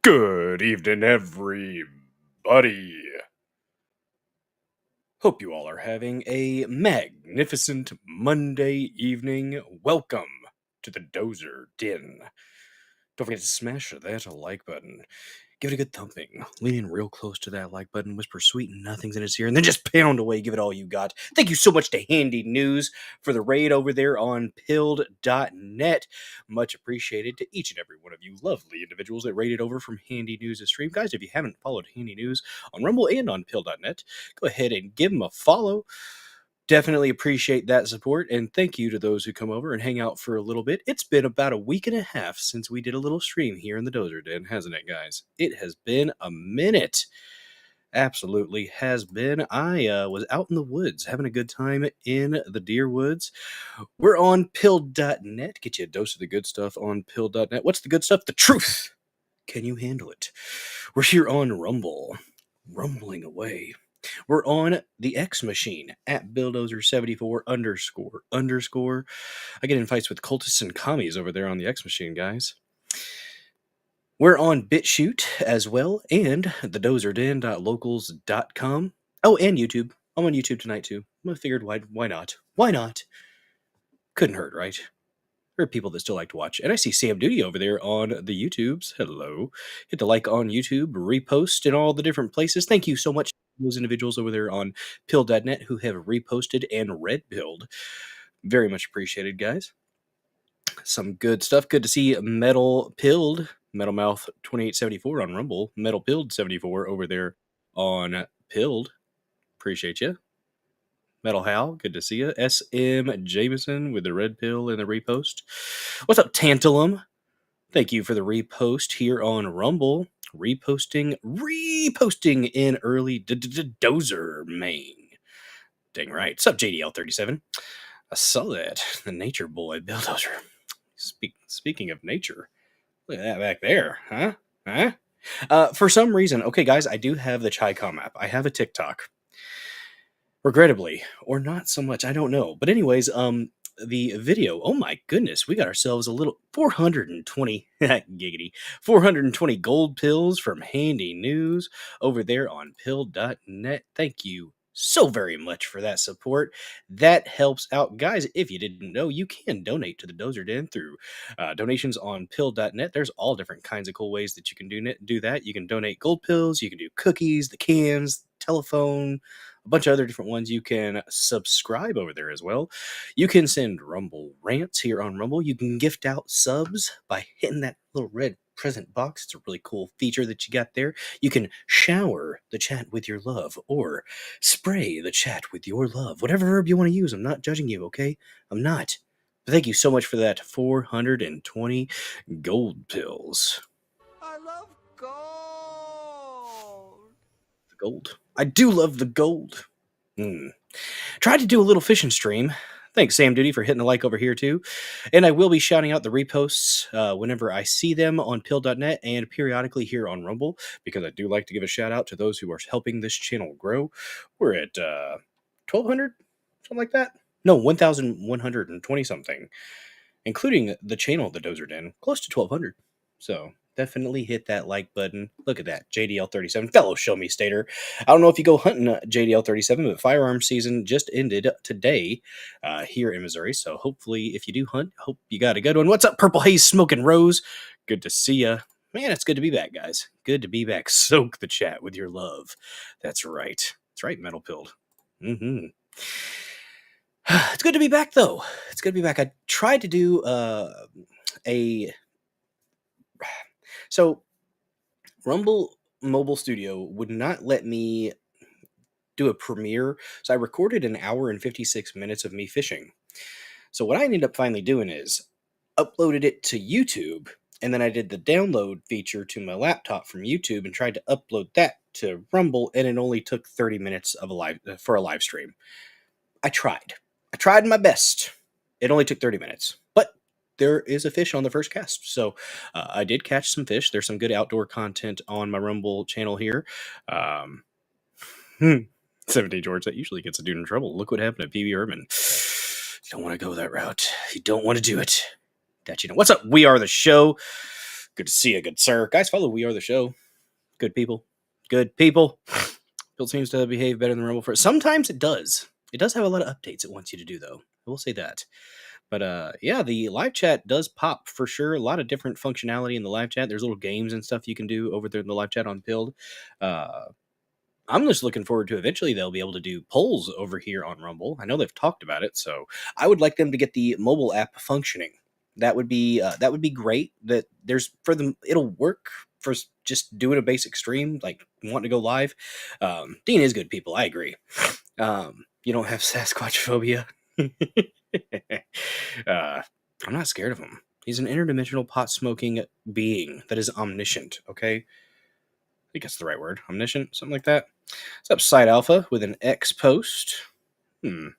Good evening, everybody. Hope you all are having a magnificent Monday evening. Welcome to the Dozer Den. Don't forget to smash that like button. Give it a good thumping. Lean in real close to that like button. Whisper sweet nothings in its ear, and then just pound away. Give it all you got. Thank you so much to Handy News for the raid over there on pilled.net. Much appreciated to each and every one of you lovely individuals that raided over from Handy News' stream. Guys, if you haven't followed Handy News on Rumble and on pilled.net, go ahead and give them a follow. Definitely appreciate that support, and thank you to those who come over and hang out for a little bit. It's been about a week and a half since we did a little stream here in the Dozer Den, hasn't it, guys? It has been a minute. Absolutely has been. I was out in the woods having a good time in the deer woods. We're on pilled.net. Get you a dose of the good stuff on pilled.net. What's the good stuff? The truth. Can you handle it? We're here on Rumble, rumbling away. We're on the X machine at Bulldozer74 __. I get in fights with cultists and commies over there on the X machine, guys. We're on BitChute as well, and the dozerden.locals.com. Oh, and YouTube. I'm on YouTube tonight too. I figured why not? Why not? Couldn't hurt, right? There are people that still like to watch. And I see Sam Duty over there on the YouTubes. Hello. Hit the like on YouTube, repost in all the different places. Thank you so much to those individuals over there on pill.net who have reposted and red pilled. Very much appreciated, guys. Some good stuff. Good to see Metal Pilled, Metal Mouth 2874 on Rumble, Metal Pilled 74 over there on Pilled. Appreciate you. Metal Hal, good to see you. SM Jameson with the red pill and the repost. What's up, Tantalum? Thank you for the repost here on Rumble. Reposting in early Dozer, Maine. Dang right. What's up, JDL37? I saw that. The nature boy, Bulldozer. Speaking of nature, look at that back there, huh? For some reason, okay, guys, I do have the ChiCom app. I have a TikTok. Regrettably, or not so much, I don't know. But anyways, the video, oh my goodness, we got ourselves a little 420 giggity 420 gold pills from Handy News over there on pill.net. Thank you so very much for that support. That helps out, guys. If you didn't know, you can donate to the Dozer Den through donations on pill.net. There's all different kinds of cool ways that you can do that. You can donate gold pills, you can do cookies, the cans, telephone, a bunch of other different ones. You can subscribe over there as well. You can send Rumble rants here on Rumble. You can gift out subs by hitting that little red present box. It's a really cool feature that you got there. You can shower the chat with your love or spray the chat with your love. Whatever verb you want to use. I'm not judging you, okay? I'm not. But thank you so much for that 420 gold pills. I love gold. The gold. I do love the gold. Tried to do a little fishing stream. Thanks, Sam Duty, for hitting the like over here, too. And I will be shouting out the reposts whenever I see them on pill.net and periodically here on Rumble, because I do like to give a shout out to those who are helping this channel grow. We're at 1,200, something like that. No, 1,120 something, including the channel, the Dozer Den, close to 1,200. So definitely hit that like button. Look at that, JDL37, fellow Show Me Stater. I don't know if you go hunting JDL37, but firearms season just ended today here in Missouri. So hopefully, if you do hunt, hope you got a good one. What's up, Purple Haze Smoking Rose? Good to see ya. Man, it's good to be back, guys. Good to be back. Soak the chat with your love. That's right. That's right, Metal Pilled. It's good to be back, though. It's good to be back. I tried to do So, Rumble Mobile Studio would not let me do a premiere, so I recorded an hour and 56 minutes of me fishing. So what I ended up finally doing is uploaded it to YouTube, and then I did the download feature to my laptop from YouTube and tried to upload that to Rumble, and it only took 30 minutes of for a live stream. I tried my best. It only took 30 minutes, but there is a fish on the first cast. So I did catch some fish. There's some good outdoor content on my Rumble channel here. 70 George, that usually gets a dude in trouble. Look what happened to PB Urban. You don't want to go that route. You don't want to do it. That you know. What's up? We are the show. Good to see you, good sir. Guys, follow We Are the Show. Good people. Good people. Build seems to behave better than Rumble. Sometimes it does. It does have a lot of updates it wants you to do, though. I will say that. But yeah, the live chat does pop for sure. A lot of different functionality in the live chat. There's little games and stuff you can do over there in the live chat on Pilled. I'm just looking forward to eventually they'll be able to do polls over here on Rumble. I know they've talked about it, so I would like them to get the mobile app functioning. That would be great. That there's for them, it'll work for just doing a basic stream, like wanting to go live. Dean is good people. I agree. You don't have Sasquatch phobia. I'm not scared of him. He's an interdimensional pot smoking being that is omniscient. Okay, I think that's the right word. Omniscient, something like that. What's up, Side Alpha with an X post? The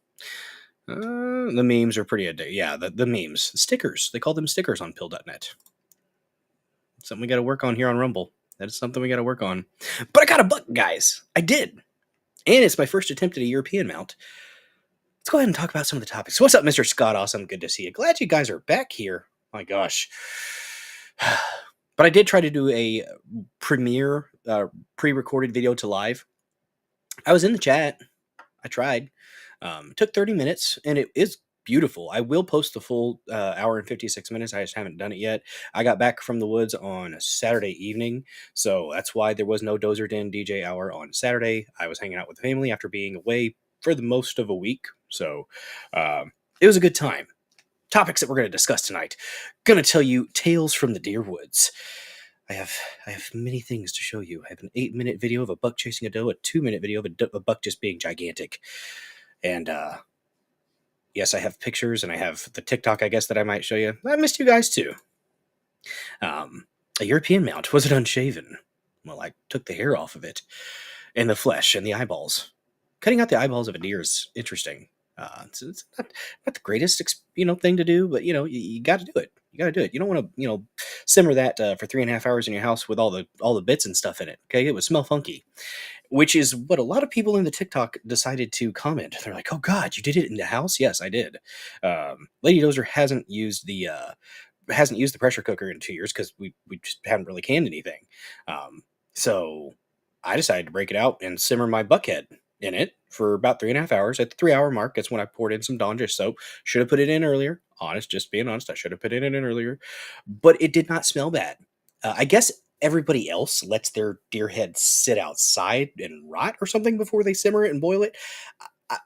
memes are pretty yeah, the memes. Stickers. They call them stickers on pill.net. Something we got to work on here on Rumble. That is something we got to work on. But I got a buck, guys. I did. And it's my first attempt at a European mount. Let's go ahead and talk about some of the topics. What's up, Mr. Scott? Awesome. Good to see you. Glad you guys are back here. My gosh. But I did try to do a premiere, pre-recorded video to live. I was in the chat. I tried. It took 30 minutes, and it is beautiful. I will post the full hour and 56 minutes. I just haven't done it yet. I got back from the woods on a Saturday evening, so that's why there was no Dozer Den DJ hour on Saturday. I was hanging out with the family after being away for the most of a week, so it was a good time. Topics that we're going to discuss tonight. Going to tell you tales from the deer woods. I have many things to show you. I have an 8-minute video of a buck chasing a doe, a 2-minute video of a buck just being gigantic. And yes, I have pictures, and I have the TikTok, I guess, that I might show you. I missed you guys too. A European mount. Was it unshaven? Well, I took the hair off of it, and the flesh, and the eyeballs. Cutting out the eyeballs of a deer is interesting. It's not the greatest, thing to do, but you got to do it. You got to do it. You don't want to, simmer that for 3.5 hours in your house with all the bits and stuff in it. Okay, it would smell funky, which is what a lot of people in the TikTok decided to comment. They're like, "Oh God, you did it in the house?" Yes, I did. Lady Dozer hasn't used the pressure cooker in 2 years because we just haven't really canned anything. So I decided to break it out and simmer my buckhead in it for about 3.5 hours. At the 3-hour mark, that's when I poured in some Dawn dish soap. Should have put it in earlier. Just being honest, I should have put it in earlier. But it did not smell bad. I guess everybody else lets their deer head sit outside and rot or something before they simmer it and boil it.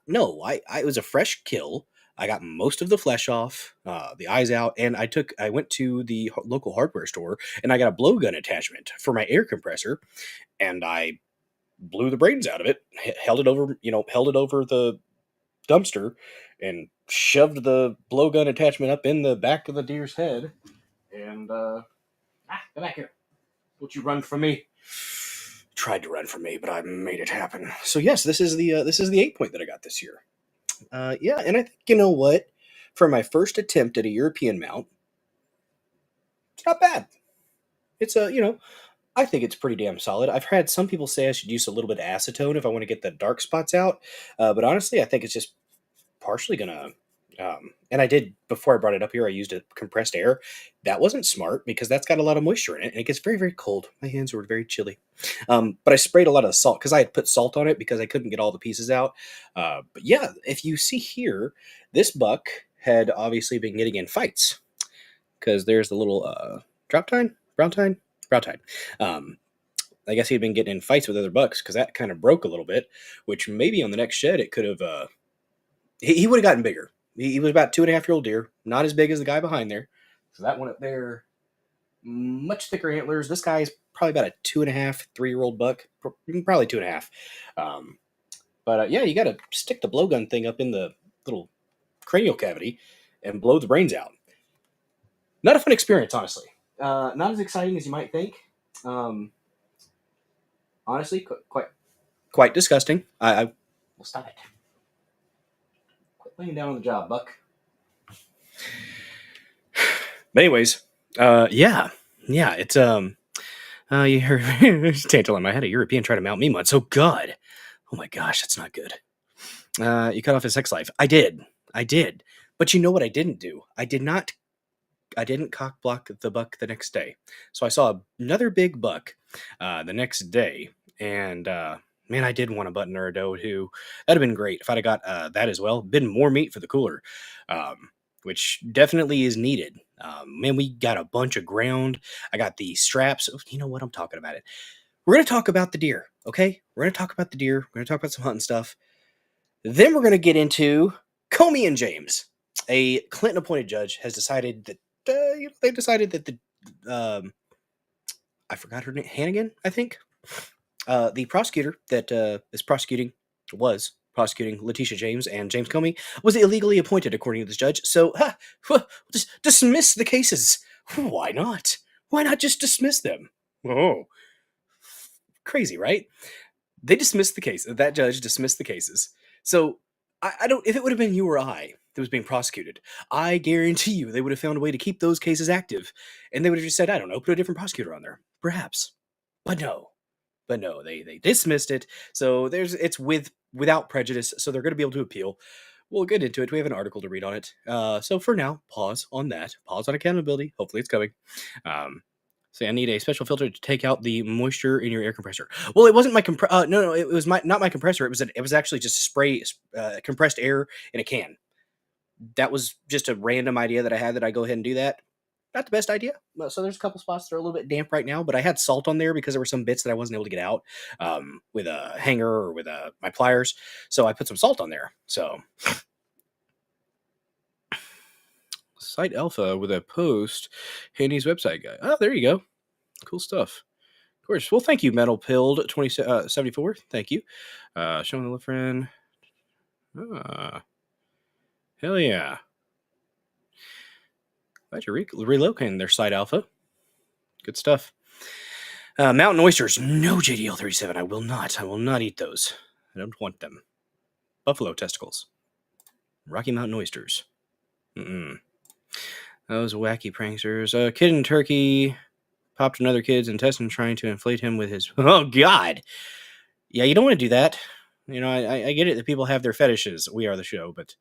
No, it was a fresh kill. I got most of the flesh off, the eyes out, and I went to the local hardware store and I got a blowgun attachment for my air compressor, and I blew the brains out of it, held it over the dumpster, and shoved the blowgun attachment up in the back of the deer's head. And come back here! Don't you run from me? Tried to run from me, but I made it happen. So yes, this is the 8-point that I got this year. Yeah, and I think what, for my first attempt at a European mount, it's not bad. It's I think it's pretty damn solid. I've had some people say I should use a little bit of acetone if I want to get the dark spots out. But honestly, I think it's just partially going to... and I did, before I brought it up here, I used a compressed air. That wasn't smart because that's got a lot of moisture in it, and it gets very, very cold. My hands were very chilly. But I sprayed a lot of salt because I had put salt on it because I couldn't get all the pieces out. But yeah, if you see here, this buck had obviously been getting in fights because there's the little brown tine. I guess he'd been getting in fights with other bucks because that kind of broke a little bit, which maybe on the next shed it could have... he would have gotten bigger. He was about 2.5-year-old deer, not as big as the guy behind there. So that one up there, much thicker antlers. This guy is probably about a 2.5, 3-year-old buck, probably 2.5. But yeah, you got to stick the blowgun thing up in the little cranial cavity and blow the brains out. Not a fun experience, honestly. Not as exciting as you might think. Honestly, quite disgusting. I will stop it. Quit laying down on the job, buck. But anyways, yeah, it's you heard Tantalum. I had a European try to mount me once. Oh God, oh my gosh, that's not good. You cut off his sex life. I did. But you know what I didn't do? I cock block the buck the next day. So I saw another big buck the next day, and man, I did want a button or a doe too. That'd have been great if I'd have got that as well. Been more meat for the cooler, which definitely is needed. Man, we got a bunch of ground. I got the straps. Oh, you know what? I'm talking about it. We're going to talk about the deer, okay? We're going to talk about the deer. We're going to talk about some hunting stuff. Then we're going to get into Comey and James. A Clinton-appointed judge has decided that they decided that the I forgot her name, Hannigan, I think, the prosecutor that was prosecuting Letitia James and James Comey was illegally appointed, according to this judge. So just dismiss the cases. Why not? Why not just dismiss them? Oh, crazy, right? They dismissed the case. That judge dismissed the cases. So I don't. If it would have been you or I that was being prosecuted, I guarantee you they would have found a way to keep those cases active, and they would have just said, I don't know, put a different prosecutor on there, perhaps. But no, they dismissed it. So it's without prejudice. So they're going to be able to appeal. We'll get into it. We have an article to read on it. So for now, pause on that. Pause on accountability. Hopefully it's coming. Say I need a special filter to take out the moisture in your air compressor. Well, it wasn't my no, it was not my compressor. It was actually just spray compressed air in a can. That was just a random idea that I had that I go ahead and do that. Not the best idea. So there's a couple spots that are a little bit damp right now, but I had salt on there because there were some bits that I wasn't able to get out with a hanger or with my pliers. So I put some salt on there. So Site Alpha with a post, Handy's website guy. Oh, there you go. Cool stuff. Of course. Well, thank you, Metal Pilled 2074. Thank you. Showing the love friend. Hell yeah. Glad you're relocating their Site Alpha. Good stuff. Mountain oysters. No JDL37. I will not. I will not eat those. I don't want them. Buffalo testicles. Rocky Mountain oysters. Those wacky pranksters. A kid in Turkey popped another kid's intestine trying to inflate him with his... Oh, God. Yeah, you don't want to do that. You know, I get it that people have their fetishes. We are the show, but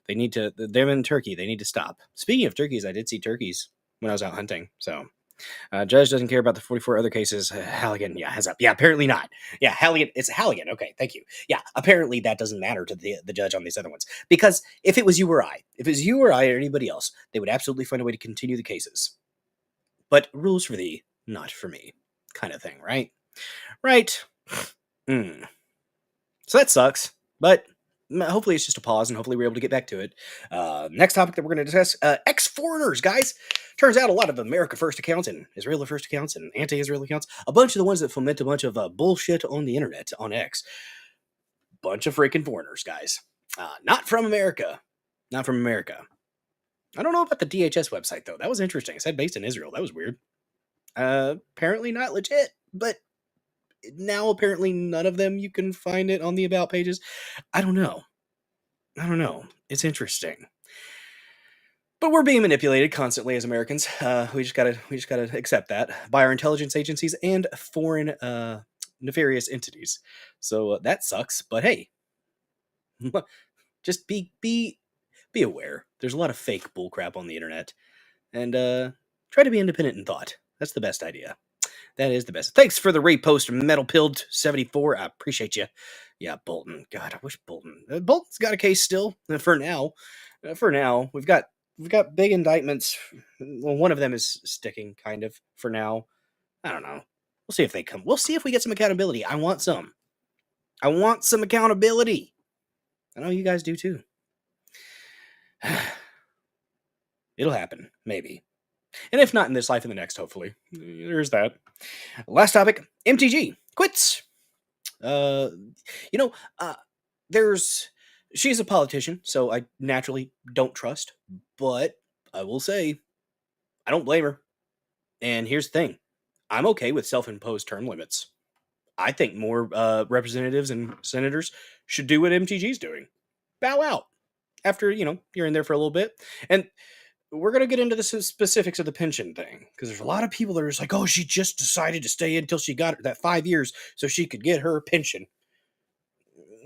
they need to... They're in Turkey. They need to stop. Speaking of turkeys, I did see turkeys when I was out hunting, so... Judge doesn't care about the 44 other cases. Halligan, yeah, heads up. Yeah, apparently not. Yeah, Halligan, it's Halligan. Okay, thank you. Yeah, apparently that doesn't matter to the judge on these other ones. Because if it was you or I, or anybody else, they would absolutely find a way to continue the cases. But rules for thee, not for me. Kind of thing, right? Right. So that sucks. But hopefully it's just a pause, and hopefully we're able to get back to it. Next topic that we're going to discuss, ex-foreigners, guys. Turns out a lot of America First accounts and Israel First accounts and anti-Israel accounts, a bunch of the ones that foment a bunch of bullshit on the internet, on X. Bunch of freaking foreigners, guys. Not from America. Not from America. I don't know about the DHS website, though. That was interesting. It said based in Israel. That was weird. Apparently not legit, but now apparently none of them you can find it on the about pages. I don't know. It's interesting. But we're being manipulated constantly as Americans. We just gotta accept that by our intelligence agencies and foreign nefarious entities. So that sucks. But hey, just be aware. There's a lot of fake bullcrap on the internet, and try to be independent in thought. That's the best idea. That is the best. Thanks for the repost, Metal Pilled 74. I appreciate you. Yeah, Bolton. God, I wish Bolton. Bolton's got a case still for now. We've got big indictments. Well, one of them is sticking, kind of, for now. I don't know. We'll see if they come. We'll see if we get some accountability. I want some accountability. I know you guys do too. It'll happen, maybe. And if not in this life, in the next, hopefully. There's that. Last topic, MTG quits. She's a politician, so I naturally don't trust, but I will say, I don't blame her. And here's the thing. I'm okay with self-imposed term limits. I think more representatives and senators should do what MTG's doing. Bow out. After, you're in there for a little bit. And we're going to get into the specifics of the pension thing, because there's a lot of people that are just like, oh, she just decided to stay in until she got that 5 years so she could get her pension.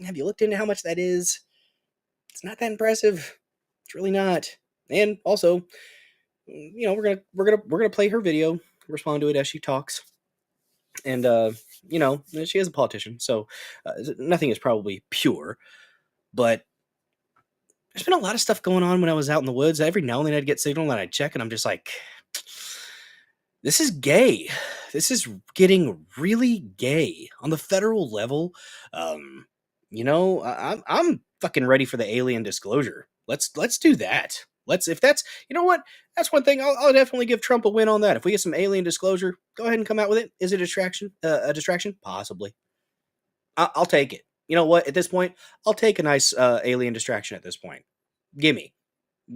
Have you looked into how much that is? It's not that impressive. It's really not. And also, we're gonna play her video, respond to it as she talks, and she is a politician, so nothing is probably pure, but there's been a lot of stuff going on when I was out in the woods. Every now and then I'd get signal and I'd check, and I'm just like, this is gay. This is getting really gay on the federal level. I'm fucking ready for the alien disclosure. Let's do that. If that's, you know what, that's one thing I'll definitely give Trump a win on that. If we get some alien disclosure, go ahead and come out with it. Is it a distraction? A distraction? Possibly. I'll take it. You know what? At this point, I'll take a nice alien distraction. At this point, gimme.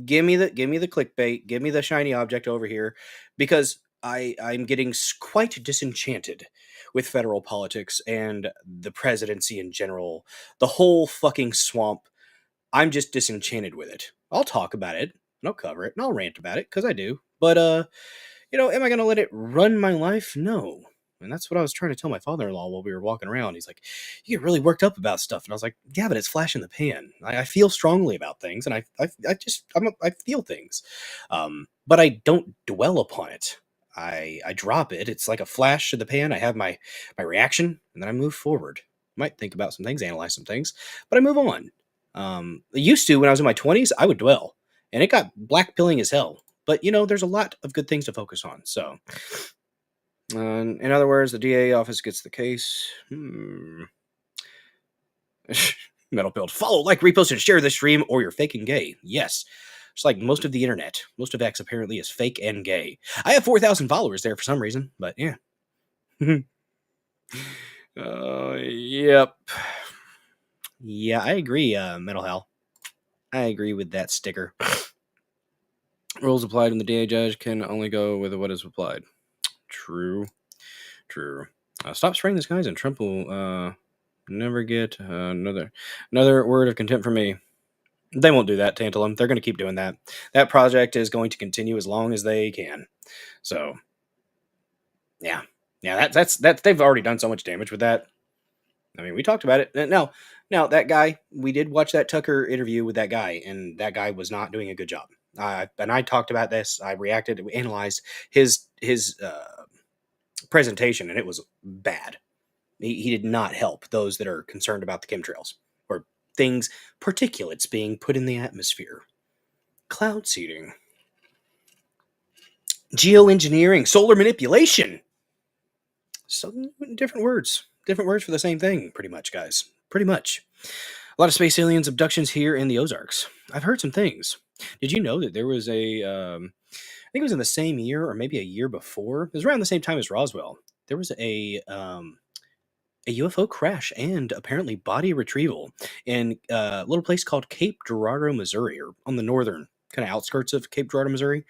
Give me the clickbait. Give me the shiny object over here, because I'm getting quite disenchanted with federal politics and the presidency in general. The whole fucking swamp. I'm just disenchanted with it. I'll talk about it, and I'll cover it, and I'll rant about it, because I do. But am I gonna let it run my life? No. And that's what I was trying to tell my father-in-law while we were walking around. He's like, "You get really worked up about stuff," and I was like, "Yeah, but it's flash in the pan. I feel strongly about things, and I feel things, but I don't dwell upon it. I drop it. It's like a flash in the pan. I have my reaction, and then I move forward. Might think about some things, analyze some things, but I move on. I used to, when I was in my 20s, I would dwell, and it got black pilling as hell. But there's a lot of good things to focus on. So, in other words, the DA office gets the case. Metal Build. Follow, like, repost, and share this stream, or you're faking gay. Yes. It's like most of the internet. Most of X apparently is fake and gay. I have 4,000 followers there for some reason, but yeah. Yep. Yeah, I agree, Metal Hell. I agree with that sticker. Rules applied, and the DA judge can only go with what is applied. True. Stop spraying the skies, and Trump will never get another word of contempt from me. They won't do that, Tantalum. They're going to keep doing that. That project is going to continue as long as they can. So, yeah. That's they've already done so much damage with that. I mean, we talked about it. Now that guy, we did watch that Tucker interview with that guy, and that guy was not doing a good job. And I talked about this. I reacted. We analyzed his presentation, and it was bad. He did not help those that are concerned about the chemtrails or things, particulates being put in the atmosphere, cloud seeding, geoengineering, solar manipulation. So different words for the same thing, pretty much, guys. Pretty much. A lot of space aliens abductions here in the Ozarks. I've heard some things. Did you know that there was I think it was in the same year or maybe a year before. It was around the same time as Roswell. There was a UFO crash and apparently body retrieval in a little place called Cape Girardeau, Missouri, or on the northern kind of outskirts of Cape Girardeau, Missouri.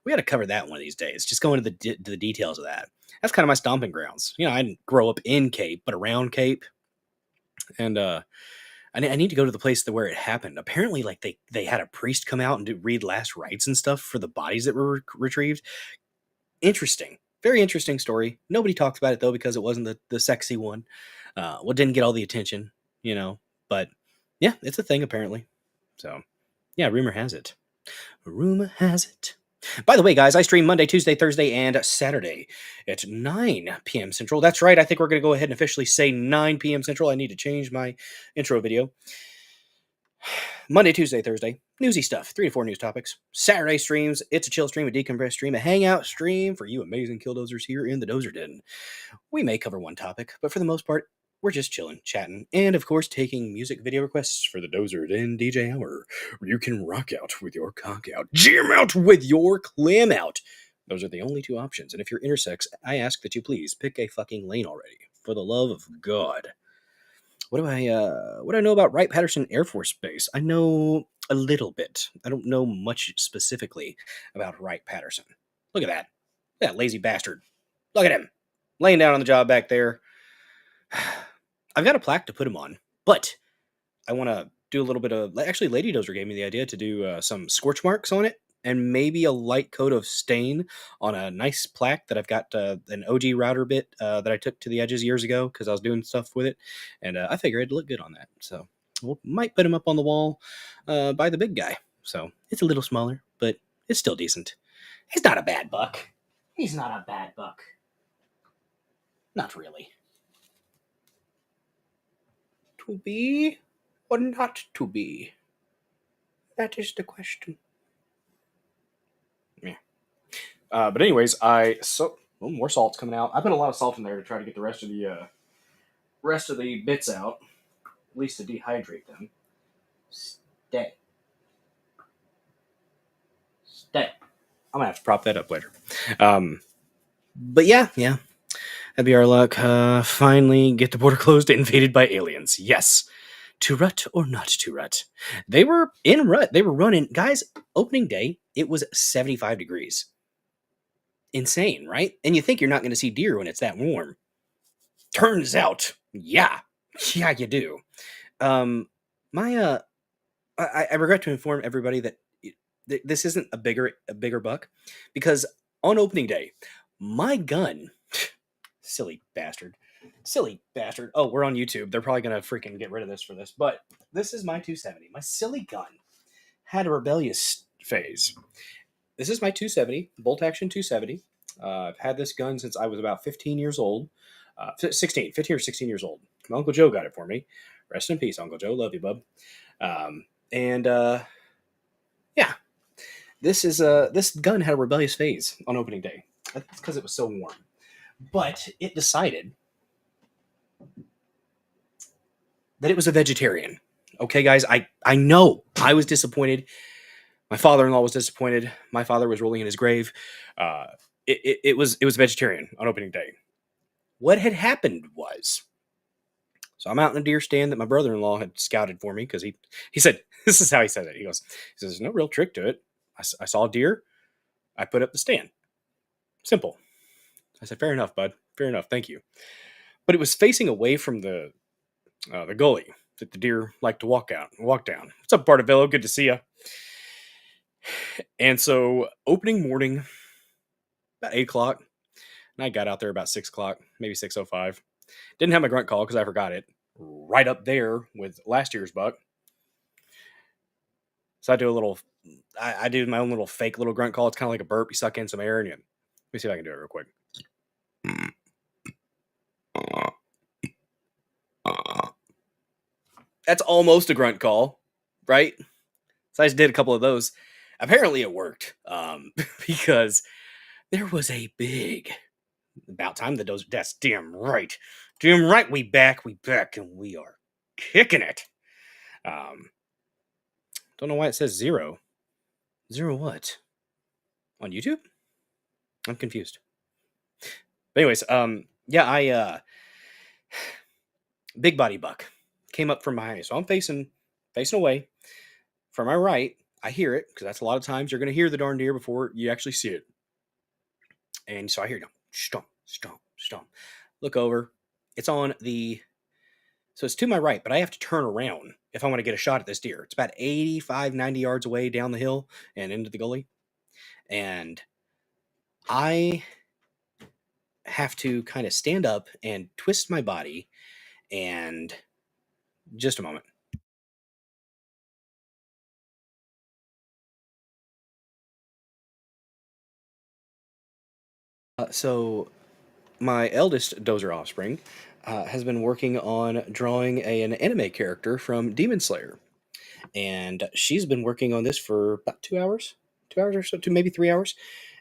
We got to cover that one of these days. Just go into the details of that. That's kind of my stomping grounds. I didn't grow up in Cape, but around Cape, and I need to go to the place where it happened. Apparently, like they had a priest come out and read last rites and stuff for the bodies that were retrieved. Interesting. Very interesting story. Nobody talked about it, though, because it wasn't the sexy one. Didn't get all the attention, But, yeah, it's a thing, apparently. So, yeah, rumor has it. Rumor has it. By the way, guys, I stream Monday, Tuesday, Thursday, and Saturday at 9 p.m. Central. That's right. I think we're going to go ahead and officially say 9 p.m. Central. I need to change my intro video. Monday, Tuesday, Thursday, newsy stuff, 3 to 4 news topics. Saturday streams, it's a chill stream, a decompressed stream, a hangout stream for you amazing killdozers here in the Dozer Den. We may cover one topic, but for the most part, we're just chilling, chatting, and of course, taking music video requests for the Dozer Den DJ Hour, where you can rock out with your cock out, jam out with your clam out. Those are the only two options, and if you're intersex, I ask that you please pick a fucking lane already, for the love of God. What do I know about Wright-Patterson Air Force Base? I know a little bit. I don't know much specifically about Wright-Patterson. Look at that. That lazy bastard. Look at him. Laying down on the job back there. I've got a plaque to put him on, but I want to do a little bit of... Actually, Lady Dozer gave me the idea to do some scorch marks on it, and maybe a light coat of stain on a nice plaque that I've got an OG router bit that I took to the edges years ago because I was doing stuff with it, and I figured it'd look good on that. So we might put him up on the wall by the big guy. So it's a little smaller, but it's still decent. He's not a bad buck. He's not a bad buck. Not really. To be or not to be? That is the question. Yeah. But anyways, more salt's coming out. I put a lot of salt in there to try to get the rest of the bits out, at least to dehydrate them. Stay. I'm gonna have to prop that up later. But yeah. That'd be our luck. Finally get the border closed, invaded by aliens. Yes. To rut or not to rut? They were in rut. They were running. Guys, opening day, it was 75 degrees. Insane, right? And you think you're not going to see deer when it's that warm. Turns out, yeah, you do. I regret to inform everybody that this isn't a bigger buck, because on opening day, my gun, silly bastard. Oh, we're on YouTube. They're probably gonna freaking get rid of this for this, but this is my 270. My silly gun had a rebellious phase. This is my 270, bolt action 270. I've had this gun since I was about 15 years old. 15 or 16 years old. My Uncle Joe got it for me. Rest in peace, Uncle Joe. Love you, bub. Yeah, this gun had a rebellious phase on opening day. That's because it was so warm. But it decided that it was a vegetarian. Okay, guys, I know I was disappointed. My father-in-law was disappointed. My father was rolling in his grave. It was vegetarian on opening day. What had happened was, so I'm out in a deer stand that my brother-in-law had scouted for me, because he said, this is how he said it. He says, there's no real trick to it. I saw a deer. I put up the stand. Simple. I said, fair enough, bud. Fair enough. Thank you. But it was facing away from the gully that the deer like to walk down. What's up, Bartavello? Good to see you. And so opening morning, about 8 o'clock, and I got out there about 6 o'clock, maybe 6:05. Didn't have my grunt call because I forgot it. Right up there with last year's buck. So I do my own little fake little grunt call. It's kind of like a burp. You suck in some air and let me see if I can do it real quick. That's almost a grunt call, right? So I just did a couple of those. Apparently it worked, because there was a big, about time the Dozer, that's damn right, we back, and we are kicking it. Don't know why it says 0 what? On YouTube? I'm confused. But anyways, I big body buck came up from behind me, so I'm facing away. From my right, I hear it, because that's a lot of times you're going to hear the darn deer before you actually see it. And so I hear it, stomp, stomp, stomp. Look over. It's on the, so it's to my right, but I have to turn around if I want to get a shot at this deer. It's about 85, 90 yards away down the hill and into the gully. And I have to kind of stand up and twist my body, and just a moment. So my eldest Dozer offspring has been working on drawing an anime character from Demon Slayer. And she's been working on this for about 2 hours or so, maybe 3 hours.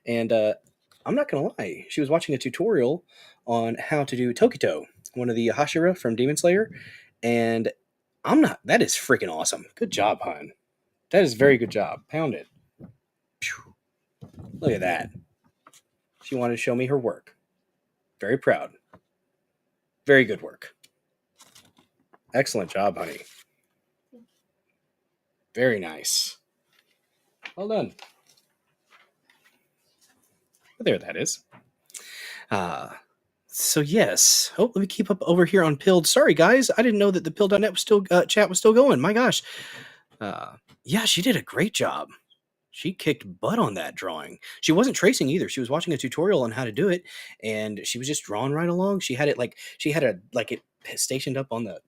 And I'm not going to lie, she was watching a tutorial on how to do Tokito, one of the Hashira from Demon Slayer. And that is freaking awesome. Good job, hon. That is very good job. Pound it. Look at that. She wanted to show me her work. Very proud. Very good work. Excellent job, honey. Very nice. Well done. But there that is. So yes. Oh, let me keep up over here on Pilled. Sorry, guys. I didn't know that the Pill.net was still chat was still going. My gosh. Yeah, she did a great job. She kicked butt on that drawing. She wasn't tracing either. She was watching a tutorial on how to do it, and she was just drawing right along. She had it it stationed up on the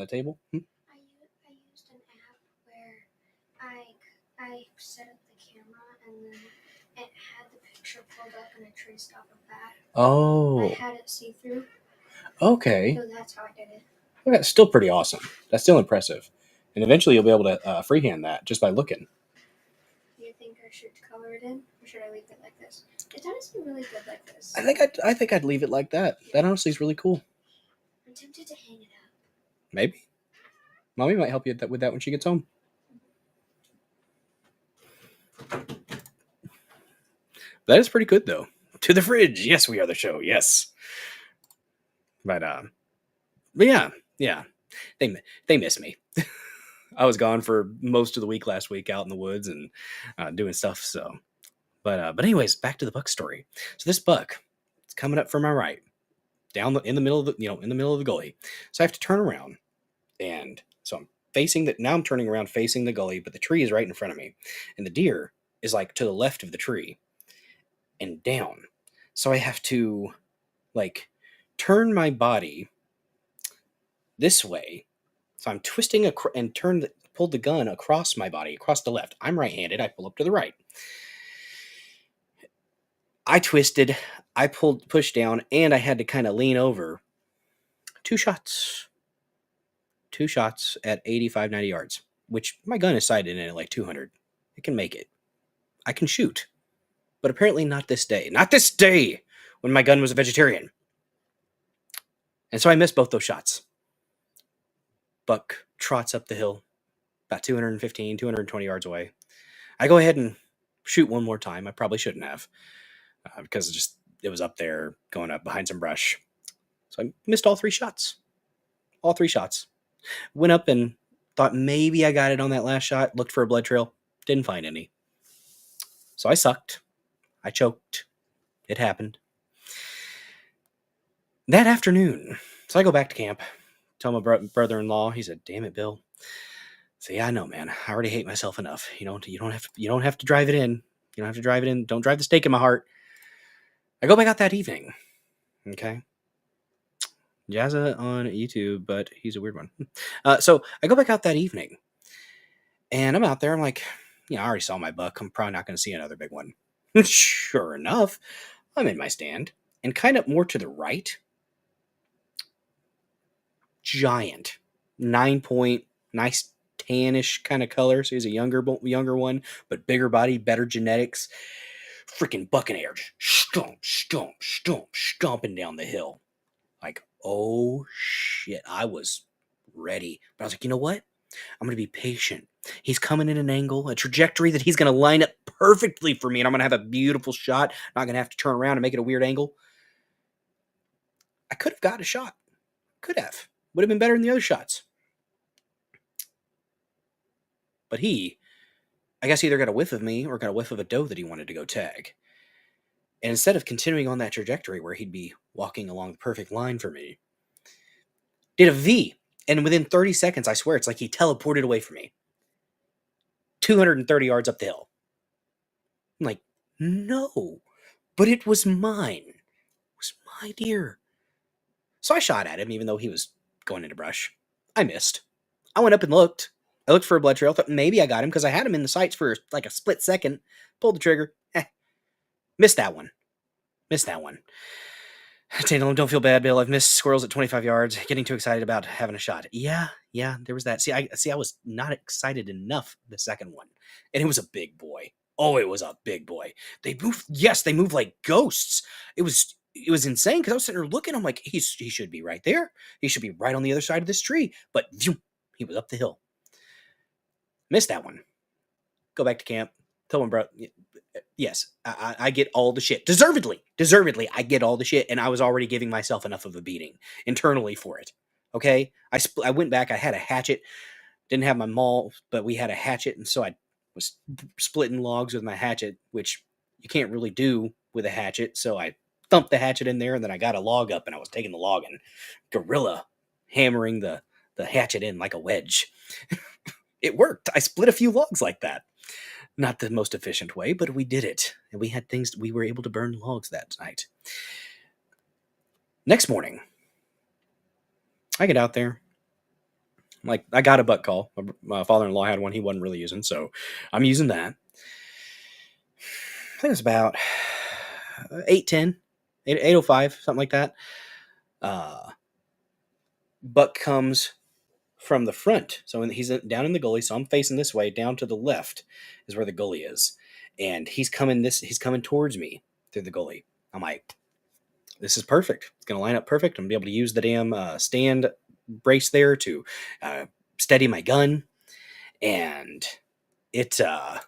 table. I used an app where I set up the camera and then picture pulled up in a tree stump of that. Oh. I had it see-through. Okay. So that's how I did it. Well, that's still pretty awesome. That's still impressive. And eventually you'll be able to freehand that just by looking. Do you think I should color it in, or should I leave it like this? It's honestly really good like this. I think I'd leave it like that. That honestly is really cool. I'm tempted to hang it up. Maybe. Mommy might help you with that when she gets home. That is pretty good, though. To the fridge. Yes, we are the show. Yes. But yeah. They miss me. I was gone for most of the week last week out in the woods and doing stuff. So, but anyways, back to the buck story. So this buck, it's coming up from my right, in the middle of the gully. So I have to turn around, and so I'm facing that. Now I'm turning around facing the gully, but the tree is right in front of me, and the deer is like to the left of the tree and down. So I have to like turn my body this way. So I'm twisting and pulled the gun across my body, across the left. I'm right-handed. I pull up to the right. I twisted, I pushed down, and I had to kind of lean over. Two shots at 85, 90 yards, which my gun is sighted in at like 200. It can make it. I can shoot. But apparently not this day. Not this day when my gun was a vegetarian. And so I missed both those shots. Buck trots up the hill, about 215, 220 yards away. I go ahead and shoot one more time. I probably shouldn't have, because it was up there, going up behind some brush. So I missed all three shots. All three shots. Went up and thought maybe I got it on that last shot. Looked for a blood trail. Didn't find any. So I sucked. I choked. It happened. That afternoon, so I go back to camp. Tell my brother-in-law. He said, "Damn it, Bill." So yeah, I know, man. I already hate myself enough. You don't have to drive it in. You don't have to drive it in. Don't drive the stake in my heart. I go back out that evening. Okay. Jazza on YouTube, but he's a weird one. So I go back out that evening, and I'm out there. I'm like, I already saw my buck. I'm probably not going to see another big one. Sure enough, I'm in my stand, and kind of more to the right, giant, 9-point, nice tannish kind of color. So he's a younger one, but bigger body, better genetics. Freaking bucking air, stomping down the hill. Like, oh shit, I was ready. But I was like, you know what? I'm going to be patient. He's coming in an angle, a trajectory that he's going to line up perfectly for me, and I'm going to have a beautiful shot. Not going to have to turn around and make it a weird angle. I could have got a shot. Could have. Would have been better than the other shots. But he, I guess, either got a whiff of me or got a whiff of a doe that he wanted to go tag. And instead of continuing on that trajectory where he'd be walking along the perfect line for me, did a V. And within 30 seconds, I swear, it's like he teleported away from me. 230 yards up the hill. I'm like, no, but it was mine. It was my deer. So I shot at him, even though he was going into brush. I missed. I went up and looked. I looked for a blood trail. Thought maybe I got him because I had him in the sights for like a split second. Pulled the trigger. Missed that one. Don't feel bad, Bill. I've missed squirrels at 25 yards. Getting too excited about having a shot. Yeah, there was that. I was not excited enough the second one. And it was a big boy. Oh, it was a big boy. They moved like ghosts. It was insane because I was sitting there looking. I'm like, he should be right there. He should be right on the other side of this tree. But he was up the hill. Missed that one. Go back to camp. Tell him, bro. Yes, I get all the shit. Deservedly, I get all the shit, and I was already giving myself enough of a beating internally for it. Okay? I went back, I had a hatchet, didn't have my maul, but we had a hatchet, and so I was splitting logs with my hatchet, which you can't really do with a hatchet, so I thumped the hatchet in there, and then I got a log up, and I was taking the log and gorilla hammering the hatchet in like a wedge. It worked. I split a few logs like that. Not the most efficient way, but we did it. And we were able to burn logs that night. Next morning, I get out there. Like, I got a buck call. My father-in-law had one he wasn't really using, so I'm using that. I think it was about 810, 805, something like that. Buck comes from the front. So he's down in the gully. So I'm facing this way. Down to the left is where the gully is. And he's coming towards me through the gully. I'm like, this is perfect. It's going to line up perfect. I'm going to be able to use the damn stand brace there to steady my gun. And it, did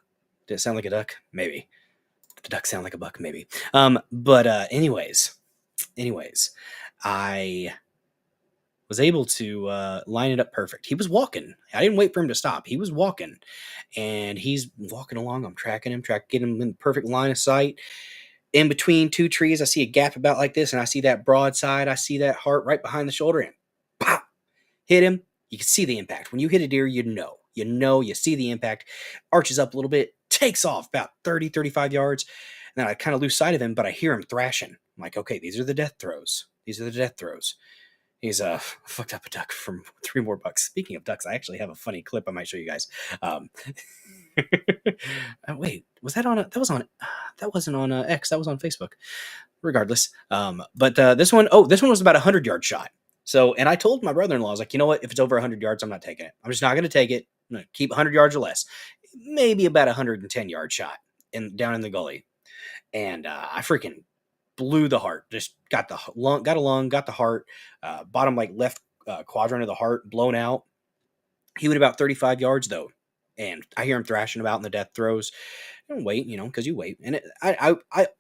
it sound like a duck? Maybe. Did the duck sound like a buck? Maybe. But anyways, I was able to line it up perfect. He was walking. I didn't wait for him to stop. He was walking, and he's walking along. I'm tracking him, getting him in the perfect line of sight. In between two trees, I see a gap about like this, and I see that broadside. I see that heart right behind the shoulder, and pop, hit him. You can see the impact. When you hit a deer, you see the impact. Arches up a little bit, takes off about 30, 35 yards. And then I kind of lose sight of him, but I hear him thrashing. I'm like, okay, these are the death throws. He's fucked up a duck from $3 more. Speaking of ducks, I actually have a funny clip I might show you guys. Wait, was that on? That wasn't on X. That was on Facebook. Regardless, but this one was about 100-yard shot. So, and I told my brother-in-law, I was like, you know what? If it's over 100 yards, I'm not taking it. I'm just not going to take it. I'm going to keep 100 yards or less. Maybe about 110-yard shot down in the gully, and I freaking blew the heart. Just got a lung, got the heart, bottom like left quadrant of the heart blown out. He went about 35 yards though, and I hear him thrashing about in the death throws. And wait, because you wait. And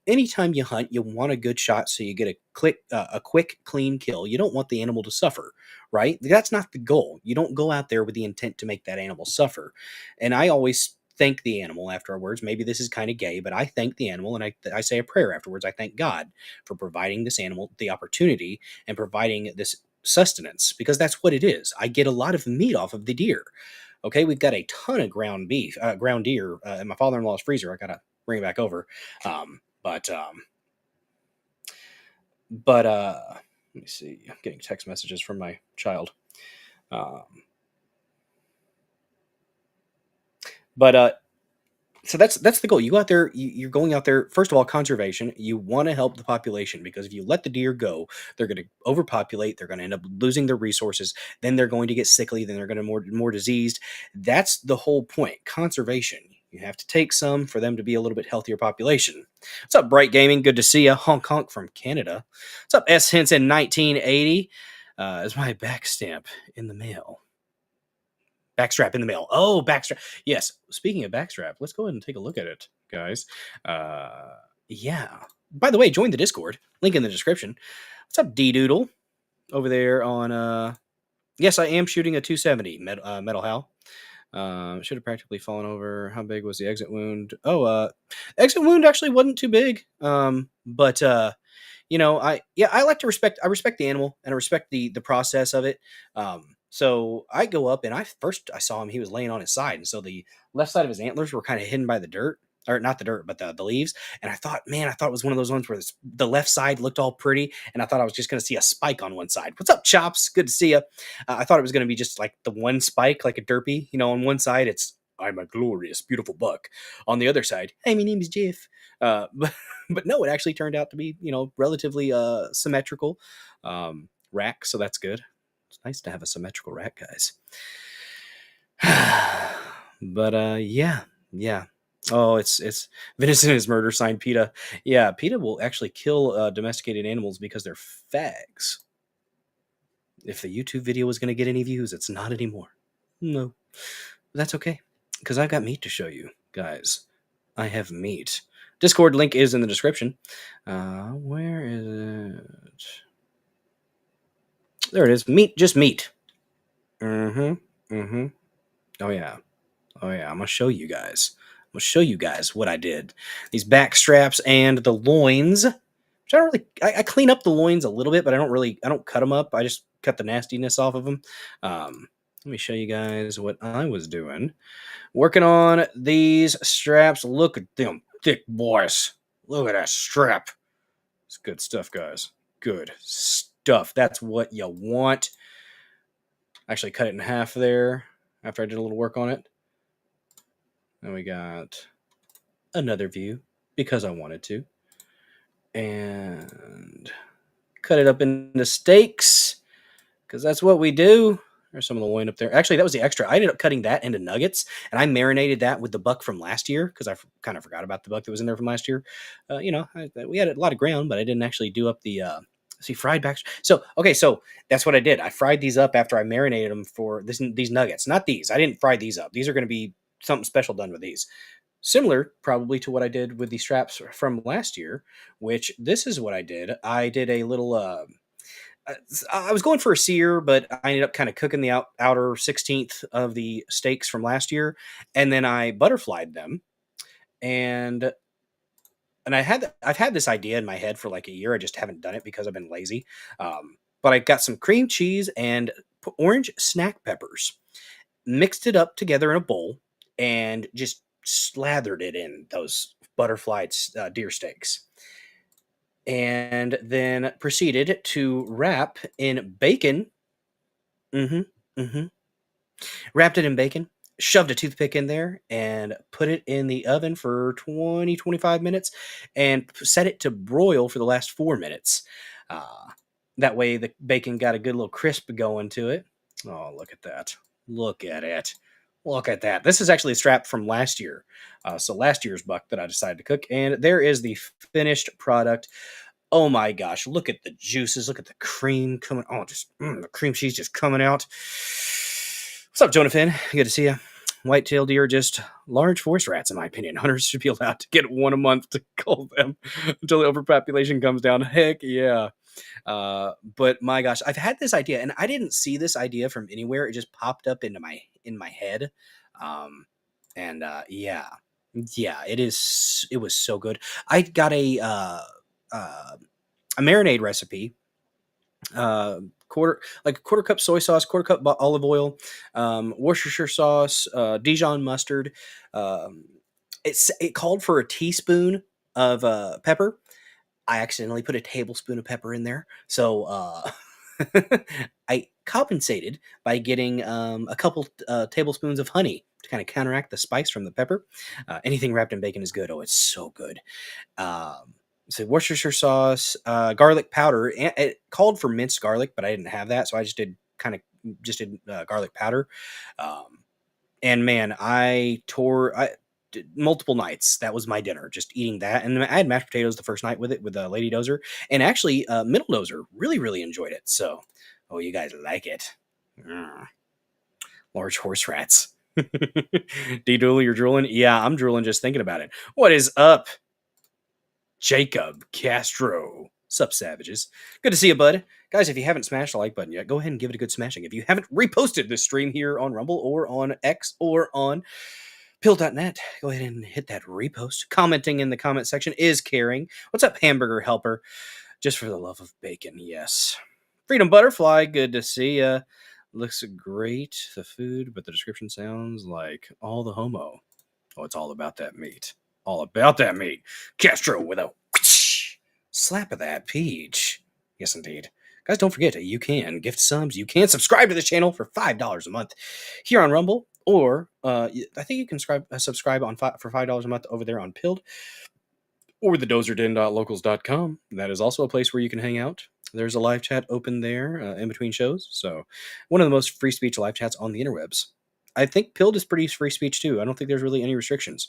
anytime you hunt, you want a good shot so you get a quick, clean kill. You don't want the animal to suffer, right? That's not the goal. You don't go out there with the intent to make that animal suffer. And I always thank the animal afterwards. Maybe this is kind of gay, but I thank the animal, and I say a prayer afterwards. I thank God for providing this animal the opportunity and providing this sustenance, because that's what it is. I get a lot of meat off of the deer. Okay, we've got a ton of ground deer in my father-in-law's freezer. I gotta bring it back over. But let me see. I'm getting text messages from my child. So that's the goal. You go out there, you're going out there, first of all, conservation. You want to help the population, because if you let the deer go, they're going to overpopulate. They're going to end up losing their resources. Then they're going to get sickly. Then they're going to more diseased. That's the whole point. Conservation. You have to take some for them to be a little bit healthier population. What's up, Bright Gaming? Good to see you. Honk Honk from Canada. What's up, S Henson 1980? Is my back stamp in the mail? Backstrap in the mail. Oh, backstrap. Yes. Speaking of backstrap, let's go ahead and take a look at it, guys. Yeah. By the way, join the Discord. Link in the description. What's up, D-Doodle? Over there on... Yes, I am shooting a 270 Metal Hal. Should have practically fallen over. How big was the exit wound? Oh, exit wound actually wasn't too big. But I respect the animal, and I respect the process of it. So I go up, and I saw him. He was laying on his side, and so the left side of his antlers were kind of hidden by the dirt, or not the dirt, but the leaves. And I thought it was one of those ones where the left side looked all pretty, and I thought I was just going to see a spike on one side. What's up, Chops? Good to see you. I thought it was going to be just like the one spike, like a derpy. On one side, it's "I'm a glorious, beautiful buck." On the other side, "Hey, my name is Jeff." But no, it actually turned out to be, relatively symmetrical rack, so that's good. It's nice to have a symmetrical rack, guys. But yeah. Oh, it's venison is murder, signed PETA. Yeah, PETA will actually kill domesticated animals because they're fags. If the YouTube video was going to get any views, it's not anymore. No, that's okay, because I've got meat to show you, guys. I have meat. Discord link is in the description. Where is it? There it is. Meat, just meat. Oh yeah. I'm gonna show you guys. What I did. These back straps and the loins. Which I clean up the loins a little bit, but I don't cut them up. I just cut the nastiness off of them. Let me show you guys what I was doing. Working on these straps. Look at them thick boys. Look at that strap. It's good stuff, guys. Good stuff. That's what you want. Actually cut it in half there after I did a little work on it. Then we got another view because I wanted to. And cut it up into steaks because that's what we do. There's some of the loin up there. Actually, that was the extra. I ended up cutting that into nuggets, and I marinated that with the buck from last year because kind of forgot about the buck that was in there from last year. We had a lot of ground, but I didn't actually do up the fried back. So okay, so that's what I did. I fried these up after I marinated them for these nuggets. Not these. I didn't fry these up. These are going to be something special done with these. Similar, probably, to what I did with the straps from last year, which this is what I did. I did a little. I was going for a sear, but I ended up kind of cooking the outer 16th of the steaks from last year, and then I butterflied them. And I've had this idea in my head for like a year. I just haven't done it because I've been lazy. But I got some cream cheese and orange snack peppers, mixed it up together in a bowl, and just slathered it in those butterflied deer steaks. And then proceeded to wrap in bacon. Mm-hmm. Mm-hmm. Wrapped it in bacon, shoved a toothpick in there, and put it in the oven for 25 minutes, and set it to broil for the last 4 minutes. That way the bacon got a good little crisp going to it. Oh, look at that. Look at it. Look at that. This is actually a strap from last year. So last year's buck that I decided to cook. And there is the finished product. Oh my gosh, look at the juices. Look at the cream coming. Oh, the cream cheese just coming out. What's up, Jonathan? Good to see you. White-tailed deer are just large forest rats, in my opinion. Hunters should be allowed to get one a month to cull them until the overpopulation comes down. Heck yeah. But my gosh, I've had this idea, and I didn't see this idea from anywhere. It just popped up in my head. Yeah, it was so good. I got a marinade recipe, quarter cup soy sauce, quarter cup olive oil, Worcestershire sauce, Dijon mustard. It called for a teaspoon of pepper. I accidentally put a tablespoon of pepper in there, so I compensated by getting a couple tablespoons of honey to kind of counteract the spice from the pepper. Anything wrapped in bacon is good. Oh, it's so good. So Worcestershire sauce, garlic powder. It called for minced garlic, but I didn't have that, so I just did garlic powder. And man, I did multiple nights. That was my dinner, just eating that. And I had mashed potatoes the first night with it with Lady Dozer, and actually Middle Dozer really enjoyed it. So, oh, you guys like it? Large horse rats. D-Dooley, you're drooling? Yeah, I'm drooling just thinking about it. What is up, Jacob Castro? Sup, savages? Good to see you, bud. Guys, if you haven't smashed the like button yet, go ahead and give it a good smashing. If you haven't reposted this stream here on Rumble or on X or on Pill.net, go ahead and hit that repost. Commenting in the comment section is caring. What's up, Hamburger Helper? Just for the love of bacon, yes. Freedom Butterfly, good to see ya. Looks great, the food, but the description sounds like all the homo. Oh, it's all about that meat. All about that meat. Castro with a slap of that peach. Yes, indeed. Guys, don't forget, you can gift subs. You can subscribe to the channel for $5 a month here on Rumble, or I think you can subscribe for $5 a month over there on Pilled, or the dozerden.locals.com. That is also a place where you can hang out. There's a live chat open there in between shows. So one of the most free speech live chats on the interwebs. I think Pilled is pretty free speech too. I don't think there's really any restrictions.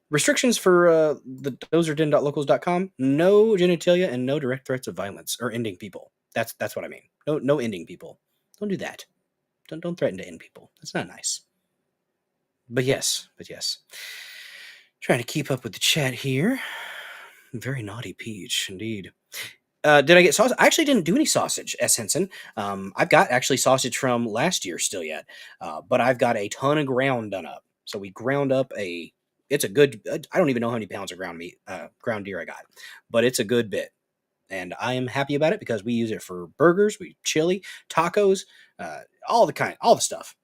Restrictions for the dozerden.locals.com: no genitalia and no direct threats of violence or ending people. That's what I mean. No ending people. Don't do that. Don't threaten to end people. That's not nice. But yes. Trying to keep up with the chat here. Very naughty peach, indeed. Did I get sausage? I actually didn't do any sausage, S. Henson. I've got actually sausage from last year still yet, but I've got a ton of ground done up. So we ground up it's a good, I don't even know how many pounds of ground deer I got, but it's a good bit. And I am happy about it because we use it for burgers, chili, tacos, all the stuff.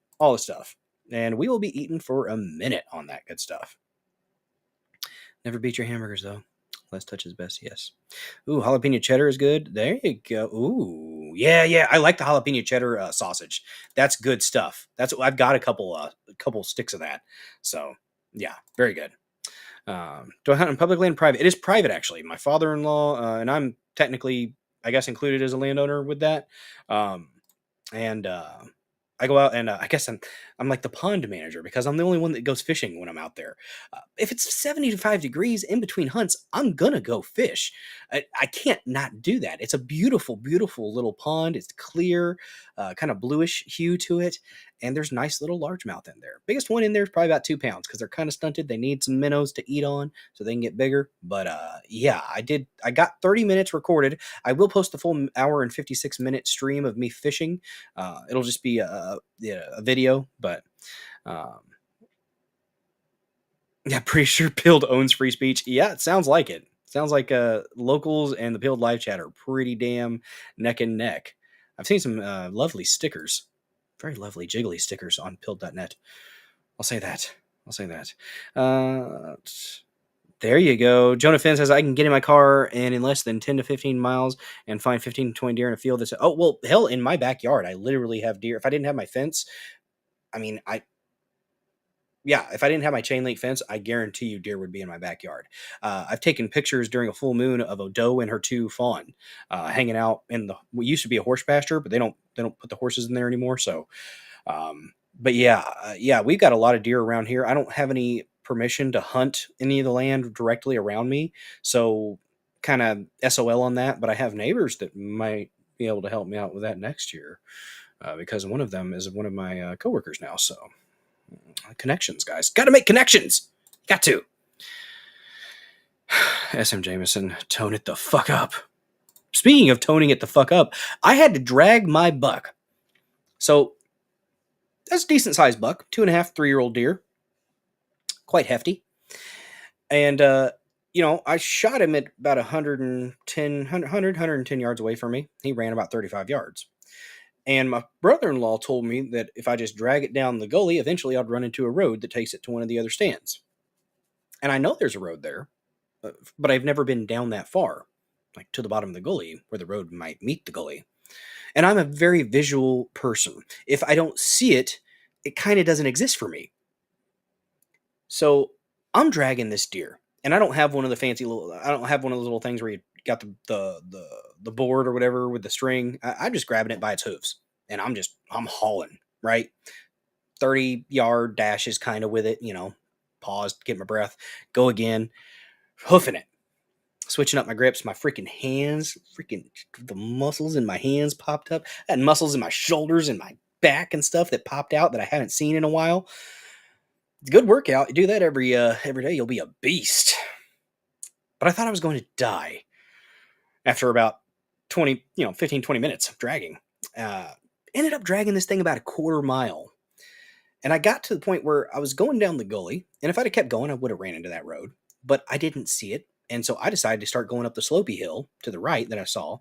And we will be eating for a minute on that good stuff. Never beat your hamburgers, though. Less touch is best, yes. Ooh, jalapeno cheddar is good. There you go. Ooh, yeah. I like the jalapeno cheddar sausage. That's good stuff. I've got a couple sticks of that. So yeah, very good. Do I hunt on public land? Private. It is private, actually. My father-in-law and I'm technically, I guess, included as a landowner with that. Um, and I go out and I guess I'm like the pond manager because I'm the only one that goes fishing when I'm out there. If it's 75 degrees in between hunts, I'm gonna go fish. I can't not do that. It's a beautiful, beautiful little pond. It's clear, kind of bluish hue to it, and there's nice little largemouth in there. Biggest one in there is probably about 2 pounds because they're kind of stunted. They need some minnows to eat on so they can get bigger. But yeah, I did. I got 30 minutes recorded. I will post the full hour and 56-minute stream of me fishing. It'll just be a video, but um, yeah, pretty sure Pilled owns free speech. Yeah, it sounds like it. Sounds like locals and the Pilled live chat are pretty damn neck and neck. I've seen some lovely stickers, very lovely jiggly stickers on Pilled.net. I'll say that. I'll say that. There you go. Jonah Finn says, I can get in my car and in less than 10 to 15 miles and find 15 to 20 deer in a field. That's, oh, well, hell, in my backyard, I literally have deer. If I didn't have my fence, I mean, if I didn't have my chain link fence, I guarantee you deer would be in my backyard. I've taken pictures during a full moon of a doe and her two fawn hanging out in what used to be a horse pasture, but they don't put the horses in there anymore. So, but yeah, we've got a lot of deer around here. I don't have any permission to hunt any of the land directly around me, so kind of SOL on that. But I have neighbors that might be able to help me out with that next year because one of them is one of my coworkers now. So connections, guys, got to make connections. Got to. SM Jameson, tone it the fuck up. Speaking of toning it the fuck up, I had to drag my buck. So that's a decent sized buck, 2.5, 3-year-old deer, quite hefty. And, I shot him at about 110 yards away from me. He ran about 35 yards. And my brother-in-law told me that if I just drag it down the gully, eventually I'd run into a road that takes it to one of the other stands. And I know there's a road there, but I've never been down that far, like to the bottom of the gully where the road might meet the gully. And I'm a very visual person. If I don't see it, it kind of doesn't exist for me. So I'm dragging this deer, and I don't have one of the little things where you got the board or whatever with the string. I'm just grabbing it by its hooves, and I'm hauling, right? 30-yard dashes kind of with it, pause, get my breath, go again, hoofing it, switching up my grips, my freaking hands, the muscles in my hands popped up. I had muscles in my shoulders and my back and stuff that popped out that I haven't seen in a while. It's a good workout. You do that every day, you'll be a beast. But I thought I was going to die after about 15, 20 minutes of dragging. Ended up dragging this thing about a quarter mile. And I got to the point where I was going down the gully, and if I'd have kept going, I would have ran into that road, but I didn't see it. And so I decided to start going up the slopey hill to the right that I saw,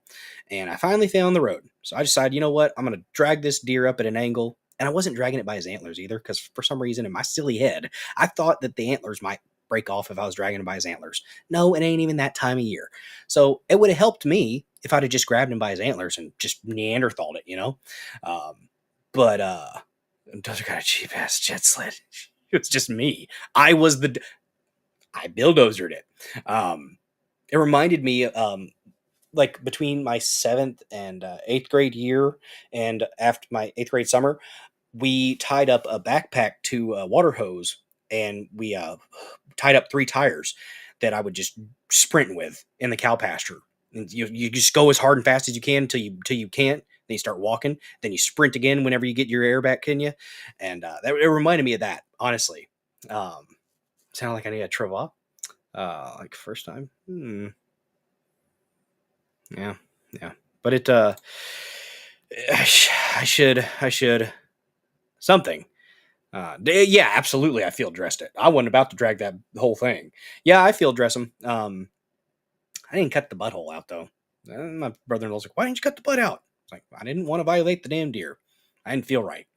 and I finally found the road. So I decided, you know what? I'm going to drag this deer up at an angle. And I wasn't dragging it by his antlers either, because for some reason in my silly head, I thought that the antlers might break off if I was dragging him by his antlers. No, it ain't even that time of year. So it would have helped me if I'd have just grabbed him by his antlers and just Neanderthal it. But Dozer got a cheap ass jet sled. It's just me. I bulldozered it. It reminded me, like between my 7th and 8th grade year, and after my 8th grade summer, we tied up a backpack to a water hose, and we tied up 3 tires that I would just sprint with in the cow pasture. And you just go as hard and fast as you can till you can't. Then you start walking. Then you sprint again whenever you get your air back, can you? And it reminded me of that, honestly. Sounded like I need a treva. Like first time. Yeah. But it I should something. Yeah, absolutely. I field dressed it. I wasn't about to drag that whole thing. Yeah, I field dress them. I didn't cut the butthole out though. My brother-in-law's like, "Why didn't you cut the butt out?" It's like, I didn't want to violate the damn deer. I didn't feel right.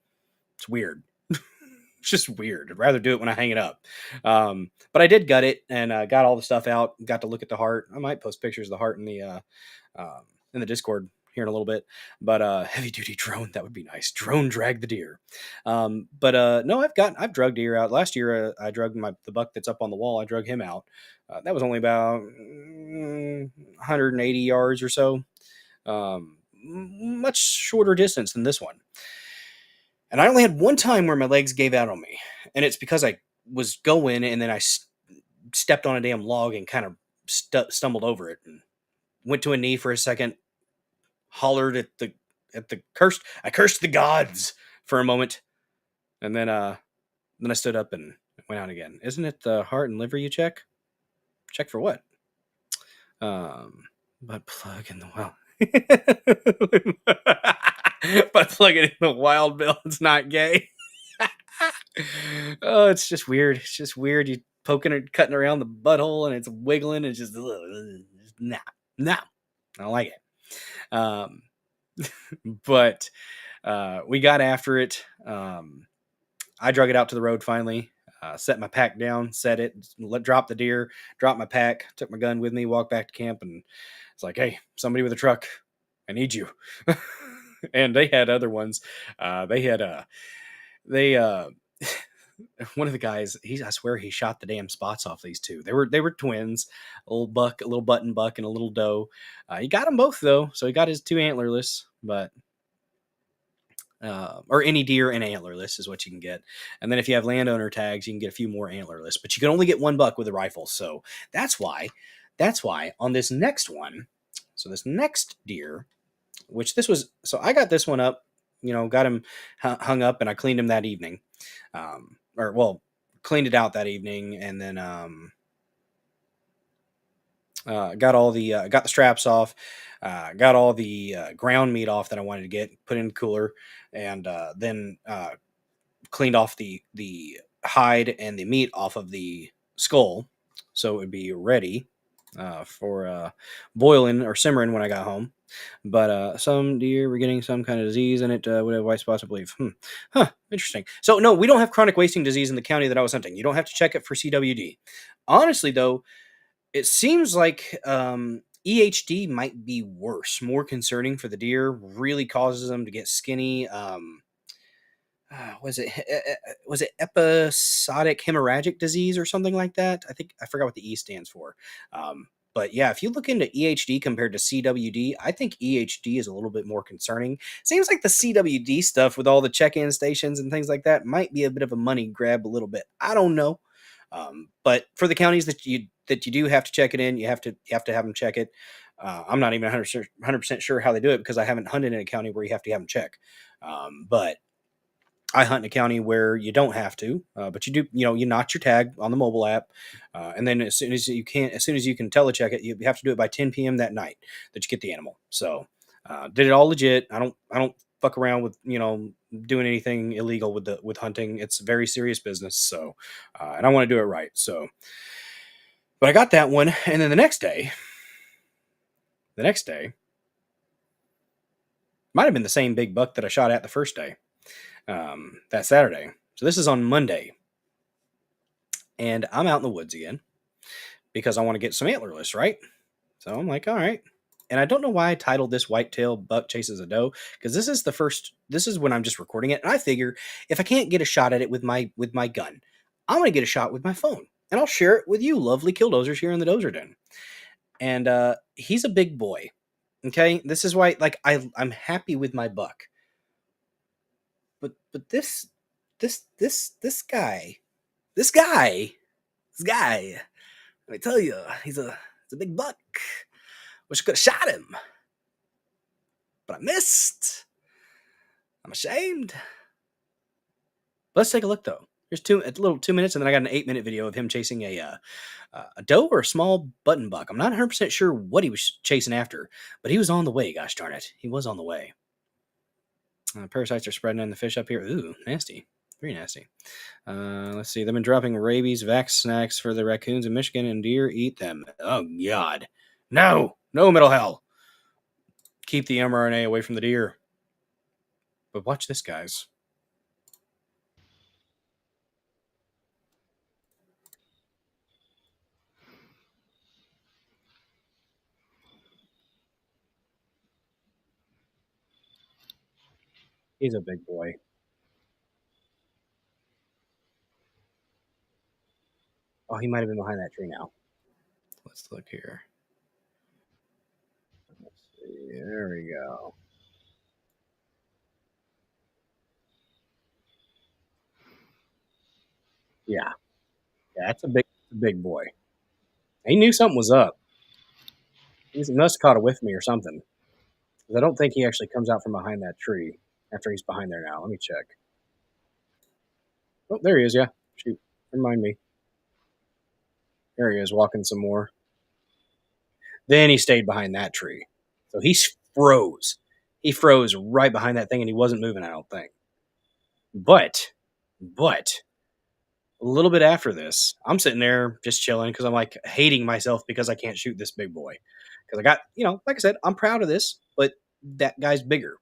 It's weird. It's just weird. I'd rather do it when I hang it up. But I did gut it and got all the stuff out. Got to look at the heart. I might post pictures of the heart in the Discord here in a little bit. But heavy duty drone, that would be nice. Drone drag the deer. But no, I've drugged deer out. Last year I drugged the buck that's up on the wall. I drug him out. That was only about 180 yards or so. Much shorter distance than this one. And I only had one time where my legs gave out on me, and it's because I was going and then I stepped on a damn log and kind of stumbled over it and went to a knee for a second, hollered at the cursed. I cursed the gods for a moment, and then I stood up and went out again. Isn't it the heart and liver you check? Check for what? Butt plug in the well. Butt plug it in the wild bill. It's not gay. Oh, it's just weird. It's just weird. You poking or cutting around the butthole and it's wiggling. It's just nah. I don't like it. But we got after it. I drug it out to the road finally. Set my pack down, set it, drop the deer, drop my pack, took my gun with me, walked back to camp, and it's like, hey, somebody with a truck, I need you. And they had other ones. They one of the guys, I swear he shot the damn spots off these two. They were twins, a little button buck, and a little doe. He got them both though, so he got his two antlerless, but or any deer and antlerless is what you can get. And then if you have landowner tags, you can get a few more antlerless, but you can only get one buck with a rifle. So that's why on this next one, so this next deer, which this was, so I got this one up, got him hung up, and I cleaned him that evening. Cleaned it out that evening, and then got the straps off, got all the ground meat off that I wanted to get, put in the cooler, and then cleaned off the hide and the meat off of the skull, so it would be ready for boiling or simmering when I got home. But some deer were getting some kind of disease, and it would have white spots, I believe. Interesting. So no, we don't have chronic wasting disease in the county that I was hunting. You don't have to check it for CWD. Honestly, though, it seems like EHD might be worse, more concerning for the deer. Really causes them to get skinny. Was it episodic hemorrhagic disease or something like that? I forgot what the E stands for. But yeah, if you look into EHD compared to CWD, I think EHD is a little bit more concerning. Seems like the CWD stuff with all the check-in stations and things like that might be a bit of a money grab a little bit. I don't know. But for the counties that you do have to check it in, you have to have them check it. I'm not even 100% sure how they do it because I haven't hunted in a county where you have to have them check. But I hunt in a county where you don't have to, but you do. You notch your tag on the mobile app, and then as soon as you can telecheck it, you have to do it by 10 p.m. that night that you get the animal. So did it all legit. I don't fuck around with doing anything illegal with hunting. It's very serious business. So and I want to do it right. So, but I got that one, and then the next day might have been the same big buck that I shot at the first day. That Saturday. So this is on Monday. And I'm out in the woods again because I want to get some antlerless, right? So I'm like, all right. And I don't know why I titled this Whitetail Buck Chases a Doe, because this is when I'm just recording it. And I figure if I can't get a shot at it with my gun, I'm going to get a shot with my phone. And I'll share it with you lovely killdozers here in the Dozer Den. And he's a big boy. Okay? This is why I'm happy with my buck. But this guy, let me tell you, he's a big buck. Wish I could have shot him, but I missed. I'm ashamed. Let's take a look though. Here's a little 2 minutes, and then I got an 8-minute video of him chasing a doe or a small button buck. I'm not 100% sure what he was chasing after, but he was on the way. Gosh darn it, he was on the way. Parasites are spreading in the fish up here. Ooh, nasty. Very nasty. Let's see. They've been dropping rabies vax snacks for the raccoons in Michigan, and deer eat them. Oh, God. No. No, middle hell. Keep the mRNA away from the deer. But watch this, guys. He's a big boy. Oh, he might have been behind that tree now. Let's look here. Let's see. There we go. Yeah. Yeah, that's a big boy. He knew something was up. He must have caught a whiff of me or something. 'Cause I don't think he actually comes out from behind that tree after he's behind there now. Let me check. Oh, there he is. Yeah. Shoot. Remind me. There he is, walking some more. Then he stayed behind that tree. So he froze. He froze right behind that thing and he wasn't moving, I don't think. But a little bit after this, I'm sitting there just chilling because I'm like hating myself because I can't shoot this big boy. Because I got, like I said, I'm proud of this, but that guy's bigger,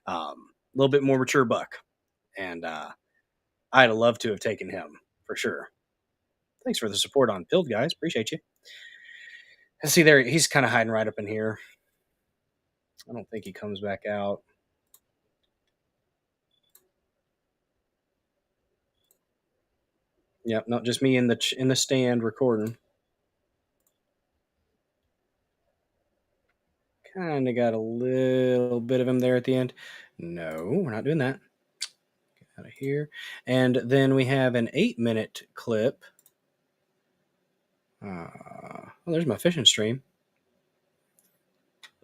a little bit more mature buck, and I'd have loved to have taken him for sure. Thanks for the support on Build, guys. Appreciate you. And see there, he's kind of hiding right up in here. I don't think he comes back out. Yep, not just me in the stand recording. Kind of got a little bit of him there at the end. No, we're not doing that. Get out of here. And then we have an 8-minute clip. Well, there's my fishing stream.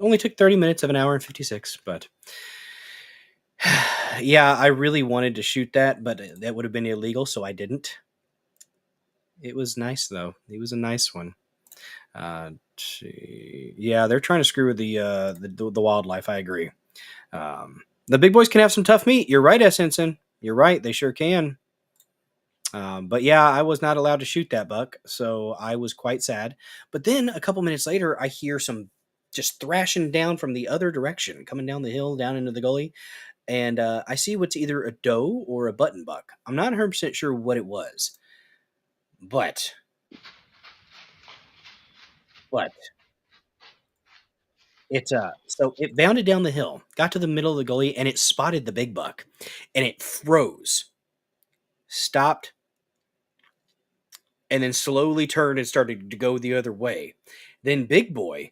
Only took 30 minutes of an hour and 56, but yeah, I really wanted to shoot that, but that would have been illegal, so I didn't. It was nice though. It was a nice one. Yeah, they're trying to screw with the wildlife. I agree. The big boys can have some tough meat. You're right, S. Henson. You're right. They sure can. But yeah, I was not allowed to shoot that buck, so I was quite sad. But then a couple minutes later, I hear some just thrashing down from the other direction, coming down the hill, down into the gully. And I see what's either a doe or a button buck. I'm not 100% sure what it was. But it bounded down the hill, got to the middle of the gully, and it spotted the big buck, and it froze, stopped, and then slowly turned and started to go the other way. Then Big Boy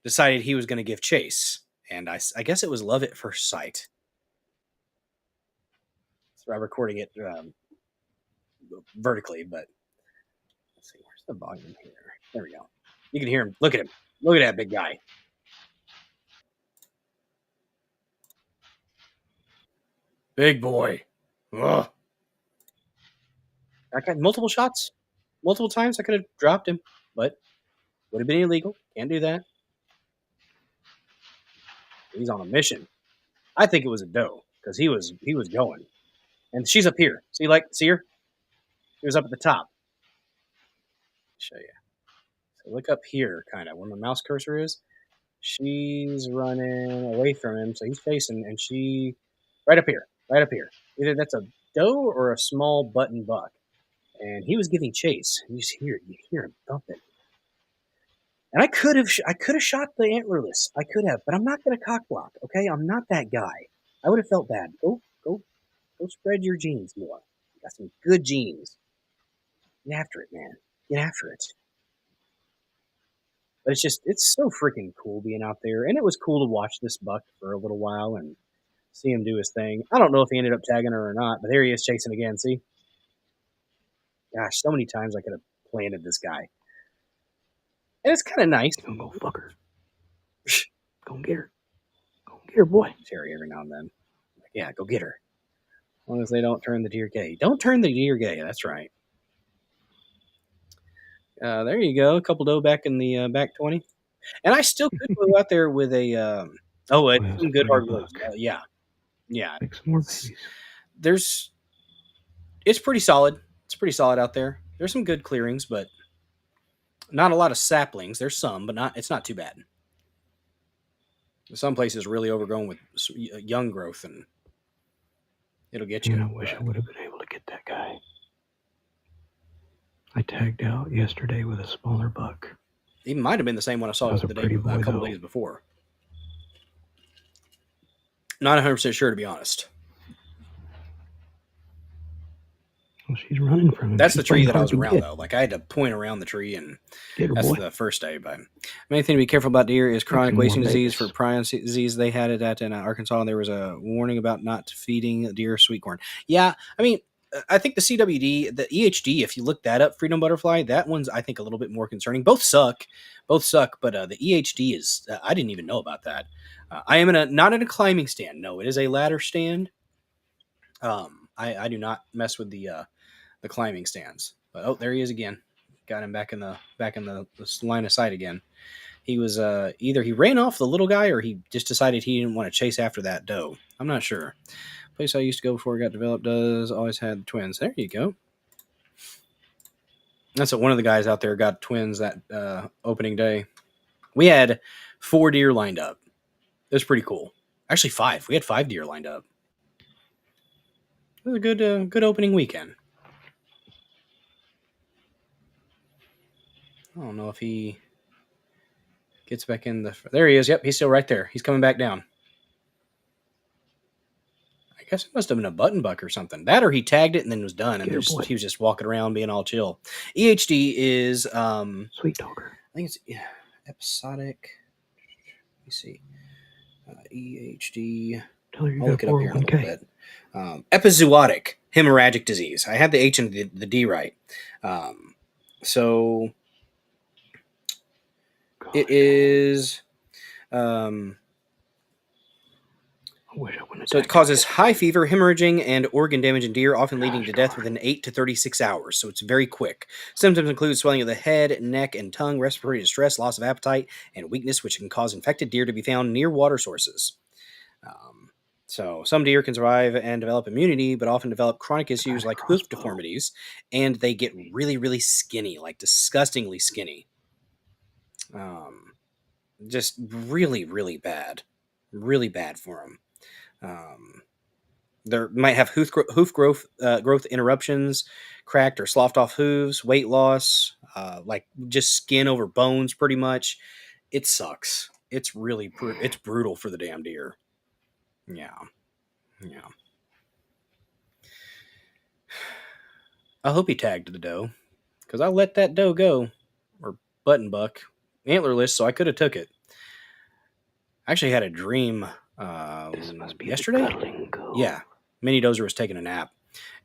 decided he was going to give chase, and I guess it was love at first sight. So I'm recording it vertically, but let's see, where's the volume here? There we go. You can hear him. Look at him. Look at that big guy. Big boy. Ugh. I got multiple shots. Multiple times I could have dropped him, but would have been illegal. Can't do that. He's on a mission. I think it was a doe because he was going, and she's up here. See her? She was up at the top. Show you. So look up here, kind of where my mouse cursor is. She's running away from him, so he's facing, and she right up here. Either that's a doe or a small button buck, and he was giving chase. You hear him thumping. And I could have shot the antlerless. I could have, but I'm not going to cock block. Okay, I'm not that guy. I would have felt bad. Go spread your genes more. You got some good genes. Get after it, man. Get after it. But it's so freaking cool being out there, and it was cool to watch this buck for a little while and see him do his thing. I don't know if he ended up tagging her or not, but there he is chasing again. See? Gosh, so many times I could have planted this guy. And it's kind of nice. Go fuck her. Go get her. Go get her, boy. Terry every now and then. Like, yeah, go get her. As long as they don't turn the deer gay. Don't turn the deer gay. That's right. There you go. A couple doe back in the back 20. And I still could go out there with a some good hard bucks. Yeah. Make some more babies. It's pretty solid. It's pretty solid out there. There's some good clearings, but not a lot of saplings. There's some, but it's not too bad. Some places really overgrown with young growth, and it'll get you. I wish I would have been able to get that guy. I tagged out yesterday with a smaller buck. He might have been the same one I saw a couple days before. Not 100% sure, to be honest. she's running from him. That's She's the tree playing that I hard was to around, get. though. Like, I had to point around the tree, and Get her, that's boy. the first day. But main thing to be careful about deer is chronic some more wasting disease. For babies. prion disease, they had it at in Arkansas, and there was a warning about not feeding deer sweet corn. Yeah, I mean, I think the CWD, the EHD, if you look that up, Freedom Butterfly, that one's, I think, a little bit more concerning. Both suck, but the EHD is, I didn't even know about that. I am not in a climbing stand. No, it is a ladder stand. I do not mess with the climbing stands. But oh, there he is again. Got him back in the line of sight again. He was either he ran off the little guy or he just decided he didn't want to chase after that doe. I'm not sure. Place I used to go before it got developed does always had twins. There you go. That's what one of the guys out there got twins that opening day. We had 4 deer lined up. It was pretty cool. Actually, 5. We had 5 deer lined up. It was a good opening weekend. I don't know if he gets back in the... There he is. Yep, he's still right there. He's coming back down. I guess it must have been a button buck or something. That or he tagged it and then was done. And he was just walking around being all chill. EHD is... Sweet dogger. I think it's episodic. Let me see. EHD. Tell her you I'll look it up here in a little bit. Epizootic hemorrhagic disease. I had the H and the D right. So it is. So it causes high fever, hemorrhaging, and organ damage in deer, often leading to death within 8 to 36 hours. So it's very quick. Symptoms include swelling of the head, neck, and tongue, respiratory distress, loss of appetite, and weakness, which can cause infected deer to be found near water sources. So some deer can survive and develop immunity, but often develop chronic issues like hoof deformities, and they get really, really skinny, like disgustingly skinny. Just really, really bad. Really bad for them. There might have hoof growth interruptions, cracked or sloughed off hooves, weight loss, like just skin over bones pretty much. It sucks. It's really it's brutal for the damn deer. Yeah. I hope he tagged the doe, because I let that doe go, or button buck, antlerless, so I could have took it. I actually had a dream yesterday. Yeah, Mini Dozer was taking a nap,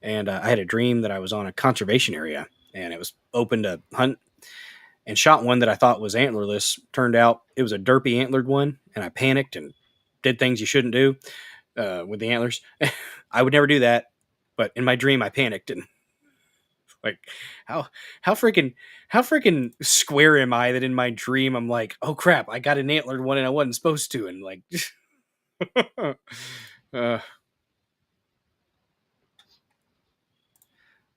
and I had a dream that I was on a conservation area, and it was open to hunt, and shot one that I thought was antlerless. Turned out it was a derpy antlered one, and I panicked and did things you shouldn't do with the antlers. I would never do that, but in my dream I panicked, and like how freaking square am I that in my dream I'm like, oh crap, I got an antlered one and I wasn't supposed to, and like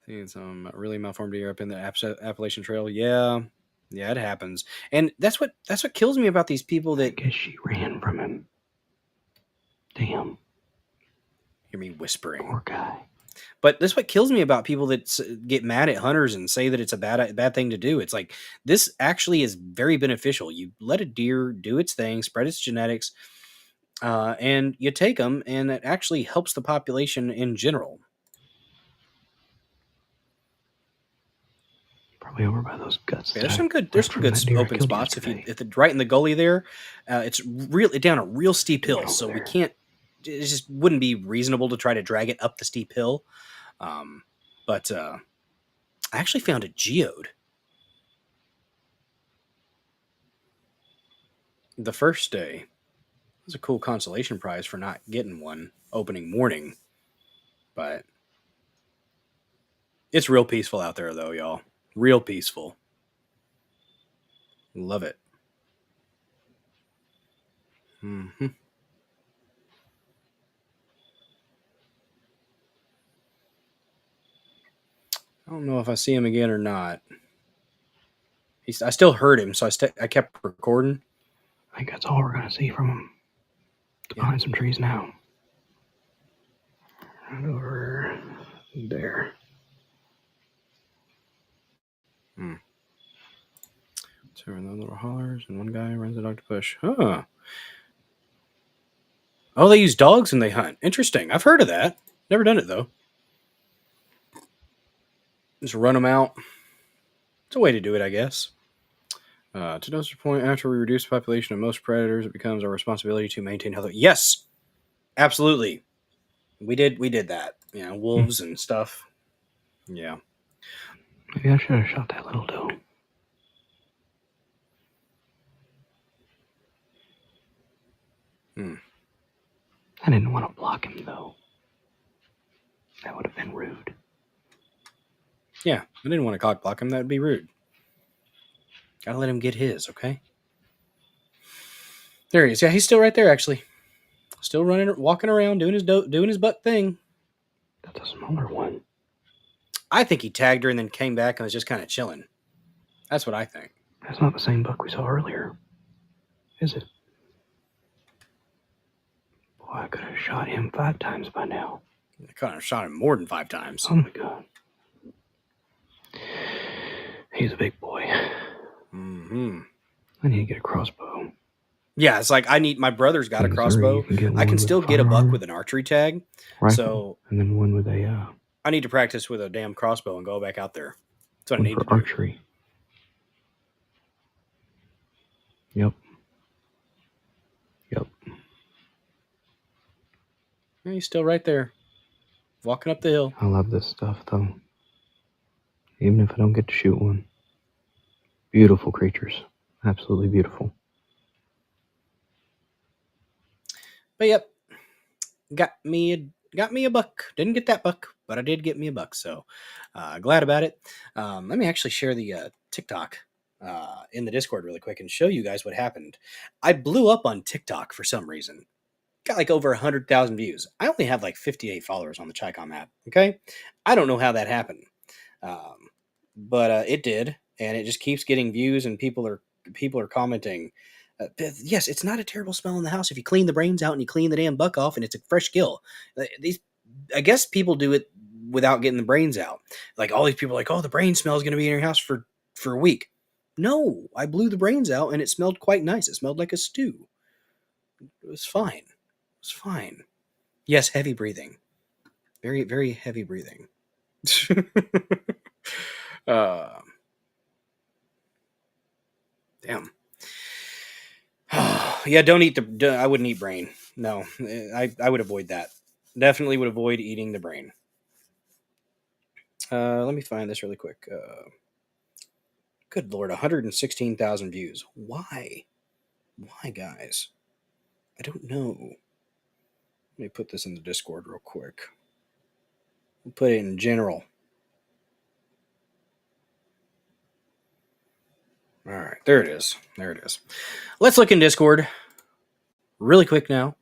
seeing some really malformed deer up in the Appalachian Trail. Yeah, it happens, and that's what kills me about these people that... I guess she ran from him. Damn. Hear me whispering. Poor guy. But that's what kills me about people that get mad at hunters and say that it's a bad thing to do. It's like, this actually is very beneficial. You let a deer do its thing, spread its genetics, and you take them, and it actually helps the population in general. Probably over by those guts. Yeah, there's some good open spots. If it's right in the gully there, it's really down a real steep hill, so we can't. It just wouldn't be reasonable to try to drag it up the steep hill. But I actually found a geode. The first day. It was a cool consolation prize for not getting one opening morning. But it's real peaceful out there, though, y'all. Real peaceful. Love it. Mm-hmm. I don't know if I see him again or not. I still heard him, so I kept recording. I think that's all we're going to see from him. Behind some trees now. Right over there. So in the little hollers, and one guy runs a dog to push. Huh. Oh, they use dogs when they hunt. Interesting. I've heard of that. Never done it, though. Just run them out. It's a way to do it, I guess. To Dozer's point, after we reduce the population of most predators, it becomes our responsibility to maintain health. Yes, absolutely. We did that. You know, wolves and stuff. Yeah. Maybe I should have shot that little doe. I didn't want to block him, though. That would have been rude. Yeah, I didn't want to cock block him. That would be rude. Gotta let him get his, okay? There he is. Yeah, he's still right there, actually. Still running, walking around, doing his butt thing. That's a smaller one. I think he tagged her and then came back and was just kind of chilling. That's what I think. That's not the same buck we saw earlier, is it? Boy, I could have shot him 5 times by now. I kind of shot him more than 5 times. Oh my god. He's a big boy. Mm-hmm. I need to get a crossbow. Yeah, it's like my brother's got a crossbow. I can still get a buck with an archery tag. Rifle, so and then one with a I need to practice with a damn crossbow and go back out there. That's what I one need for to do. archery. Yep. Yeah, he's still right there, walking up the hill. I love this stuff, though. Even if I don't get to shoot one. Beautiful creatures. Absolutely beautiful. But yep, got me a buck. Didn't get that buck, but I did get me a buck. So glad about it. Let me actually share the TikTok in the Discord really quick and show you guys what happened. I blew up on TikTok for some reason. Got like over 100,000 views. I only have like 58 followers on the Chicom app. Okay, I don't know how that happened, but it did, and it just keeps getting views, and people are commenting. Yes, it's not a terrible smell in the house if you clean the brains out and you clean the damn buck off, and it's a fresh kill. I guess people do it without getting the brains out. Like all these people are like, oh, the brain smell is going to be in your house for a week. No, I blew the brains out, and it smelled quite nice. It smelled like a stew. It was fine. It's fine. Yes, heavy breathing. Very, very heavy breathing. Damn. Yeah, don't eat I wouldn't eat brain. No, I would avoid that. Definitely would avoid eating the brain. Let me find this really quick. Good Lord, 116,000 views. Why? Why, guys? I don't know. Let me put this in the Discord real quick. We'll put it in general. All right, there it is. There it is. Let's look in Discord really quick now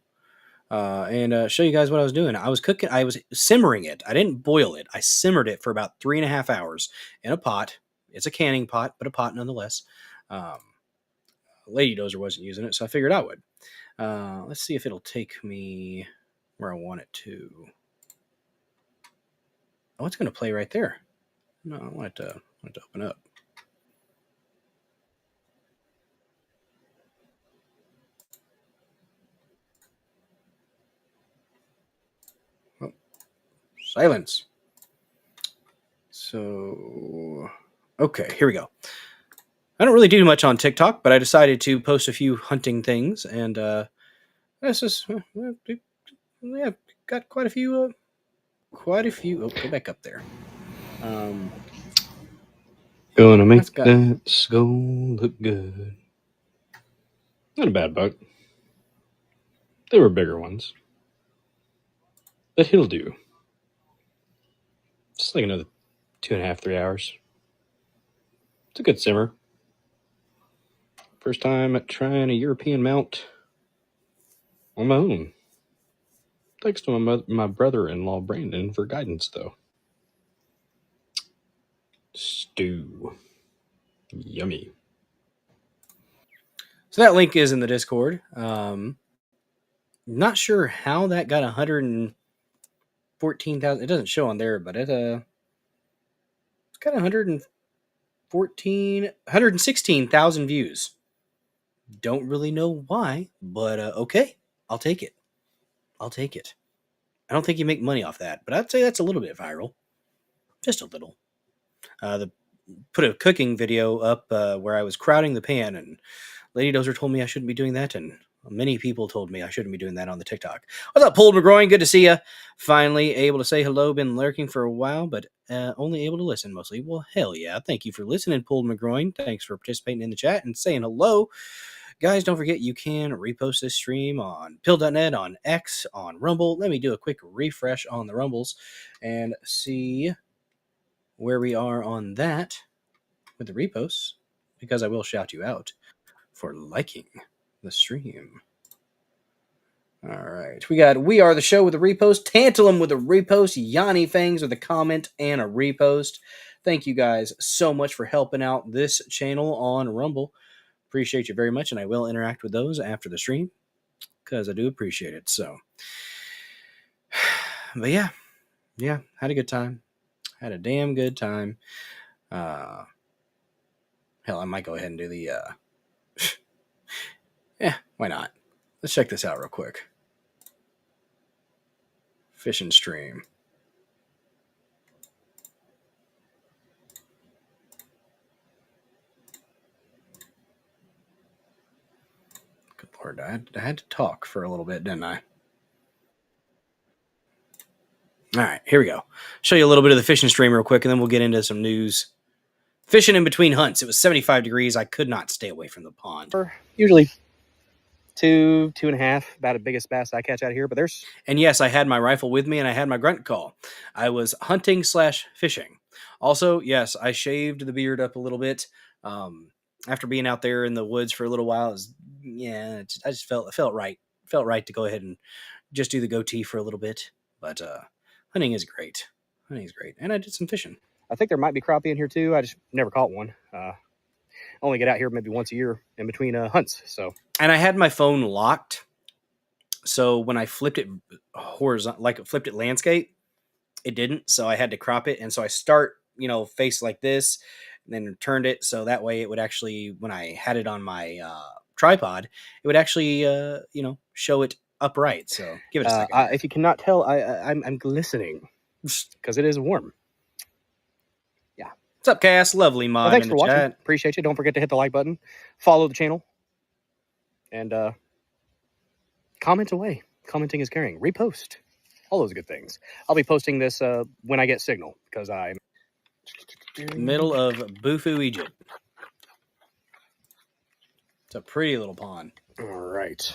and show you guys what I was doing. I was cooking. I was simmering it. I didn't boil it. I simmered it for about 3.5 hours in a pot. It's a canning pot, but a pot nonetheless. Lady Dozer wasn't using it, so I figured I would. Let's see if it'll take me where I want it to. Oh, it's going to play right there. No, I want it to open up. Oh, silence. So, okay, here we go. I don't really do much on TikTok, but I decided to post a few hunting things, and this is yeah, got quite a few. Oh, go back up there. Gonna make that skull look good. Not a bad buck. There were bigger ones. But he'll do. Just like another 2.5, 3 hours. It's a good simmer. First time trying a European mount on my own. Thanks to my brother-in-law Brandon for guidance, though. Stew. Yummy. So that link is in the Discord. Not sure how that got 114,000. It doesn't show on there, but it's got 116,000 views. Don't really know why, but okay, I'll take it. I'll take it. I don't think you make money off that, but I'd say that's a little bit viral. Just a little. put a cooking video up where I was crowding the pan, and Lady Dozer told me I shouldn't be doing that, and many people told me I shouldn't be doing that on the TikTok. What's up, Paul McGroin? Good to see you. Finally able to say hello. Been lurking for a while, but only able to listen mostly. Well, hell yeah. Thank you for listening, Paul McGroin. Thanks for participating in the chat and saying hello. Guys, don't forget you can repost this stream on pill.net, on X, on Rumble. Let me do a quick refresh on the Rumbles and see where we are on that with the reposts, because I will shout you out for liking the stream. All right. We got We Are the Show with a repost, Tantalum with a repost, Yanni Fangs with a comment and a repost. Thank you guys so much for helping out this channel on Rumble. Appreciate you very much, and I will interact with those after the stream because I do appreciate it. So, but yeah, had a good time. Had a damn good time. Hell, I might go ahead and do the why not? Let's check this out real quick. Fishing stream. Good Lord, I had to talk for a little bit, didn't I? All right, here we go. Show you a little bit of the fishing stream real quick, and then we'll get into some news. Fishing in between hunts. It was 75 degrees. I could not stay away from the pond. Usually 2.5, about the biggest bass I catch out here, but there's... And yes, I had my rifle with me, and I had my grunt call. I was hunting / fishing. Also, yes, I shaved the beard up a little bit. After being out there in the woods for a little while, I just felt right. Felt right to go ahead and just do the goatee for a little bit. But hunting is great. And I did some fishing. I think there might be crappie in here too. I just never caught one. Only get out here maybe once a year in between hunts. So, and I had my phone locked, so when I flipped it horizontal, like flipped it landscape, it didn't. So I had to crop it, and so I start face like this, and then turned it so that way it would actually, when I had it on my tripod, it would actually show it upright. So give it a second. If you cannot tell, I'm glistening because it is warm. What's up, Cass? Lovely mod. Well, thanks in for the watching. chat. Appreciate you. Don't forget to hit the like button, follow the channel, and comment away. Commenting is caring. Repost. All those good things. I'll be posting this when I get signal because I'm Middle of Bufu, Egypt. It's a pretty little pond. all right.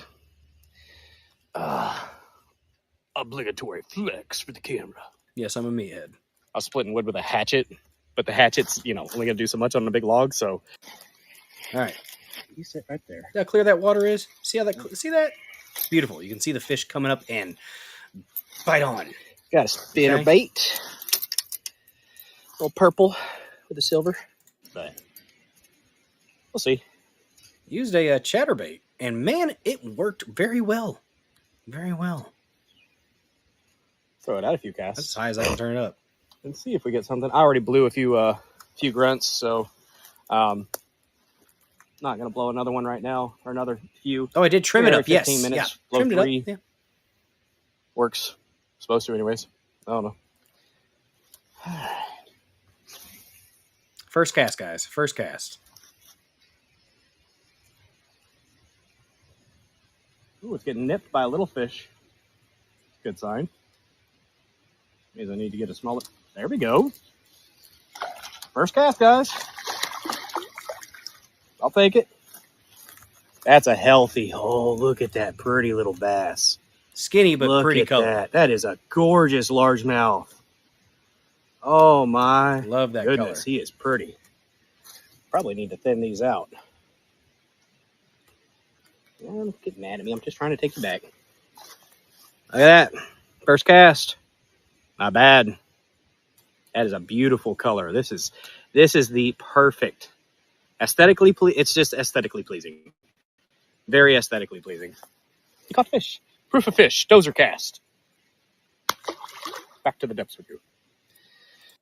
Obligatory flex for the camera. Yes, I'm a meathead. I was splitting wood with a hatchet, but the hatchet's, only going to do so much on a big log, so. All right. You sit right there. See how clear that water is? See that? It's beautiful. You can see the fish coming up and bite on. Got a spinner bait. A little purple with the silver, but we'll see. Used a chatterbait, and man, it worked very well. Very well. Throw it out a few casts. That's as high as I can turn it up. And see if we get something. I already blew a few grunts, so not gonna blow another one right now or another few. Oh, I did trim it up. 15 Yes, minutes. yeah. Blow Trimmed 3. it up. Yeah. Works. Supposed to, anyways. I don't know. First cast, guys. First cast. Ooh, it's getting nipped by a little fish. Good sign. Means I need to get a smaller. There we go. First cast, guys. I'll take it. That's a healthy. Oh, look at that pretty little bass. Skinny but Look pretty at color. that. That is a gorgeous largemouth. Oh my. Love that goodness, color. he is pretty. Probably need to thin these out. Don't get mad at me. I'm just trying to take you back. Look at that. First cast. Not bad. That is a beautiful color. This is the perfect aesthetically. It's just aesthetically pleasing. Very aesthetically pleasing. You caught fish. Proof of fish. Dozer cast. Back to the depths with you.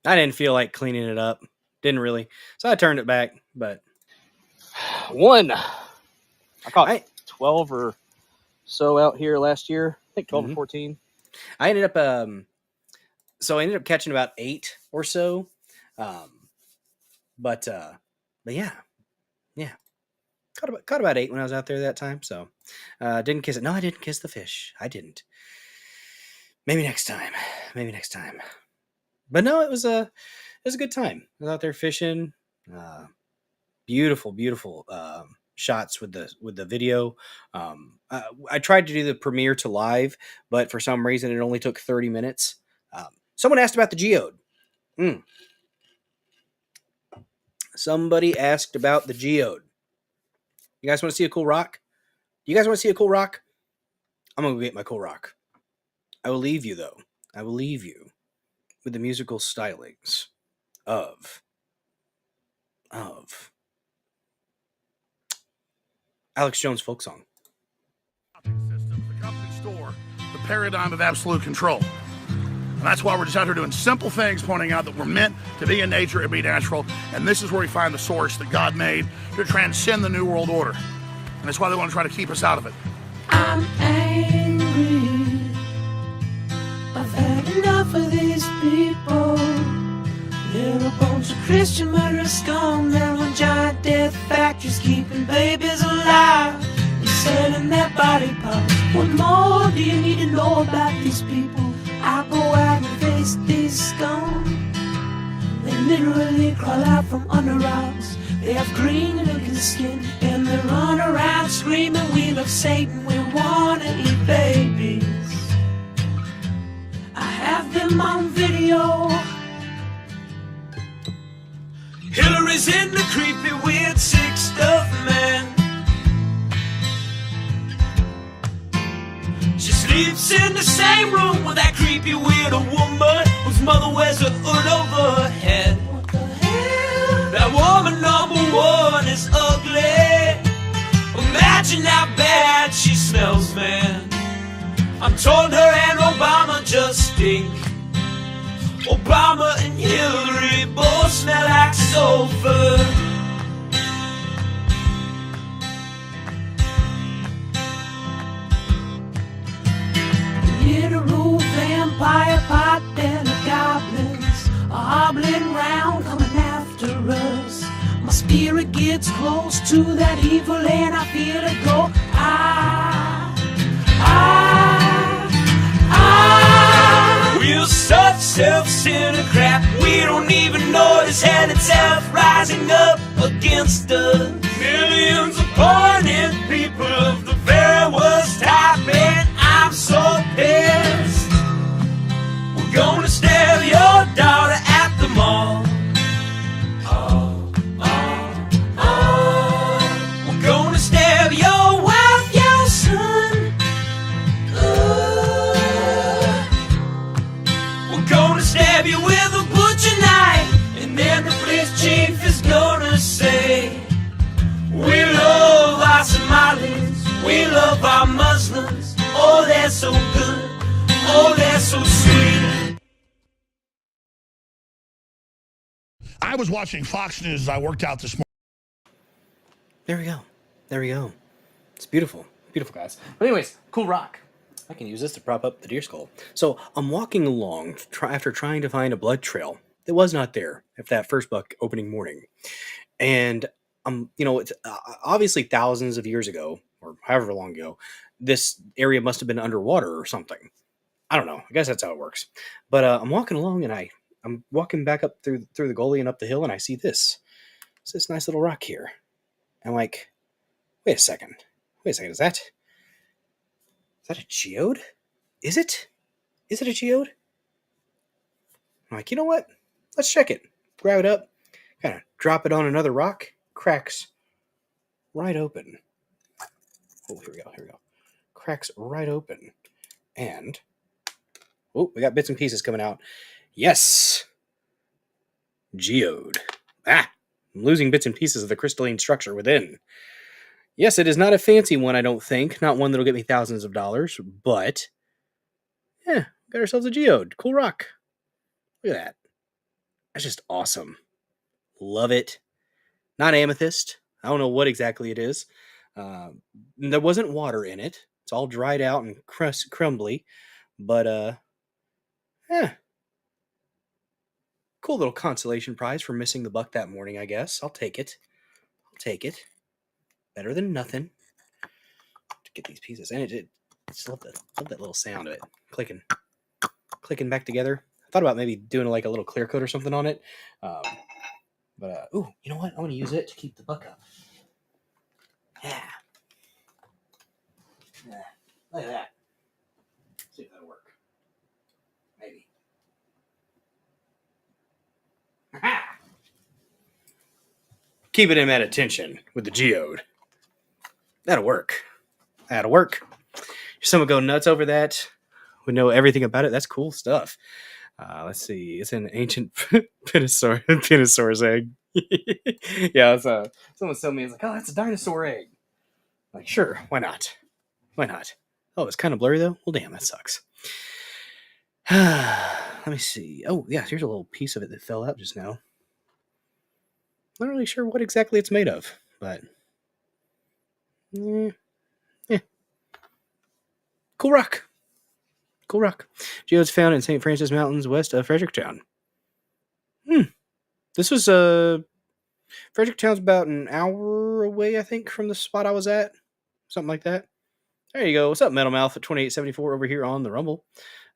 I didn't feel like cleaning it up. Didn't really. So I turned it back, but One. I caught 12 or so out here last year. I think 12 or 14. I ended up so I ended up catching about 8 or so. But yeah. Caught about 8 when I was out there that time. So didn't kiss it. No, I didn't kiss the fish. I didn't. Maybe next time. But no, it was a good time. I was out there fishing. Beautiful shots with the video. I tried to do the premiere to live, but for some reason it only took 30 minutes. Someone asked about the geode. Somebody asked about the geode. You guys want to see a cool rock? You guys want to see a cool rock? I'm gonna go get my cool rock. I will leave you though. I will leave you with the musical stylings of Alex Jones' folk song. System, the company store, the paradigm of absolute control. And that's why we're just out here doing simple things, pointing out that we're meant to be in nature and be natural. And this is where we find the source that God made to transcend the New World Order. And that's why they want to try to keep us out of it. I'm angry. I've had enough of these people. They're a bunch of Christian murderers, scum. They're on giant death factories, keeping babies alive and selling their body parts. What more do you need to know about these people? I go out and face these scum. They literally crawl out from under rocks. They have green looking skin and they run around screaming, we love Satan, we wanna eat babies. I have them on video. Hillary's in the creepy, weird, sick stuff, man. She sleeps in the same room with that creepy, weird woman whose mother wears a hood over her head. What the hell? That woman number one is ugly. Imagine how bad she smells, man. I'm told her and Obama just stink. Obama and Hillary both smell like sulfur. Literal vampire pot belly goblins are hobbling round coming after us. My spirit gets close to that evil and I feel it go. We're such self-centered crap. We don't even notice hell itself rising up against us. Millions upon it, people of the very worst type, and I'm so pissed. We're gonna stab your daughter at the mall. We're gonna stab your wife, your son. We're gonna stab you with a butcher knife, and then the police chief is gonna say, we love our Somalis, we love our Muslims. Oh, they're so good, oh, they're so sweet. I was watching Fox News as I worked out this morning. There we go. It's beautiful, guys. But anyways, cool rock. I can use this to prop up the deer skull. So I'm walking along after trying to find a blood trail that was not there at that first buck opening morning, and it's obviously thousands of years ago or however long ago, this area must have been underwater or something. I don't know. I guess that's how it works. But I'm walking along and I'm walking back up through the gully and up the hill, and I see this. It's this nice little rock here. I'm like, wait a second. Is that a geode? Is it a geode? I'm like, you know what? Let's check it. Grab it up, kind of drop it on another rock, cracks right open. Oh, here we go. Cracks right open. And, oh, we got bits and pieces coming out. Yes! Geode. I'm losing bits and pieces of the crystalline structure within. Yes, it is not a fancy one, I don't think. Not one that'll get me thousands of dollars, but yeah, got ourselves a geode. Cool rock. Look at that. That's just awesome. Love it. Not amethyst. I don't know what exactly it is. There wasn't water in it. It's all dried out and crumbly. But, Cool little consolation prize for missing the buck that morning, I guess. I'll take it. Better than nothing. To get these pieces. And I just love that little sound of it. Clicking back together. I thought about maybe doing like a little clear coat or something on it. Ooh, you know what? I'm going to use it to keep the buck up. Yeah. Look at that. See if that'll work. Maybe. Keeping him at attention with the geode. That'll work. Someone go nuts over that. We know everything about it. That's cool stuff. Let's see. It's an ancient Penosaurus egg. Yeah, someone told me, it's like, oh, that's a dinosaur egg. Like, sure, why not? Oh, it's kind of blurry though. Well, damn, that sucks. Let me see. Oh, yeah, here's a little piece of it that fell out just now. Not really sure what exactly it's made of, but yeah. Cool rock. Geodes found in St. Francis Mountains west of Fredericktown. This was Fredericktown's about an hour away, I think, from the spot I was at. Something like that. There you go. What's up, Metal Mouth at 2874 over here on the Rumble?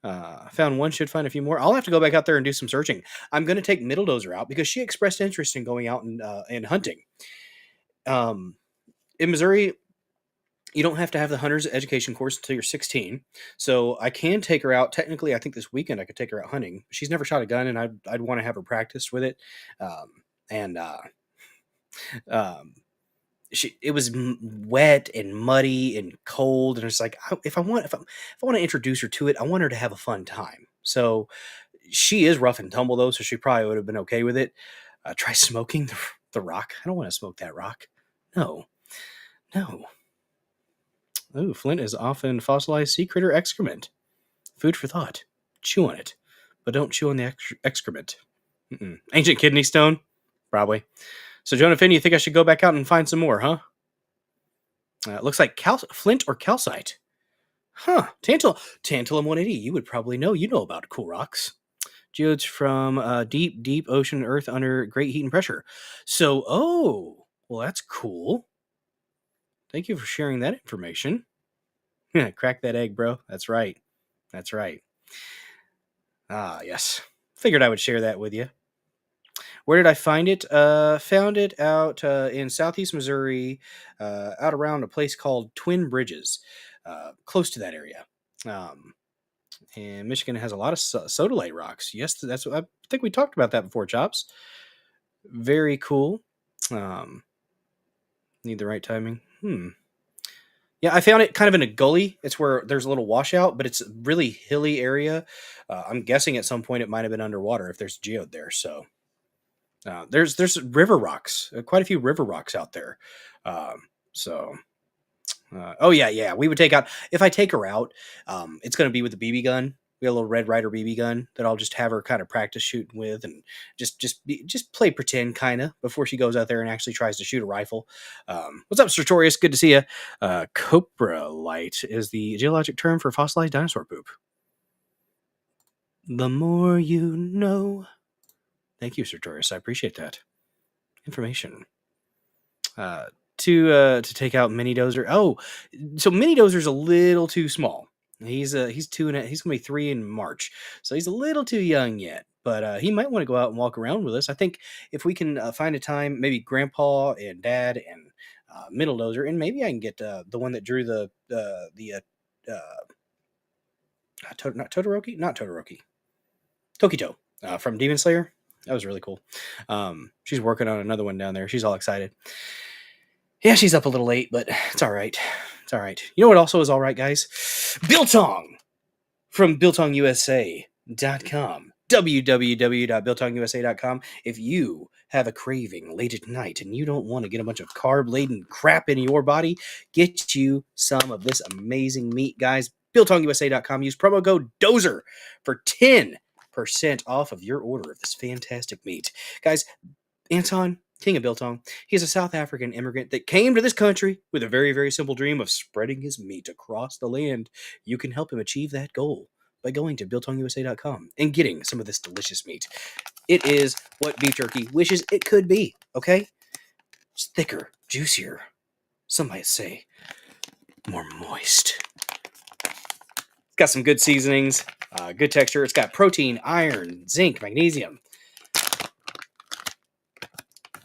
Found one, should find a few more. I'll have to go back out there and do some searching. I'm going to take Middle Dozer out because she expressed interest in going out and hunting. In Missouri, you don't have to have the hunter's education course until you're 16. So I can take her out. Technically, I think this weekend I could take her out hunting. She's never shot a gun, and I'd want to have her practice with it. It was wet and muddy and cold, and it's like if I want to introduce her to it, I want her to have a fun time. So she is rough and tumble though, so she probably would have been okay with it. Try smoking the rock. I don't want to smoke that rock. No. Ooh, flint is often fossilized sea critter excrement. Food for thought. Chew on it, but don't chew on the excrement. Ancient kidney stone, probably. So, Jonah Finn, you think I should go back out and find some more, huh? Looks like flint or calcite. Huh. Tantalum 180. You would probably know. You know about cool rocks. Geodes from deep ocean earth under great heat and pressure. So, well, that's cool. Thank you for sharing that information. Crack that egg, bro. That's right. Ah, yes. Figured I would share that with you. Where did I find it? Found it out in southeast Missouri, out around a place called Twin Bridges, close to that area. And Michigan has a lot of sodalite rocks. Yes, that's what I think we talked about that before, Chops. Very cool. Need the right timing. Yeah, I found it kind of in a gully. It's where there's a little washout, but it's a really hilly area. I'm guessing at some point it might have been underwater if there's a geode there. So there's river rocks, quite a few river rocks out there. Yeah. We would take out, if I take her out, it's going to be with the BB gun. We have a little Red Ryder BB gun that I'll just have her kind of practice shooting with, and just play pretend kind of before she goes out there and actually tries to shoot a rifle. What's up, Sartorius? Good to see you. Coprolite is the geologic term for fossilized dinosaur poop. The more you know. Thank you, Sartorius. I appreciate that information. To take out Mini Dozer. Oh, so Mini Dozer's a little too small. He's 2 and he's gonna be 3 in March, so he's a little too young yet. But he might want to go out and walk around with us. I think if we can find a time, maybe Grandpa and Dad and Middle Dozer, and maybe I can get the one that drew not Todoroki, Tokito from Demon Slayer. That was really cool. She's working on another one down there. She's all excited. Yeah, she's up a little late, but it's all right. You know what also is all right, guys? Biltong from BiltongUSA.com. www.biltongusa.com. If you have a craving late at night and you don't want to get a bunch of carb-laden crap in your body, get you some of this amazing meat, guys. BiltongUSA.com. Use promo code DOZER for 10% off of your order of this fantastic meat. Guys, Anton, King of Biltong, he is a South African immigrant that came to this country with a very, very simple dream of spreading his meat across the land. You can help him achieve that goal by going to BiltongUSA.com and getting some of this delicious meat. It is what beef jerky wishes it could be, okay? It's thicker, juicier. Some might say more moist. It's got some good seasonings, good texture. It's got protein, iron, zinc, magnesium,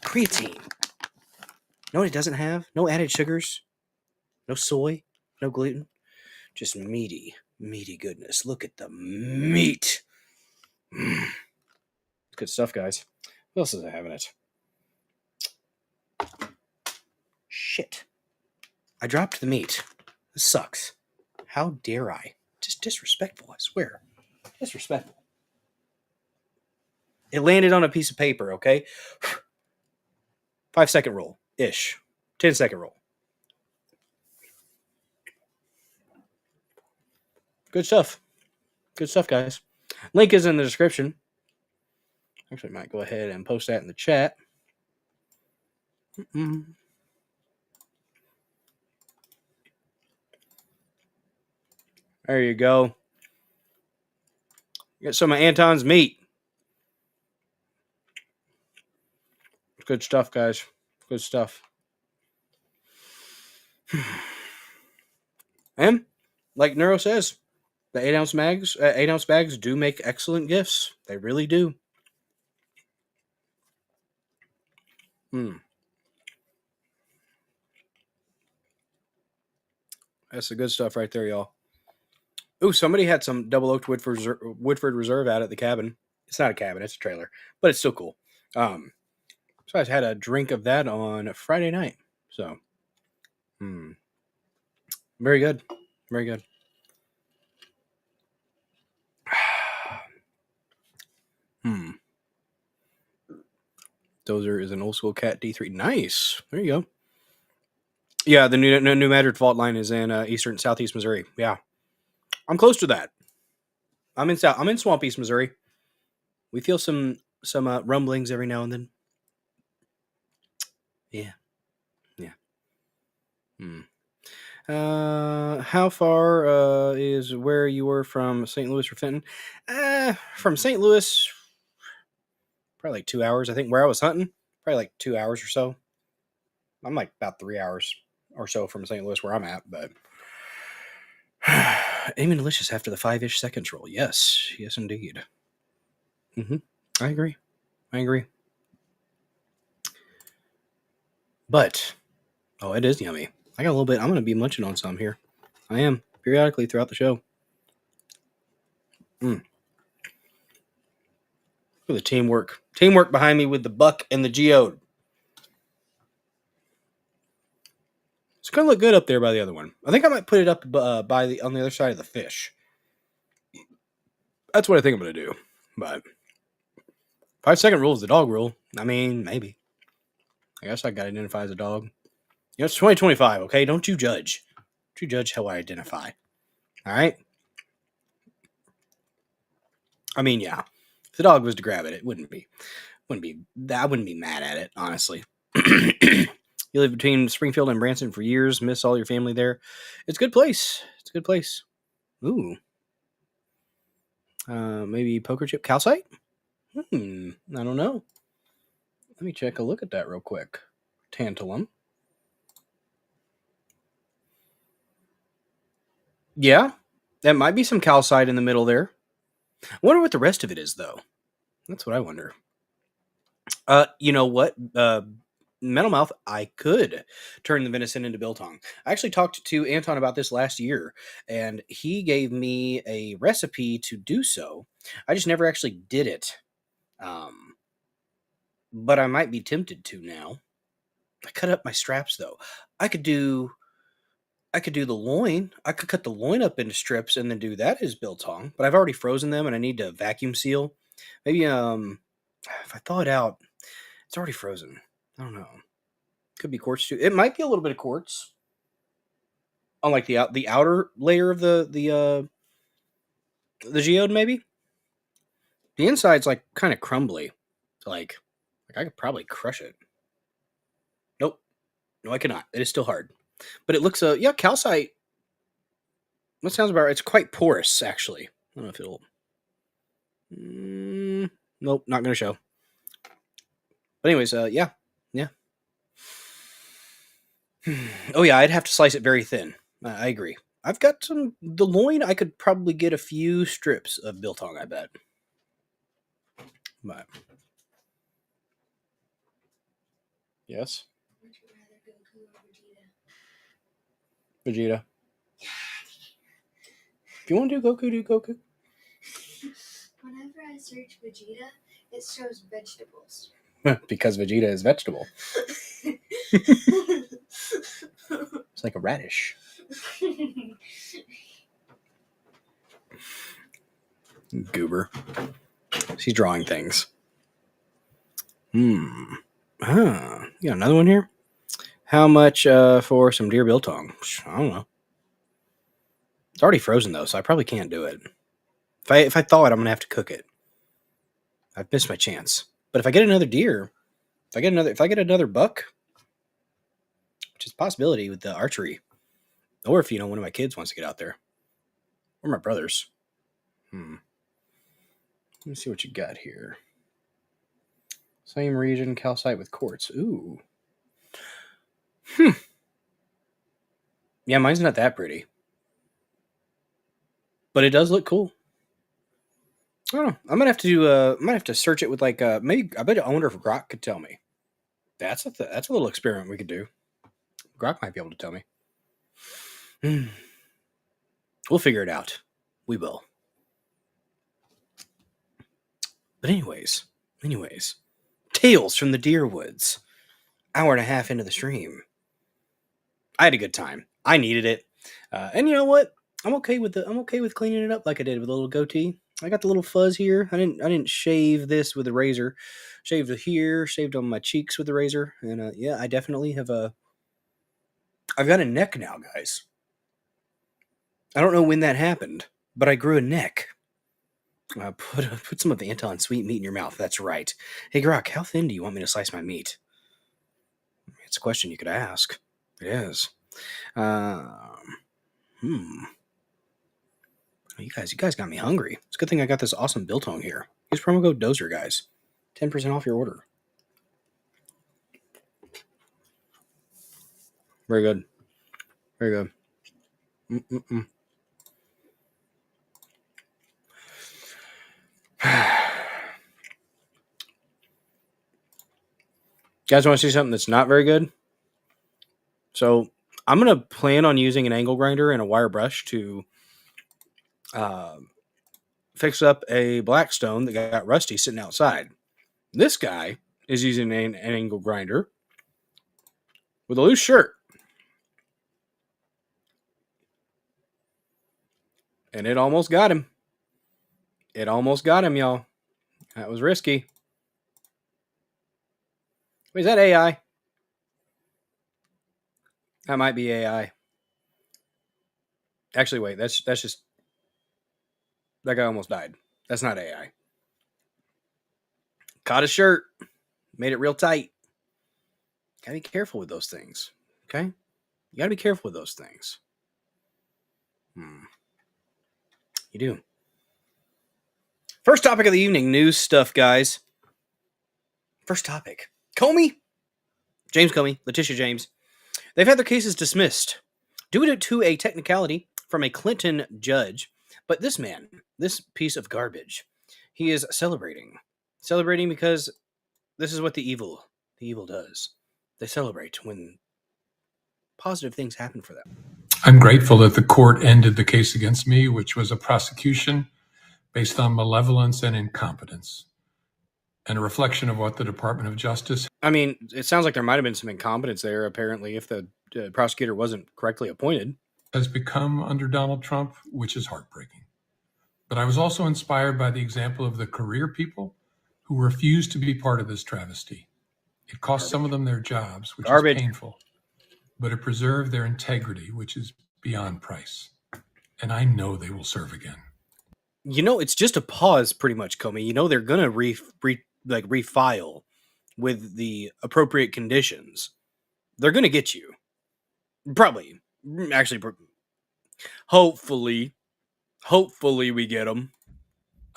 creatine. You know what it doesn't have? No added sugars, no soy, no gluten. Just meaty goodness. Look at the meat. Good stuff, guys. What else is I have in it? Shit. I dropped the meat. This sucks. How dare I? Just disrespectful, I swear. Disrespectful. It landed on a piece of paper, okay? 5-second roll. Ish. 10-second roll. Good stuff. Good stuff, guys. Link is in the description. Actually, I might go ahead and post that in the chat. There you go. Get some of Anton's meat. Good stuff, guys. Good stuff. And like Neuro says, the 8-ounce bags do make excellent gifts. They really do. That's the good stuff right there, y'all. Ooh, somebody had some double oaked Woodford Reserve out at the cabin. It's not a cabin, it's a trailer, but it's still cool. So I had a drink of that on Friday night. So, very good. Very good. Dozer is an old school Cat D3. Nice. There you go. Yeah, the New Madrid fault line is in southeast Missouri. Yeah, I'm close to that. I'm in Swamp East, Missouri. We feel some rumblings every now and then. Yeah. How far is where you were from St. Louis or Fenton? From St. Louis, probably like 2 hours. I think where I was hunting, probably like 2 hours or so. I'm like about 3 hours or so from St. Louis where I'm at, but aiming delicious after the 5-ish seconds roll. Yes, indeed. I agree. But it is yummy. I got a little bit. I'm going to be munching on some here. I am periodically throughout the show. Look at the teamwork behind me with the buck and the geode. It's going to look good up there by the other one. I think I might put it up on the other side of the fish. That's what I think I'm going to do. But 5-second rule is the dog rule. I mean, maybe. I guess I got to identify as a dog. It's 2025, okay? Don't you judge. Don't you judge how I identify. All right? I mean, yeah. If the dog was to grab it, I wouldn't be mad at it, honestly. You live between Springfield and Branson for years, miss all your family there. It's a good place. Ooh. Maybe poker chip calcite? I don't know. Let me check a look at that real quick. Tantalum. Yeah, that might be some calcite in the middle there. I wonder what the rest of it is, though. That's what I wonder. You know what? Metal Mouth, I could turn the venison into biltong. I actually talked to Anton about this last year, and he gave me a recipe to do so. I just never actually did it. But I might be tempted to now. I cut up my straps, though. I could do the loin. I could cut the loin up into strips and then do that as biltong. But I've already frozen them, and I need to vacuum seal. Maybe if I thaw it out, it's already frozen. I don't know. Could be quartz too. It might be a little bit of quartz on like the outer layer of the geode, maybe. The inside's like kind of crumbly. Like I could probably crush it. Nope. No, I cannot. It is still hard. But it looks calcite. That sounds about right. It's quite porous, actually. I don't know if it'll. Nope, not going to show. But anyways, yeah. Oh yeah, I'd have to slice it very thin. I agree. I've got the loin. I could probably get a few strips of biltong, I bet. But yes, Would you rather Goku or Vegeta. If you want to do Goku, do Goku. Whenever I search Vegeta, it shows vegetables. Because Vegeta is vegetable. It's like a radish. Goober. She's drawing things. You got another one here? How much for some deer biltong? I don't know. It's already frozen though, so I probably can't do it. If I thaw it, I'm gonna have to cook it. I've missed my chance. But if I get another deer, if I get another buck, which is a possibility with the archery, or if one of my kids wants to get out there, or my brothers. Let me see what you got here. Same region, calcite with quartz. Ooh. Yeah, mine's not that pretty. But it does look cool. I don't know. I'm gonna have to search it with maybe. I bet I wonder if Grok could tell me. That's a little experiment we could do. Grok might be able to tell me. We'll figure it out. We will. But anyways, Tales from the Deer Woods. Hour and a half into the stream. I had a good time. I needed it. And you know what? I'm okay with cleaning it up like I did with a little goatee. I got the little fuzz here. I didn't shave this with a razor. Shaved it here, shaved on my cheeks with a razor. And yeah, I definitely have I've got a neck now, guys. I don't know when that happened, but I grew a neck. Put some of the Anton sweet meat in your mouth. That's right. Hey, Grok, how thin do you want me to slice my meat? It's a question you could ask. It is. You guys got me hungry. It's a good thing I got this awesome biltong here. Use promo code Dozer, guys. 10% off your order. Very good. Very good. You guys want to see something that's not very good? So I'm going to plan on using an angle grinder and a wire brush to fix up a black stone that got rusty sitting outside. This guy is using an angle grinder with a loose shirt. And it almost got him. It almost got him, y'all. That was risky. Wait, is that AI? That might be AI. Actually, wait, that's just... That guy almost died. That's not AI. Caught his shirt. Made it real tight. Gotta be careful with those things. Okay? You gotta be careful with those things. You do. First topic of the evening. News stuff, guys. First topic. Comey. James Comey. Letitia James. They've had their cases dismissed due to a technicality from a Clinton judge. But this man, this piece of garbage, he is celebrating. Celebrating because this is what the evil does. They celebrate when positive things happen for them. I'm grateful that the court ended the case against me, which was a prosecution based on malevolence and incompetence, and a reflection of what the Department of Justice... I mean, it sounds like there might have been some incompetence there, apparently, if the prosecutor wasn't correctly appointed. ...has become under Donald Trump, which is heartbreaking. But I was also inspired by the example of the career people who refused to be part of this travesty. It cost some of them their jobs, which is painful, but it preserved their integrity, which is beyond price. And I know they will serve again. It's just a pause, pretty much, Comey. They're going to refile with the appropriate conditions. They're going to get you. Probably. Actually, hopefully we get them.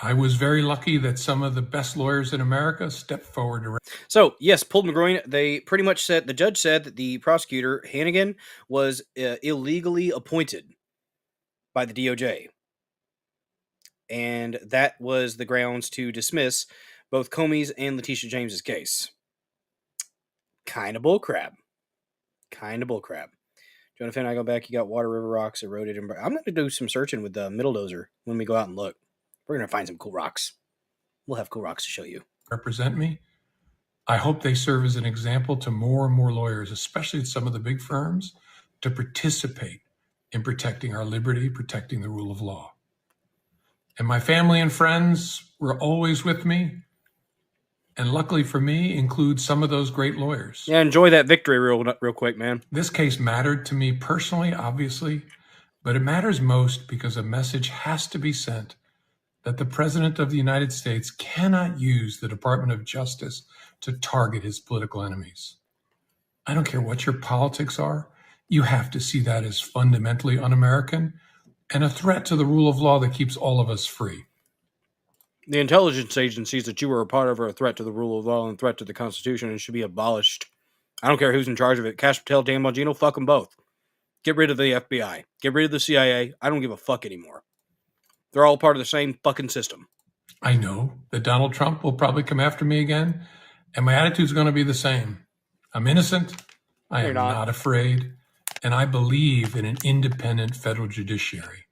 I was very lucky that some of the best lawyers in America stepped forward to. So, yes, pulled McGroin. They pretty much said, the judge said that the prosecutor, Hannigan, was illegally appointed by the DOJ. And that was the grounds to dismiss both Comey's and Letitia James's case. Kind of bullcrap. Jonathan, I go back. You got Water River rocks eroded. I'm going to do some searching with the middle dozer when we go out and look. We're going to find some cool rocks. We'll have cool rocks to show you. Represent me. I hope they serve as an example to more and more lawyers, especially at some of the big firms, to participate in protecting our liberty, protecting the rule of law. And my family and friends were always with me, and luckily for me, include some of those great lawyers. Yeah, enjoy that victory real quick, man. This case mattered to me personally, obviously, but it matters most because a message has to be sent that the President of the United States cannot use the Department of Justice to target his political enemies. I don't care what your politics are, you have to see that as fundamentally un-American and a threat to the rule of law that keeps all of us free. The intelligence agencies that you were a part of are a threat to the rule of law and a threat to the Constitution and should be abolished. I don't care who's in charge of it. Cash Patel, Dan Bongino, fuck them both. Get rid of the FBI. Get rid of the CIA. I don't give a fuck anymore. They're all part of the same fucking system. I know that Donald Trump will probably come after me again, and my attitude's going to be the same. I'm innocent. I am not afraid. And I believe in an independent federal judiciary,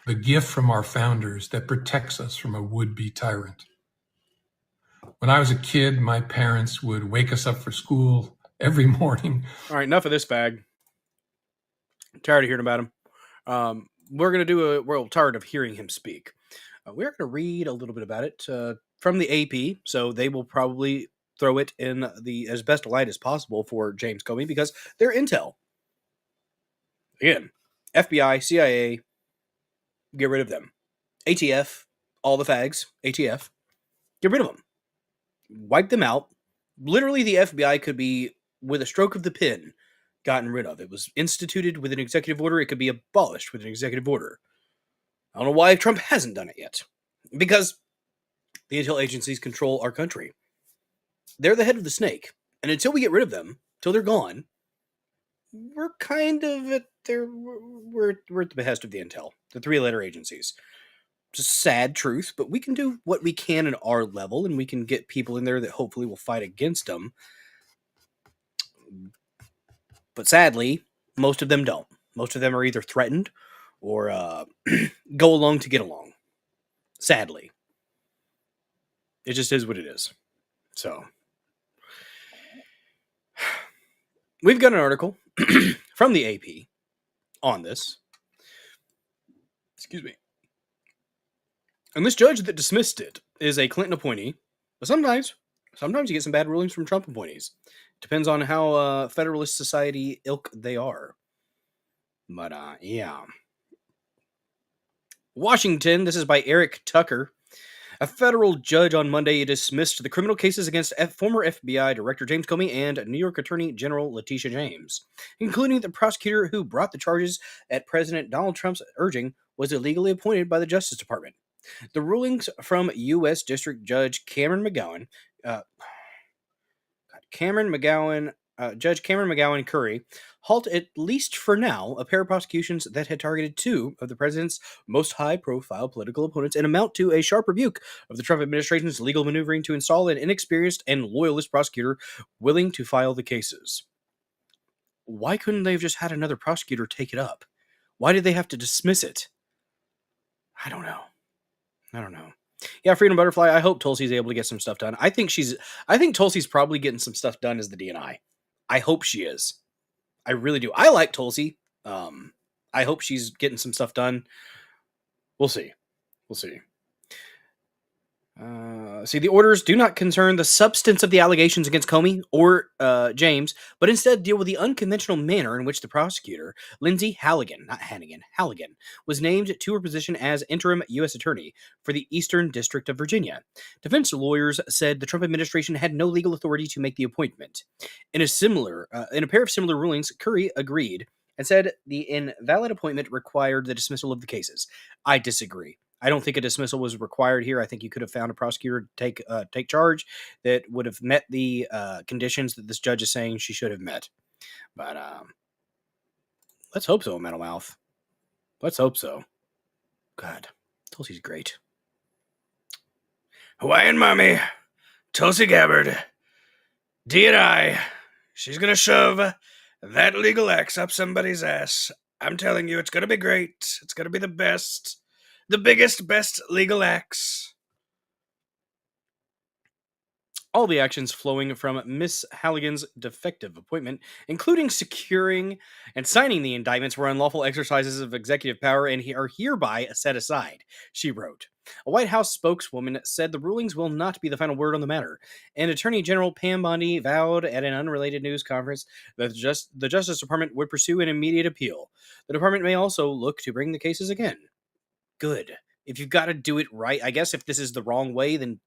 the gift from our founders that protects us from a would-be tyrant. When I was a kid, my parents would wake us up for school every morning. All right, enough of this bag. I'm tired of hearing about him. We're going to we're tired of hearing him speak. We're going to read a little bit about it from the AP, so they will probably throw it in the as best light as possible for James Comey because they're intel. Again, FBI, CIA, get rid of them. ATF, all the fags, ATF, get rid of them. Wipe them out. Literally, the FBI could be, with a stroke of the pen, gotten rid of. It was instituted with an executive order. It could be abolished with an executive order. I don't know why Trump hasn't done it yet. Because the intel agencies control our country. They're the head of the snake. And until we get rid of them, till they're gone, we're kind of at we're at the behest of the intel, the three-letter agencies. Just sad truth, but we can do what we can at our level, and we can get people in there that hopefully will fight against them. But sadly, most of them don't. Most of them are either threatened or go along to get along. Sadly. It just is what it is. So, we've got an article from the AP on this. Excuse me. And this judge that dismissed it is a Clinton appointee. But sometimes you get some bad rulings from Trump appointees. Depends on how Federalist Society ilk they are. But, yeah. Washington, this is by Eric Tucker. A federal judge on Monday dismissed the criminal cases against former FBI Director James Comey and New York Attorney General Letitia James, including the prosecutor who brought the charges at President Donald Trump's urging was illegally appointed by the Justice Department. The rulings from U.S. District Judge Cameron McGowan, Judge Cameron McGowan Curry, halt, at least for now, a pair of prosecutions that had targeted two of the president's most high-profile political opponents and amount to a sharp rebuke of the Trump administration's legal maneuvering to install an inexperienced and loyalist prosecutor willing to file the cases. Why couldn't they have just had another prosecutor take it up? Why did they have to dismiss it? I don't know. Yeah, Freedom Butterfly, I hope Tulsi's able to get some stuff done. I think Tulsi's probably getting some stuff done as the DNI. I hope she is. I really do. I like Tulsi. I hope she's getting some stuff done. We'll see. The orders do not concern the substance of the allegations against Comey or James, but instead deal with the unconventional manner in which the prosecutor, Lindsay Halligan, was named to her position as interim U.S. Attorney for the Eastern District of Virginia. Defense lawyers said the Trump administration had no legal authority to make the appointment. In a pair of similar rulings, Curry agreed and said the invalid appointment required the dismissal of the cases. I disagree. I don't think a dismissal was required here. I think you could have found a prosecutor to take charge that would have met the conditions that this judge is saying she should have met. But let's hope so, Metal Mouth. Let's hope so. God, Tulsi's great. Hawaiian Mommy, Tulsi Gabbard, D&I. She's gonna shove that legal axe up somebody's ass. I'm telling you, it's gonna be great. It's gonna be the best. The biggest, best legal axe. All the actions flowing from Miss Halligan's defective appointment, including securing and signing the indictments, were unlawful exercises of executive power and are hereby set aside, she wrote. A White House spokeswoman said the rulings will not be the final word on the matter, and Attorney General Pam Bondi vowed at an unrelated news conference that the Justice Department would pursue an immediate appeal. The department may also look to bring the cases again. Good. If you've got to do it right, I guess if this is the wrong way, then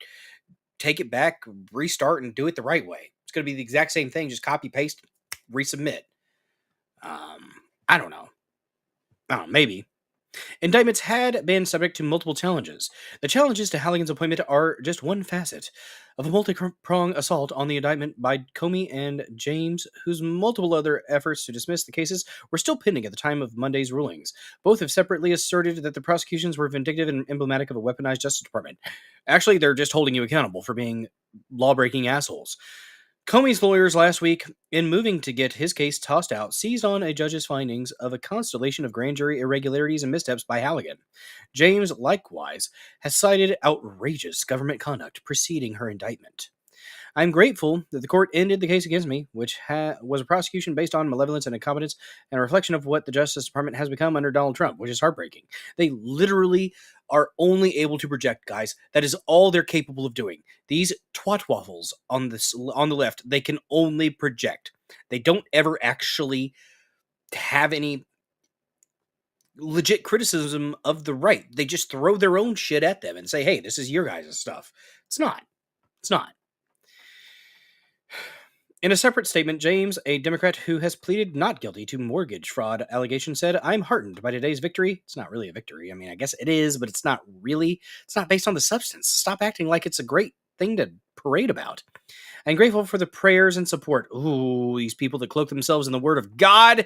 take it back, restart, and do it the right way. It's going to be the exact same thing, just copy, paste, resubmit. I don't know. Maybe. Indictments had been subject to multiple challenges. The challenges to Halligan's appointment are just one facet of a multi-pronged assault on the indictment by Comey and James, whose multiple other efforts to dismiss the cases were still pending at the time of Monday's rulings. Both have separately asserted that the prosecutions were vindictive and emblematic of a weaponized Justice Department. Actually, they're just holding you accountable for being law-breaking assholes. Comey's lawyers last week, in moving to get his case tossed out, seized on a judge's findings of a constellation of grand jury irregularities and missteps by Halligan. James, likewise, has cited outrageous government conduct preceding her indictment. I'm grateful that the court ended the case against me, which was a prosecution based on malevolence and incompetence, and a reflection of what the Justice Department has become under Donald Trump, which is heartbreaking. They literally are only able to project, guys. That is all they're capable of doing. These twat waffles on the left, they can only project. They don't ever actually have any legit criticism of the right. They just throw their own shit at them and say, hey, this is your guys' stuff. It's not. It's not. In a separate statement, James, a Democrat who has pleaded not guilty to mortgage fraud allegations, said, I'm heartened by today's victory. It's not really a victory. I mean, I guess it is, but it's not really. It's not based on the substance. Stop acting like it's a great thing to parade about. I'm grateful for the prayers and support. Ooh, these people that cloak themselves in the word of God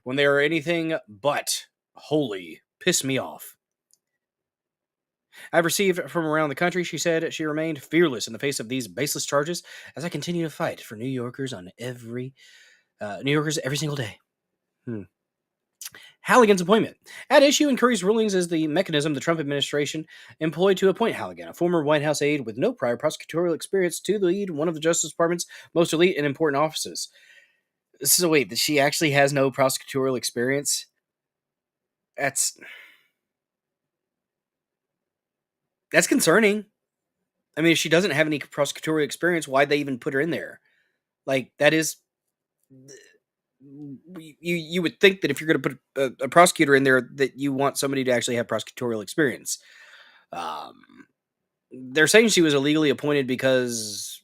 when they are anything but holy piss me off. I've received from around the country, she said. She remained fearless in the face of these baseless charges as I continue to fight for New Yorkers every single day. Halligan's appointment. At issue in Curry's rulings is the mechanism the Trump administration employed to appoint Halligan, a former White House aide with no prior prosecutorial experience, to lead one of the Justice Department's most elite and important offices. So wait, that she actually has no prosecutorial experience? That's concerning. I mean, if she doesn't have any prosecutorial experience, why'd they even put her in there? Like, that is... You would think that if you're going to put a prosecutor in there, that you want somebody to actually have prosecutorial experience. They're saying she was illegally appointed because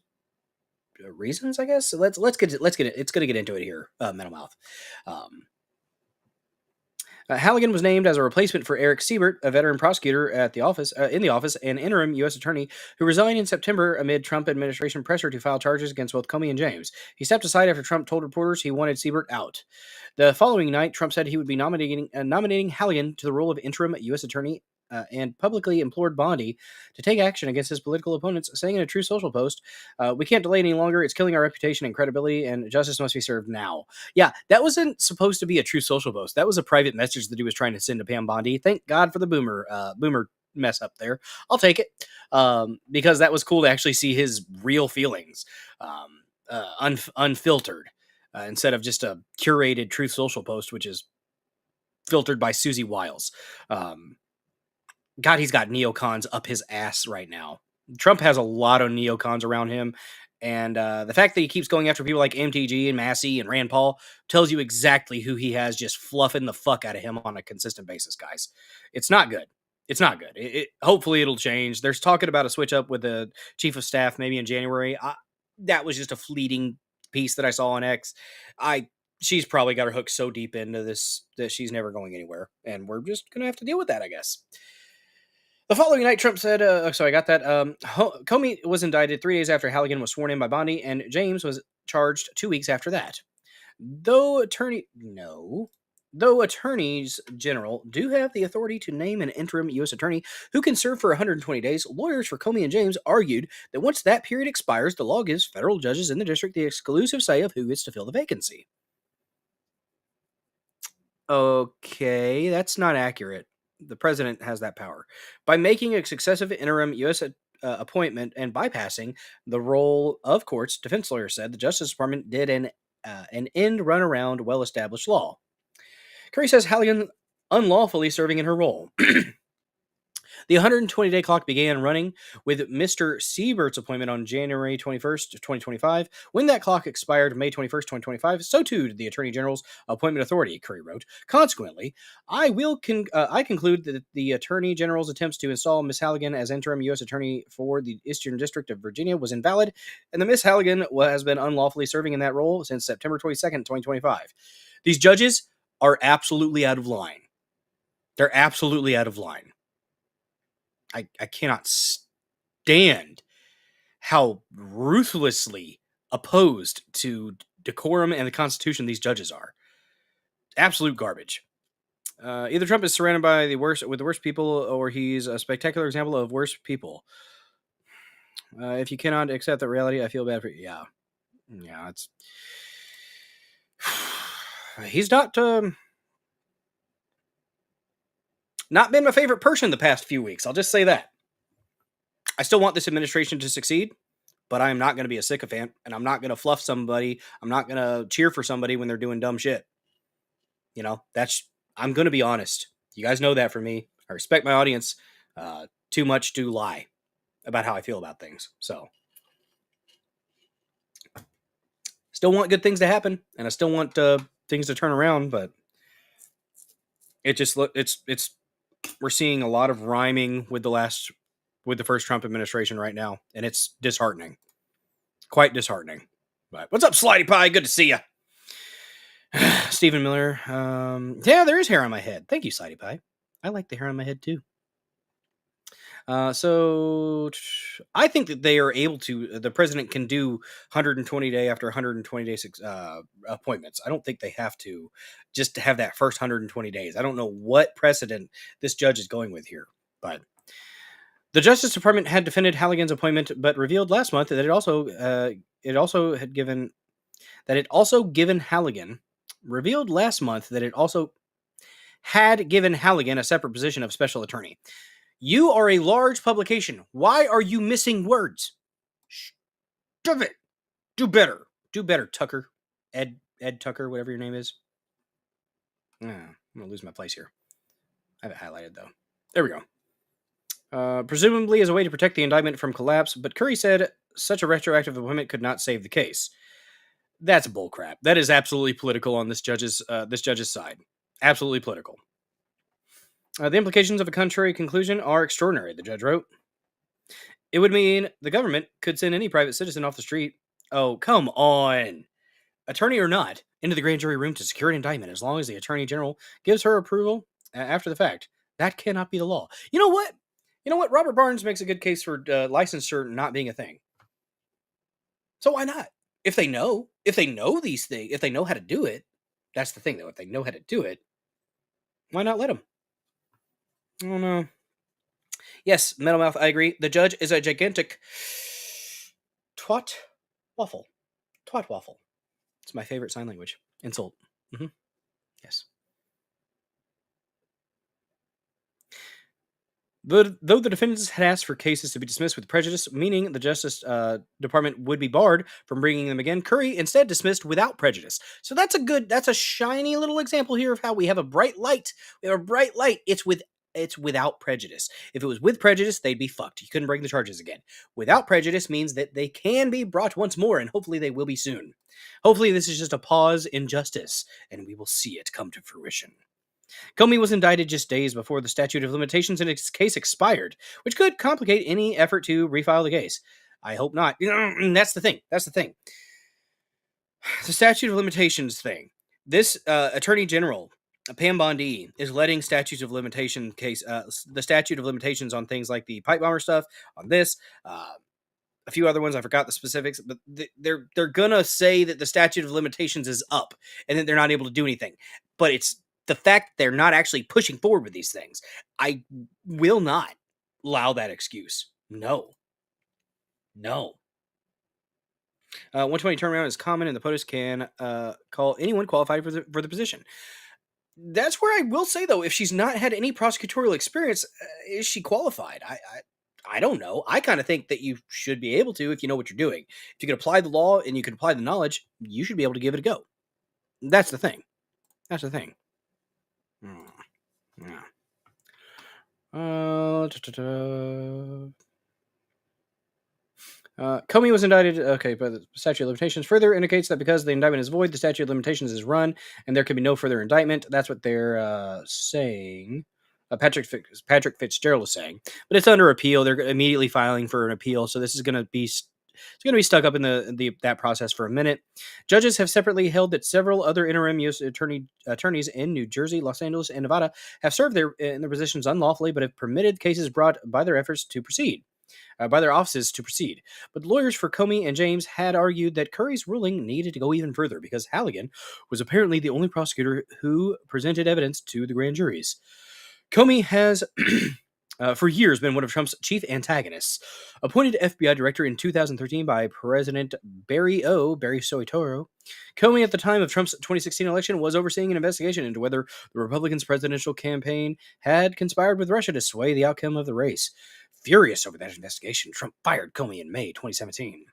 reasons, I guess. So let's get it. It's going to get into it here, Metal Mouth. Halligan was named as a replacement for Eric Siebert, a veteran prosecutor in the office, and interim U.S. attorney who resigned in September amid Trump administration pressure to file charges against both Comey and James. He stepped aside after Trump told reporters he wanted Siebert out. The following night, Trump said he would be nominating Halligan to the role of interim U.S. attorney and publicly implored Bondi to take action against his political opponents, saying in a True Social post, we can't delay any longer. It's killing our reputation and credibility, and justice must be served now. Yeah, that wasn't supposed to be a True Social post. That was a private message that he was trying to send to Pam Bondi. Thank God for the boomer mess up there. I'll take it, because that was cool to actually see his real feelings, unfiltered, instead of just a curated Truth Social post, which is filtered by Susie Wiles. God, he's got neocons up his ass right now. Trump has a lot of neocons around him. And the fact that he keeps going after people like MTG and Massey and Rand Paul tells you exactly who he has just fluffing the fuck out of him on a consistent basis, guys. It's not good. It's not good. Hopefully it'll change. There's talking about a switch up with the chief of staff maybe in January. That was just a fleeting piece that I saw on X. She's probably got her hook so deep into this that she's never going anywhere. And we're just going to have to deal with that, I guess. The following night, Trump said, so I got that. Comey was indicted 3 days after Halligan was sworn in by Bondi, and James was charged 2 weeks after that. Though attorneys general do have the authority to name an interim U.S. attorney who can serve for 120 days, lawyers for Comey and James argued that once that period expires, the law gives federal judges in the district the exclusive say of who gets to fill the vacancy. Okay, that's not accurate. The president has that power. By making a successive interim U.S. appointment and bypassing the role of courts, defense lawyers said the Justice Department did an end run around well-established law. Curry says Halligan unlawfully serving in her role. The 120-day clock began running with Mr. Siebert's appointment on January 21st, 2025. When that clock expired May 21st, 2025, so too did the Attorney General's appointment authority, Curry wrote. Consequently, I conclude that the Attorney General's attempts to install Ms. Halligan as interim U.S. Attorney for the Eastern District of Virginia was invalid, and that Ms. Halligan has been unlawfully serving in that role since September 22nd, 2025. These judges are absolutely out of line. They're absolutely out of line. I cannot stand how ruthlessly opposed to decorum and the Constitution these judges are. Absolute garbage. Either Trump is surrounded by the worst people, or he's a spectacular example of worse people. If you cannot accept that reality, I feel bad for you. Yeah, it's he's not been my favorite person the past few weeks. I'll just say that. I still want this administration to succeed, but I am not going to be a sycophant, and I'm not going to fluff somebody. I'm not going to cheer for somebody when they're doing dumb shit. You know, I'm going to be honest. You guys know that for me. I respect my audience too much to lie about how I feel about things. So, still want good things to happen, and I still want things to turn around, but we're seeing a lot of rhyming with the first Trump administration right now, and it's disheartening. Quite disheartening. But what's up, Slidey Pie? Good to see you. Stephen Miller. Yeah, there is hair on my head. Thank you, Slidey Pie. I like the hair on my head too. So I think that they are able to, the president can do 120 day after 120 day appointments. I don't think they have to just to have that first 120 days. I don't know what precedent this judge is going with here, but the Justice Department had defended Halligan's appointment, but revealed last month that it also had given Halligan a separate position of special attorney. You are a large publication. Why are you missing words? Stop it. Do better. Do better, Tucker. Ed Tucker, whatever your name is. I'm going to lose my place here. I have it highlighted, though. There we go. Presumably as a way to protect the indictment from collapse, but Curry said such a retroactive appointment could not save the case. That's bullcrap. That is absolutely political on this judge's side. Absolutely political. The implications of a contrary conclusion are extraordinary, the judge wrote. It would mean the government could send any private citizen off the street. Oh, come on. Attorney or not, into the grand jury room to secure an indictment as long as the Attorney General gives her approval after the fact. That cannot be the law. You know what? Robert Barnes makes a good case for licensure not being a thing. So why not? If they know these things, if they know how to do it, that's the thing though. If they know how to do it, why not let them? I don't know. Yes, Metalmouth, I agree. The judge is a gigantic twat waffle. Twat waffle. It's my favorite sign language. Insult. Yes. Though the defendants had asked for cases to be dismissed with prejudice, meaning the Justice Department would be barred from bringing them again, Curry instead dismissed without prejudice. So that's a shiny little example here of how we have a bright light. We have a bright light. It's without prejudice. If it was with prejudice, they'd be fucked. You couldn't bring the charges again. Without prejudice means that they can be brought once more, and hopefully they will be soon. Hopefully this is just a pause in justice, and we will see it come to fruition. Comey was indicted just days before the statute of limitations in its case expired, which could complicate any effort to refile the case. I hope not. That's the thing. The statute of limitations thing. This Attorney General Pam Bondi is letting statutes of limitation the statute of limitations on things like the pipe bomber stuff, on this, a few other ones, I forgot the specifics, but they're gonna say that the statute of limitations is up and that they're not able to do anything. But it's the fact that they're not actually pushing forward with these things. I will not allow that excuse. No. 120 turnaround is common, and the POTUS can call anyone qualified for the position. That's where I will say, though, if she's not had any prosecutorial experience, is she qualified? I don't know. I kind of think that you should be able to if you know what you're doing. If you can apply the law and you can apply the knowledge, you should be able to give it a go. That's the thing. Yeah. Comey was indicted, by the statute of limitations further indicates that because the indictment is void, the statute of limitations is run, and there can be no further indictment. That's what they're saying. Patrick Fitzgerald is saying, but it's under appeal. They're immediately filing for an appeal, so this is going to be stuck up in that process for a minute. Judges have separately held that several other interim U.S. attorneys in New Jersey, Los Angeles, and Nevada have served in their positions unlawfully, but have permitted cases brought by their offices to proceed. But lawyers for Comey and James had argued that Curry's ruling needed to go even further because Halligan was apparently the only prosecutor who presented evidence to the grand juries. Comey has for years been one of Trump's chief antagonists. Appointed FBI director in 2013 by President Barry Soetoro, Comey at the time of Trump's 2016 election was overseeing an investigation into whether the Republicans' presidential campaign had conspired with Russia to sway the outcome of the race. Furious over that investigation, Trump fired Comey in May 2017.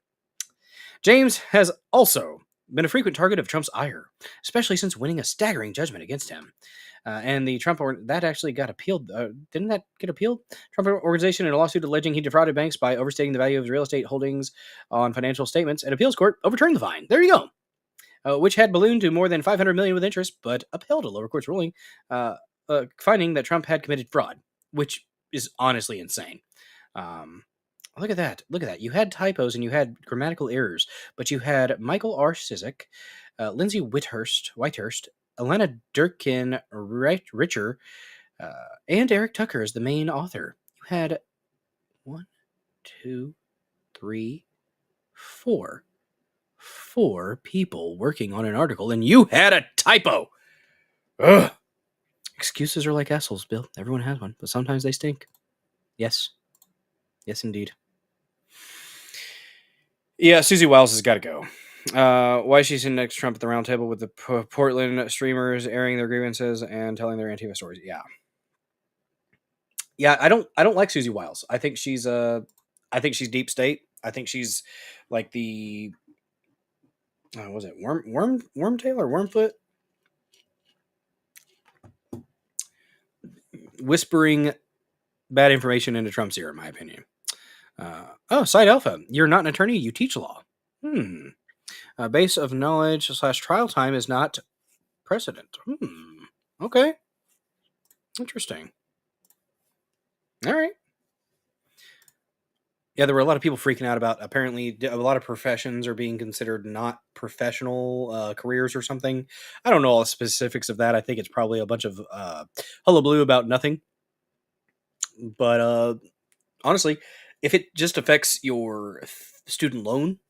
James has also been a frequent target of Trump's ire, especially since winning a staggering judgment against him. And the Trump that actually got appealed. Didn't that get appealed? Trump organization in a lawsuit alleging he defrauded banks by overstating the value of his real estate holdings on financial statements. An appeals court overturned the fine. There you go. Which had ballooned to more than $500 million with interest, but upheld a lower court's ruling, finding that Trump had committed fraud, which is honestly insane. Look at that. You had typos and you had grammatical errors, but you had Michael R. Cizik, Lindsay Whitehurst, Alana Durkin Richer, and Eric Tucker as the main author. You had 1, 2, 3, 4 people working on an article, and you had a typo. Ugh. Excuses are like assholes, Bill. Everyone has one, but sometimes they stink. Yes, indeed. Yeah, Susie Wiles has got to go. Why is she sitting next to Trump at the round table with the Portland streamers airing their grievances and telling their Antifa stories? Yeah. I don't like Susie Wiles. I think she's deep state. I think she's like the was it Wormtail or Wormfoot? Whispering bad information into Trump's ear, in my opinion. Side Alpha. You're not an attorney. You teach law. Base of knowledge / trial time is not precedent. Okay. Interesting. All right. Yeah, there were a lot of people freaking out about apparently a lot of professions are being considered not professional careers or something. I don't know all the specifics of that. I think it's probably a bunch of hullabaloo about nothing. But honestly, if it just affects your student loan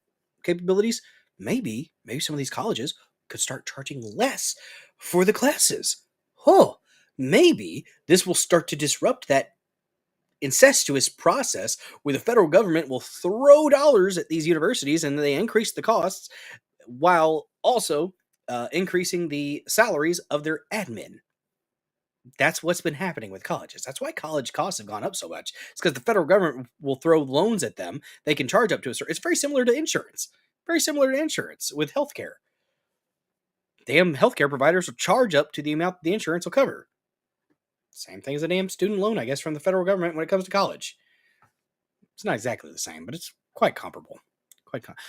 capabilities, maybe some of these colleges could start charging less for the classes. Maybe this will start to disrupt that incestuous process where the federal government will throw dollars at these universities and they increase the costs while also increasing the salaries of their admin. That's what's been happening with colleges. That's why college costs have gone up so much. It's because the federal government will throw loans at them. They can charge up to a certain. It's very similar to insurance. Very similar to insurance with healthcare. Damn healthcare providers will charge up to the amount the insurance will cover. Same thing as a damn student loan, I guess, from the federal government when it comes to college. It's not exactly the same, but it's quite comparable.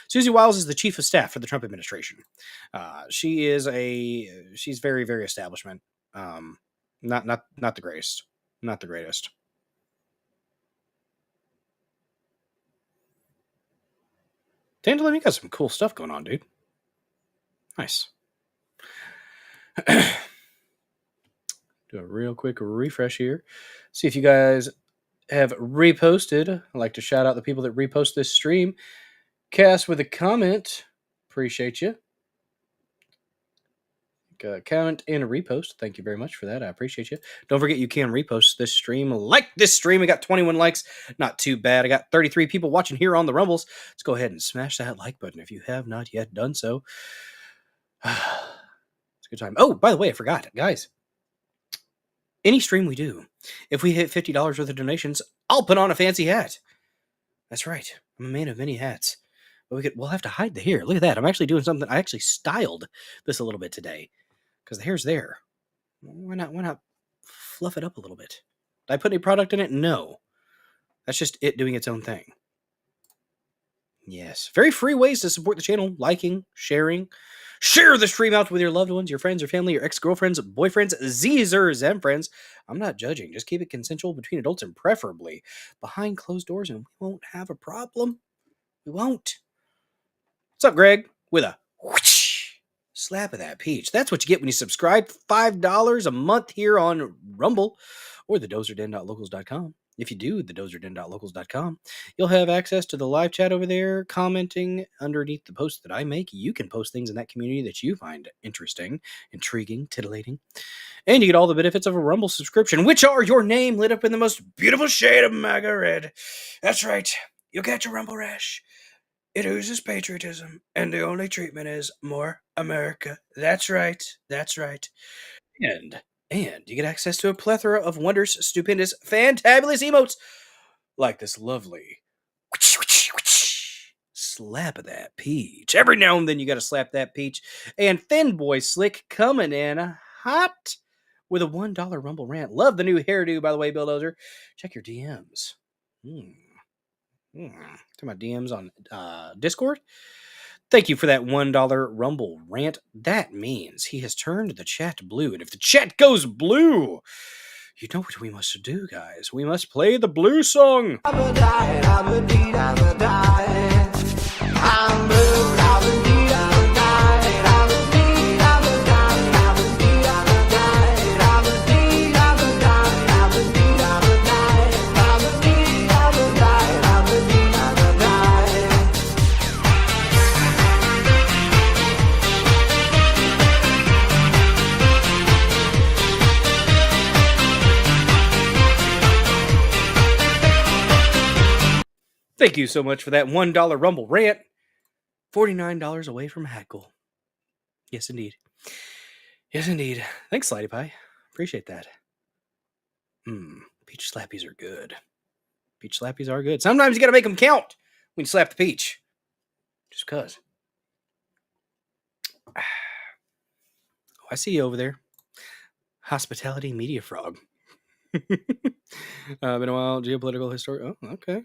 Susie Wiles is the chief of staff for the Trump administration. She's very, very establishment. Not the greatest. Not the greatest. Dandelion, you got some cool stuff going on, dude. Nice. Do a real quick refresh here. See if you guys have reposted. I'd like to shout out the people that repost this stream. Cass with a comment. Appreciate you. Comment and a repost. Thank you very much for that. I appreciate you. Don't forget you can repost this stream. Like this stream. We got 21 likes. Not too bad. I got 33 people watching here on the Rumbles. Let's go ahead and smash that like button if you have not yet done so. It's a good time. Oh, by the way, I forgot. Guys, any stream we do, if we hit $50 worth of donations, I'll put on a fancy hat. That's right. I'm a man of many hats. But we'll have to hide the hair. Look at that. I'm actually doing something. I actually styled this a little bit today because the hair's there. Why not fluff it up a little bit? Did I put any product in it? No. That's just it doing its own thing. Yes. Very free ways to support the channel. Liking, sharing. Share the stream out with your loved ones, your friends, your family, your ex-girlfriends, boyfriends, Zers, and friends. I'm not judging. Just keep it consensual between adults and preferably behind closed doors, and we won't have a problem. We won't. What's up, Greg? With a whoosh, slap of that peach. That's what you get when you subscribe. $5 a month here on Rumble or the dozerden.locals.com. If you do the dozerden.locals.com, you'll have access to the live chat over there, commenting underneath the posts that I make. You can post things in that community that you find interesting, intriguing, titillating. And you get all the benefits of a Rumble subscription, which are your name lit up in the most beautiful shade of MAGA red. That's right. You'll get your Rumble rash. It oozes patriotism, and the only treatment is more America. That's right. That's right. And you get access to a plethora of wondrous, stupendous, fantabulous emotes like this lovely slap of that peach. Every now and then you got to slap that peach. And Fanboy Slick coming in hot with a $1 Rumble rant. Love the new hairdo, by the way, Bill Dozer. Check your DMs. To my DMs on Discord. Thank you for that $1 Rumble rant. That means he has turned the chat blue. And if the chat goes blue, you know what we must do, guys. We must play the blue song. Thank you so much for that $1 Rumble rant. $49 away from Hackle. Yes, indeed. Yes, indeed. Thanks, Slidey Pie. Appreciate that. Peach slappies are good. Peach slappies are good. Sometimes you got to make them count when you slap the peach. Just cuz. Oh, I see you over there. Hospitality Media Frog. Been a while. Geopolitical history. Oh, okay.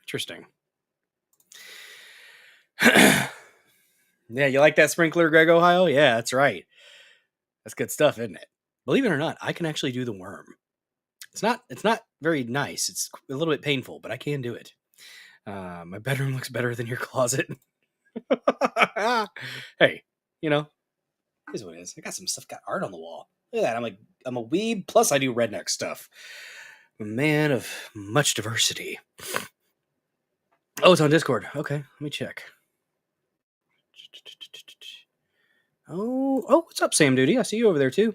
Interesting. Yeah, you like that sprinkler, Greg, Ohio? Yeah, that's right. That's good stuff, isn't it? Believe it or not, I can actually do the worm. It's not very nice. It's a little bit painful, but I can do it. My bedroom looks better than your closet. Hey, here's what it is. I got some stuff, got art on the wall. Look at that. I'm a weeb, plus I do redneck stuff. A man of much diversity. Oh, it's on Discord. Okay, let me check. Oh, what's up, Sam Duty? I see you over there too.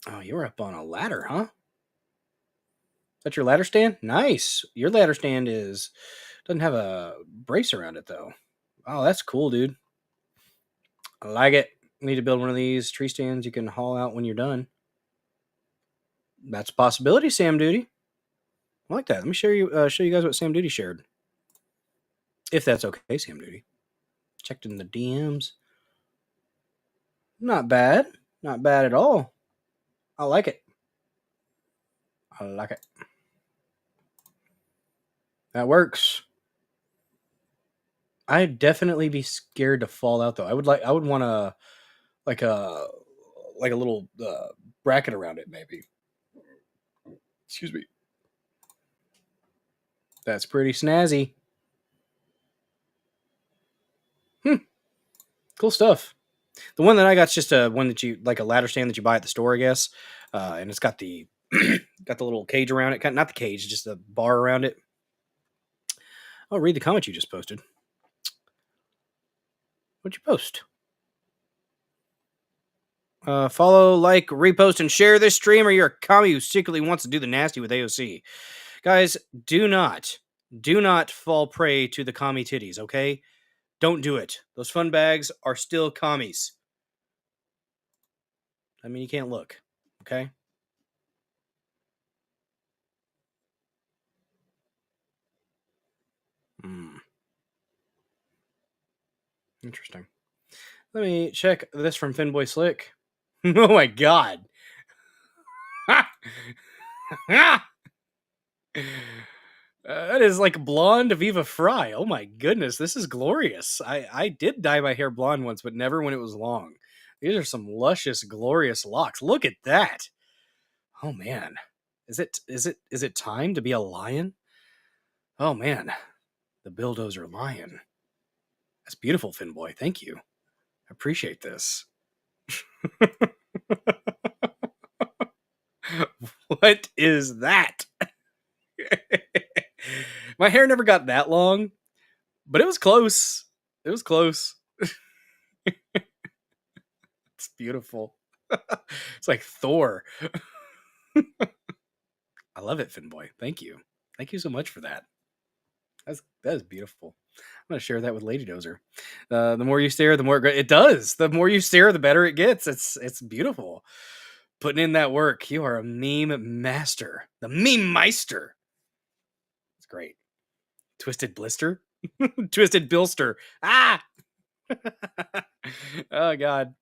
Oh, you're up on a ladder, huh? Is that your ladder stand? Nice. Your ladder stand doesn't have a brace around it though. Oh, that's cool, dude. I like it. Need to build one of these tree stands you can haul out when you're done. That's a possibility, Sam Duty. I like that. Let me show you guys what Sam Duty shared. If that's okay, Sam Duty. Checked in the DMs. Not bad. Not bad at all. I like it. I like it. That works. I'd definitely be scared to fall out though. I would want a little bracket around it maybe. Excuse me. That's pretty snazzy. Cool stuff. The one that I got's just a one that you like a ladder stand that you buy at the store, I guess. And it's got the got the little cage around it. Not the cage, just the bar around it. I'll read the comment you just posted. What'd you post? Follow, like, repost, and share this stream, or you're a commie who secretly wants to do the nasty with AOC. Guys, do not fall prey to the commie titties, okay? Don't do it. Those fun bags are still commies. I mean, you can't look, okay? Interesting. Let me check this from Finboy Slick. Oh my god. That is like blonde Viva Fry. Oh my goodness, this is glorious. I did dye my hair blonde once, but never when it was long. These are some luscious, glorious locks. Look at that. Oh man. Is it time to be a lion? Oh man. The Bulldozer Lion. That's beautiful, Finboy. Thank you. I appreciate this. What is that? My hair never got that long, but it was close. It was close. It's beautiful. It's like Thor. I love it, Finboy. Thank you. Thank you so much for that. That is beautiful. I'm going to share that with Lady Dozer. The more you stare, the more it does. The more you stare, the better it gets. It's beautiful. Putting in that work. You are a meme master. The meme meister. It's great. Twisted blister. Twisted bilster. Ah! Oh, God.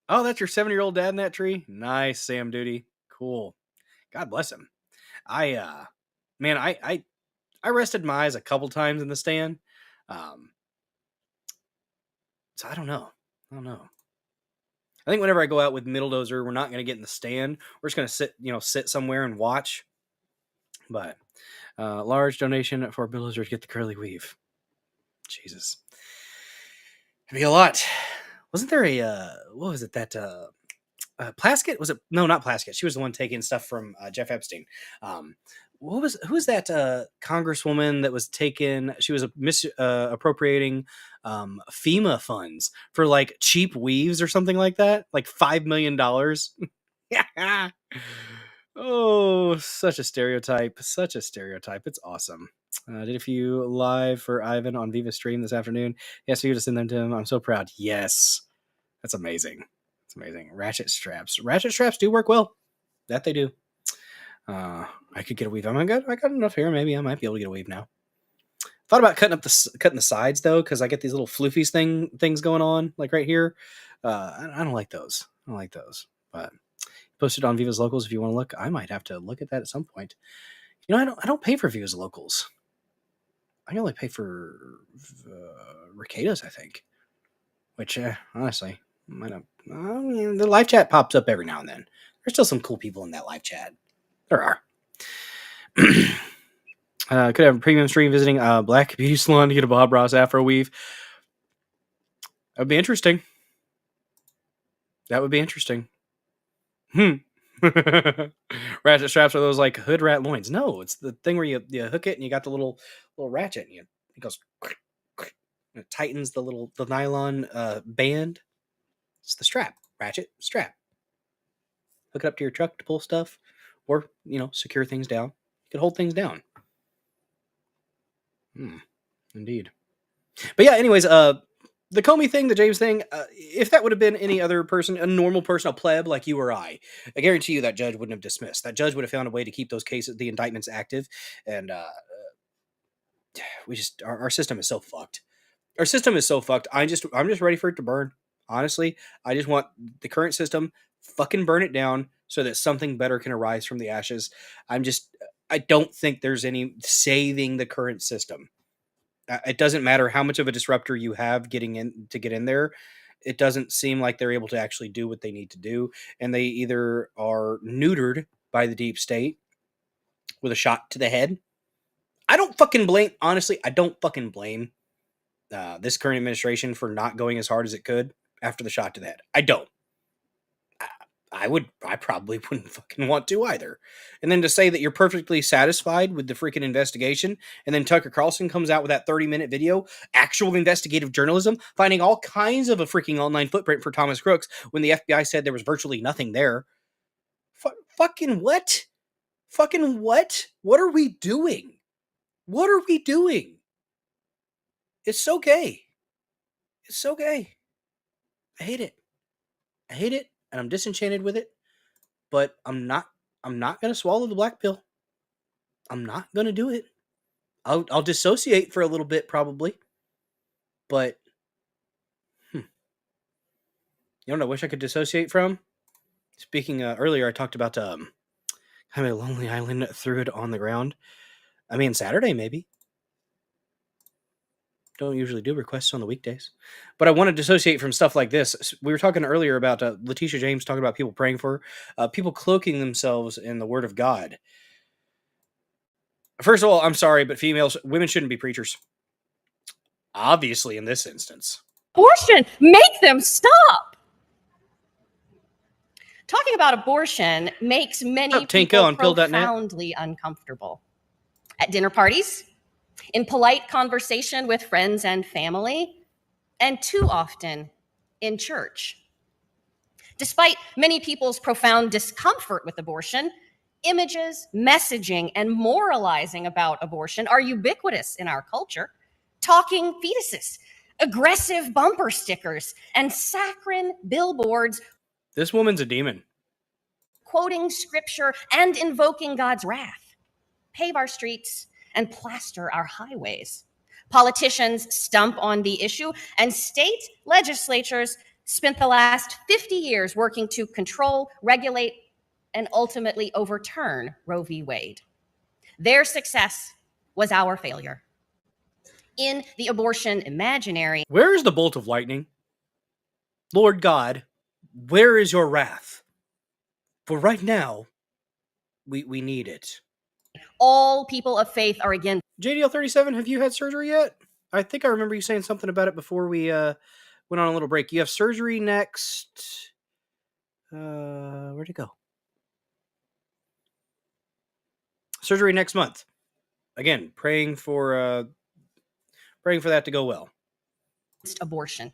Oh, that's your 7-year-old dad in that tree? Nice, Sam Duty. Cool. God bless him. I rested my eyes a couple times in the stand. So I don't know. I think whenever I go out with Middle Dozer, we're not going to get in the stand. We're just going to sit somewhere and watch. But large donation for Middle Dozer to get the curly weave. Jesus. It'd be a lot. Wasn't there what was it that Plaskett? Was it? No, not Plaskett. She was the one taking stuff from Jeff Epstein. Who was that congresswoman that was taken? She was appropriating FEMA funds for like cheap weaves or something like that, like $5 million. Yeah. Oh, such a stereotype. It's awesome. Did a few live for Ivan on Viva stream this afternoon. Yes, you just send them to him. I'm so proud. Yes, that's amazing. It's amazing. Ratchet straps do work well. That they do. I could get a weave. I got enough hair. Maybe I might be able to get a weave now. Thought about cutting the sides though, because I get these little floofies things going on, like right here. I don't like those. But posted on Viva's Locals if you want to look. I might have to look at that at some point. I don't pay for Viva's Locals. I only pay for Ricadas, I think. Which honestly, might not. The live chat pops up every now and then. There's still some cool people in that live chat. There are. Could have a premium stream visiting Black Beauty Salon to get a Bob Ross Afro weave. That would be interesting. Ratchet straps are those like hood rat loins. No, it's the thing where you hook it and you got the little ratchet and it goes. It tightens the nylon band. It's the strap. Ratchet strap. Hook it up to your truck to pull stuff, or secure things down. You can hold things down. Indeed. But yeah, anyways, the Comey thing, the James thing, if that would have been any other person, a normal person, a pleb like you or I guarantee you that judge wouldn't have dismissed. That judge would have found a way to keep those cases, the indictments active. And our system is so fucked. I'm just ready for it to burn. Honestly, I just want the current system fucking burn it down so that something better can arise from the ashes. I don't think there's any saving the current system. It doesn't matter how much of a disruptor you have get in there. It doesn't seem like they're able to actually do what they need to do. And they either are neutered by the deep state with a shot to the head. I don't fucking blame this current administration for not going as hard as it could. after the shot to the head. I don't. I probably wouldn't fucking want to either. And then to say that you're perfectly satisfied with the freaking investigation, and then Tucker Carlson comes out with that 30-minute video, actual investigative journalism, finding all kinds of a freaking online footprint for Thomas Crooks when the FBI said there was virtually nothing there. Fucking what? Fucking what? What are we doing? What are we doing? It's so gay. It's so gay. I hate it. I hate it, and I'm disenchanted with it. But I'm not gonna swallow the black pill. I'm not gonna do it. I'll dissociate for a little bit probably. But you know what I wish I could dissociate from? Speaking earlier, I talked about having a lonely island, threw it on the ground. I mean, Saturday maybe. Don't usually do requests on the weekdays, but I want to dissociate from stuff like this. We were talking earlier about Letitia James talking about people praying for people cloaking themselves in the Word of God. First of all, I'm sorry, but women shouldn't be preachers. Obviously, in this instance. Abortion, make them stop. Talking about abortion makes many people profoundly uncomfortable. At dinner parties, in polite conversation with friends and family, and too often in church. Despite many people's profound discomfort with abortion, images, messaging, and moralizing about abortion are ubiquitous in our culture. Talking fetuses, aggressive bumper stickers, and saccharine billboards. This woman's a demon. Quoting scripture and invoking God's wrath. Pave our streets and plaster our highways. Politicians stump on the issue, and state legislatures spent the last 50 years working to control, regulate, and ultimately overturn Roe v. Wade. Their success was our failure. In the abortion imaginary, where is the bolt of lightning? Lord God, where is your wrath? For right now, we need it. All people of faith are again. JDL37, have you had surgery yet? I think I remember you saying something about it before we went on a little break. You have surgery next. Where'd it go? Surgery next month. Again, praying for that to go well. Abortion.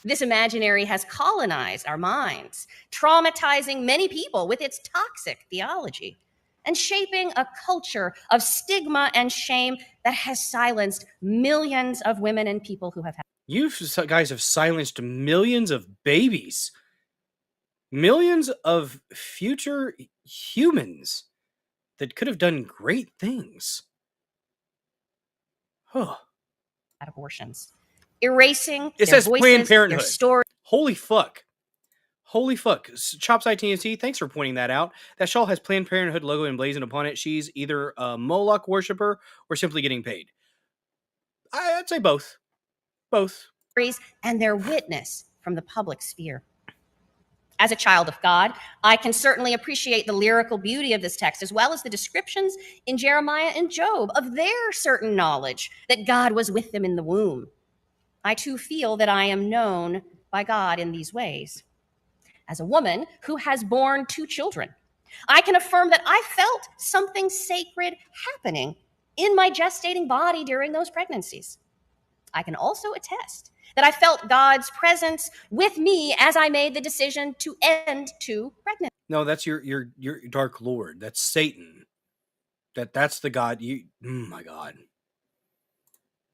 This imaginary has colonized our minds, traumatizing many people with its toxic theology, and shaping a culture of stigma and shame that has silenced millions of women and people who have had. You guys have silenced millions of babies. Millions of future humans that could have done great things. Huh. Abortions. Erasing it their says voices, Planned Parenthood. their story. Holy fuck. Holy fuck. Chopside TNT, thanks for pointing that out. That shawl has Planned Parenthood logo emblazoned upon it. She's either a Moloch worshiper or simply getting paid. I'd say both. Both. And their witness from the public sphere. As a child of God, I can certainly appreciate the lyrical beauty of this text, as well as the descriptions in Jeremiah and Job of their certain knowledge that God was with them in the womb. I too feel that I am known by God in these ways. As a woman who has borne 2 children, I can affirm that I felt something sacred happening in my gestating body during those pregnancies. I can also attest that I felt God's presence with me as I made the decision to end 2 pregnancies. No, that's your dark lord. That's Satan. That's the God. My God.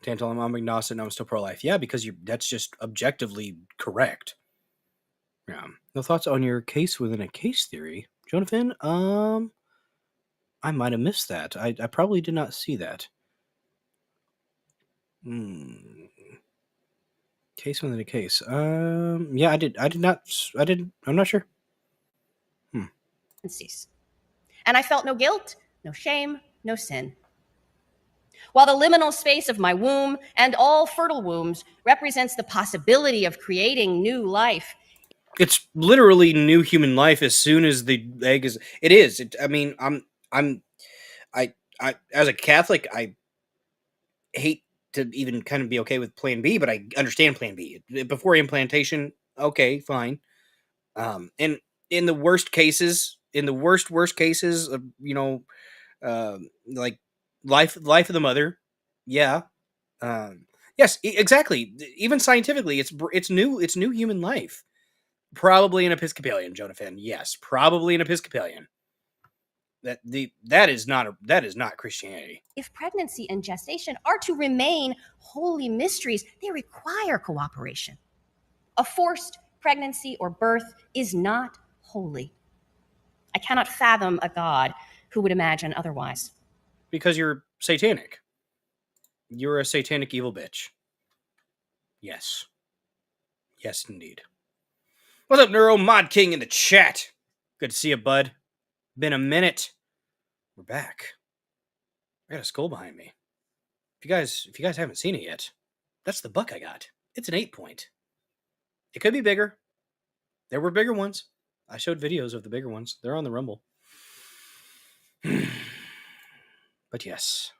Tantalum, I'm agnostic, and I'm still pro-life. Yeah, because that's just objectively correct. Yeah. No thoughts on your case within a case theory, Jonathan? I might have missed that. I probably did not see that. Case within a case. Yeah, I did not. I'm not sure. And I felt no guilt, no shame, no sin. While the liminal space of my womb and all fertile wombs represents the possibility of creating new life. It's literally new human life as soon as the egg is. It is. I mean, I as a Catholic, I hate to even kind of be okay with Plan B, but I understand Plan B. Before implantation, okay, fine. And in the worst cases, worst cases, like life of the mother, yeah. Yes, exactly. Even scientifically, it's new human life. Probably an Episcopalian, Jonathan. Yes, probably an Episcopalian. That is not Christianity. If pregnancy and gestation are to remain holy mysteries, they require cooperation. A forced pregnancy or birth is not holy. I cannot fathom a God who would imagine otherwise. Because you're satanic. You're a satanic evil bitch. Yes. Yes, indeed. What's up, Neuro Mod King in the chat? Good to see you, bud. Been a minute. We're back. I got a skull behind me. If you guys haven't seen it yet, that's the buck I got. It's an 8-point. It could be bigger. There were bigger ones. I showed videos of the bigger ones. They're on the Rumble. But yes.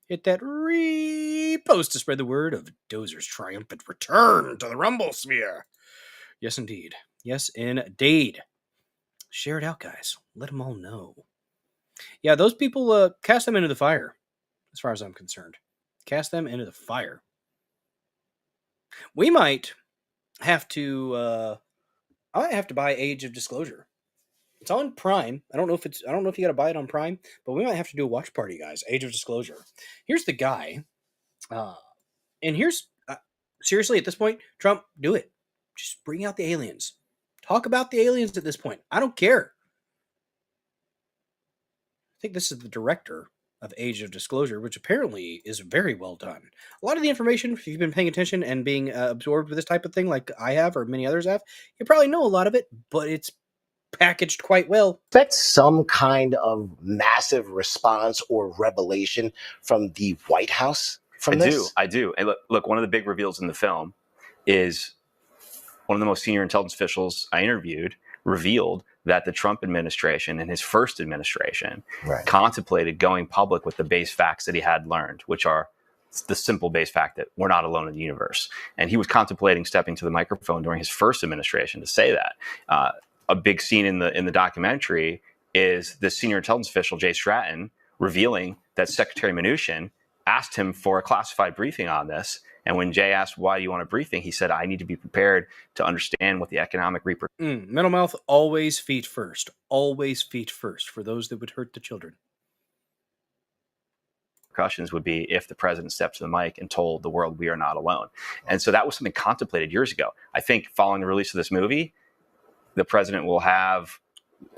Hit that repost to spread the word of Dozer's triumphant return to the Rumble sphere. Yes, indeed. Yes, indeed. Share it out, guys. Let them all know. Yeah, those people, cast them into the fire, as far as I'm concerned. Cast them into the fire. We might have to, I might have to buy Age of Disclosure. It's on Prime. I don't know if you got to buy it on Prime, but we might have to do a watch party, guys. Age of Disclosure. Here's the guy, and here's seriously at this point, Trump, do it. Just bring out the aliens. Talk about the aliens at this point. I don't care. I think this is the director of Age of Disclosure, which apparently is very well done. A lot of the information, if you've been paying attention and being absorbed with this type of thing, like I have or many others have, you probably know a lot of it, but it's packaged quite well. Expect some kind of massive response or revelation from the White House from this? I do. And look, one of the big reveals in the film is one of the most senior intelligence officials I interviewed revealed that the Trump administration and his first administration contemplated going public with the base facts that he had learned, which are the simple base fact that we're not alone in the universe. And he was contemplating stepping to the microphone during his first administration to say that. A big scene in the documentary is the senior intelligence official, Jay Stratton, revealing that Secretary Mnuchin asked him for a classified briefing on this. And when Jay asked, why do you want a briefing? He said, I need to be prepared to understand what the economic repercussions. Metal Mouth, always feet first. Always feet first for those that would hurt the children. Would be if the president stepped to the mic and told the world we are not alone. And so that was something contemplated years ago. I think following the release of this movie, the president will have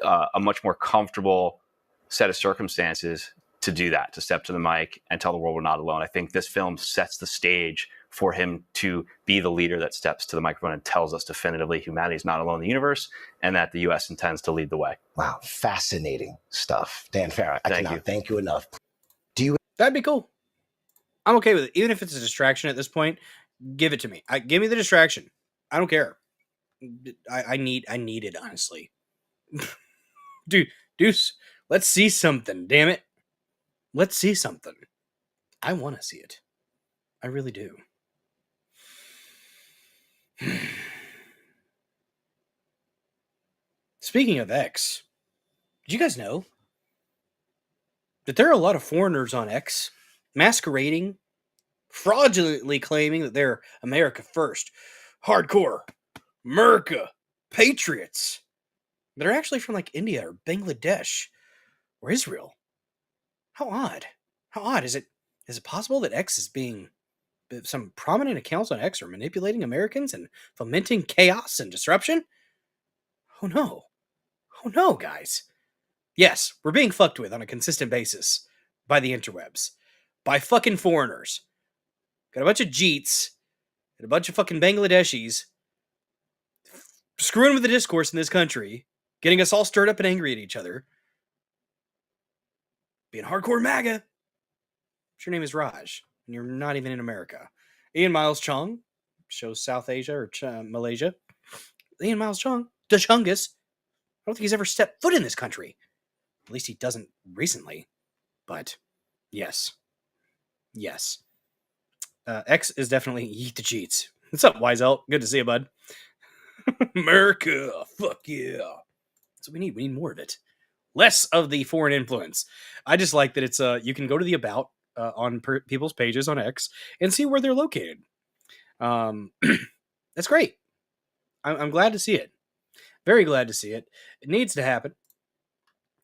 a much more comfortable set of circumstances to do that, to step to the mic and tell the world we're not alone. I think this film sets the stage for him to be the leader that steps to the microphone and tells us definitively humanity is not alone in the universe and that the U.S. intends to lead the way. Wow, fascinating stuff. Dan Farah, I cannot thank you enough. That'd be cool. I'm okay with it. Even if it's a distraction at this point, give it to me. Give me the distraction. I don't care. I need it, honestly. Dude, Deuce, let's see something, damn it. Let's see something. I want to see it. I really do. Speaking of X, did you guys know that there are a lot of foreigners on X masquerading, fraudulently claiming that they're America first, hardcore, America, patriots. They're actually from like India or Bangladesh or Israel. How odd. How odd. Is it possible that X is being, some prominent accounts on X are manipulating Americans and fomenting chaos and disruption? Oh no. Oh no, guys. Yes, we're being fucked with on a consistent basis by the interwebs. By fucking foreigners. Got a bunch of Jeets and a bunch of fucking Bangladeshis screwing with the discourse in this country, getting us all stirred up and angry at each other. Being hardcore MAGA. Your name is Raj, and you're not even in America. Ian Miles Chong shows South Asia or Malaysia. Ian Miles Chong, the Chungus. I don't think he's ever stepped foot in this country. At least he doesn't recently. But yes. Yes. X is definitely eat the cheats. What's up, Wise Elk? Good to see you, bud. America, fuck yeah. That's what we need. We need more of it. Less of the foreign influence. I just like that it's you can go to the about on people's pages on X and see where they're located. That's great. I'm glad to see it. Very glad to see it. It needs to happen.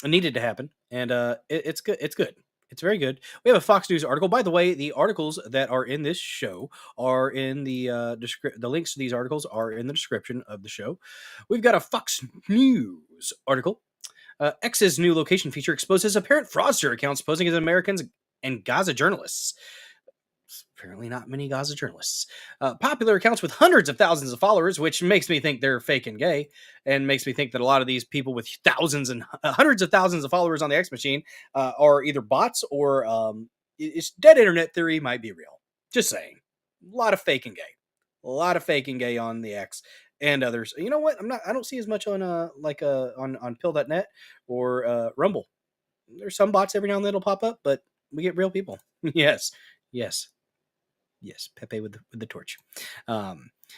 It needed to happen, and it's good. It's good. It's very good. We have a Fox News article. By the way, the articles that are in this show are in the the links to these articles are in the description of the show. We've got a Fox News article. X's new location feature exposes apparent fraudster accounts posing as Americans and Gaza journalists. Apparently not many Gaza journalists. Popular accounts with hundreds of thousands of followers, which makes me think they're fake and gay, and makes me think that a lot of these people with thousands and hundreds of thousands of followers on the X machine are either bots or it's dead internet theory might be real. Just saying. A lot of fake and gay. A lot of fake and gay on the X and others. You know what? I don't see as much on on pill.net or Rumble. There's some bots every now and then that'll pop up, but we get real people. Yes. Pepe with the torch.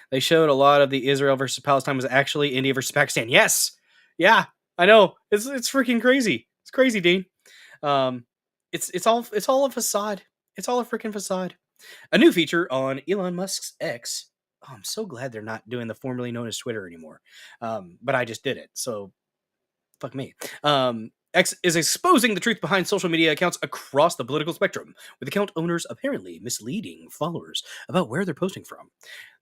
They showed a lot of the Israel versus Palestine was actually India versus Pakistan. Yes. Yeah, I know. It's freaking crazy. It's crazy, Dean. It's all a facade. It's all a freaking facade. A new feature on Elon Musk's X. Oh, I'm so glad they're not doing the formerly known as Twitter anymore. But I just did it, so fuck me. X is exposing the truth behind social media accounts across the political spectrum, with account owners apparently misleading followers about where they're posting from.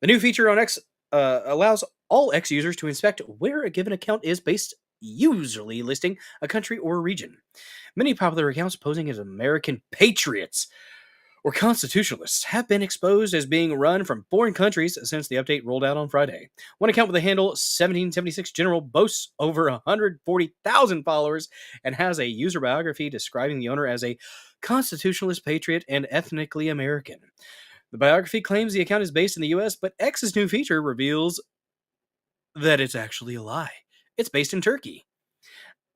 The new feature on X allows all X users to inspect where a given account is based, usually listing a country or a region. Many popular accounts posing as American patriots or constitutionalists have been exposed as being run from foreign countries since the update rolled out on Friday. One account with the handle 1776 General boasts over 140,000 followers and has a user biography describing the owner as a constitutionalist patriot and ethnically American. The biography claims the account is based in the US, but X's new feature reveals that it's actually a lie. It's based in Turkey.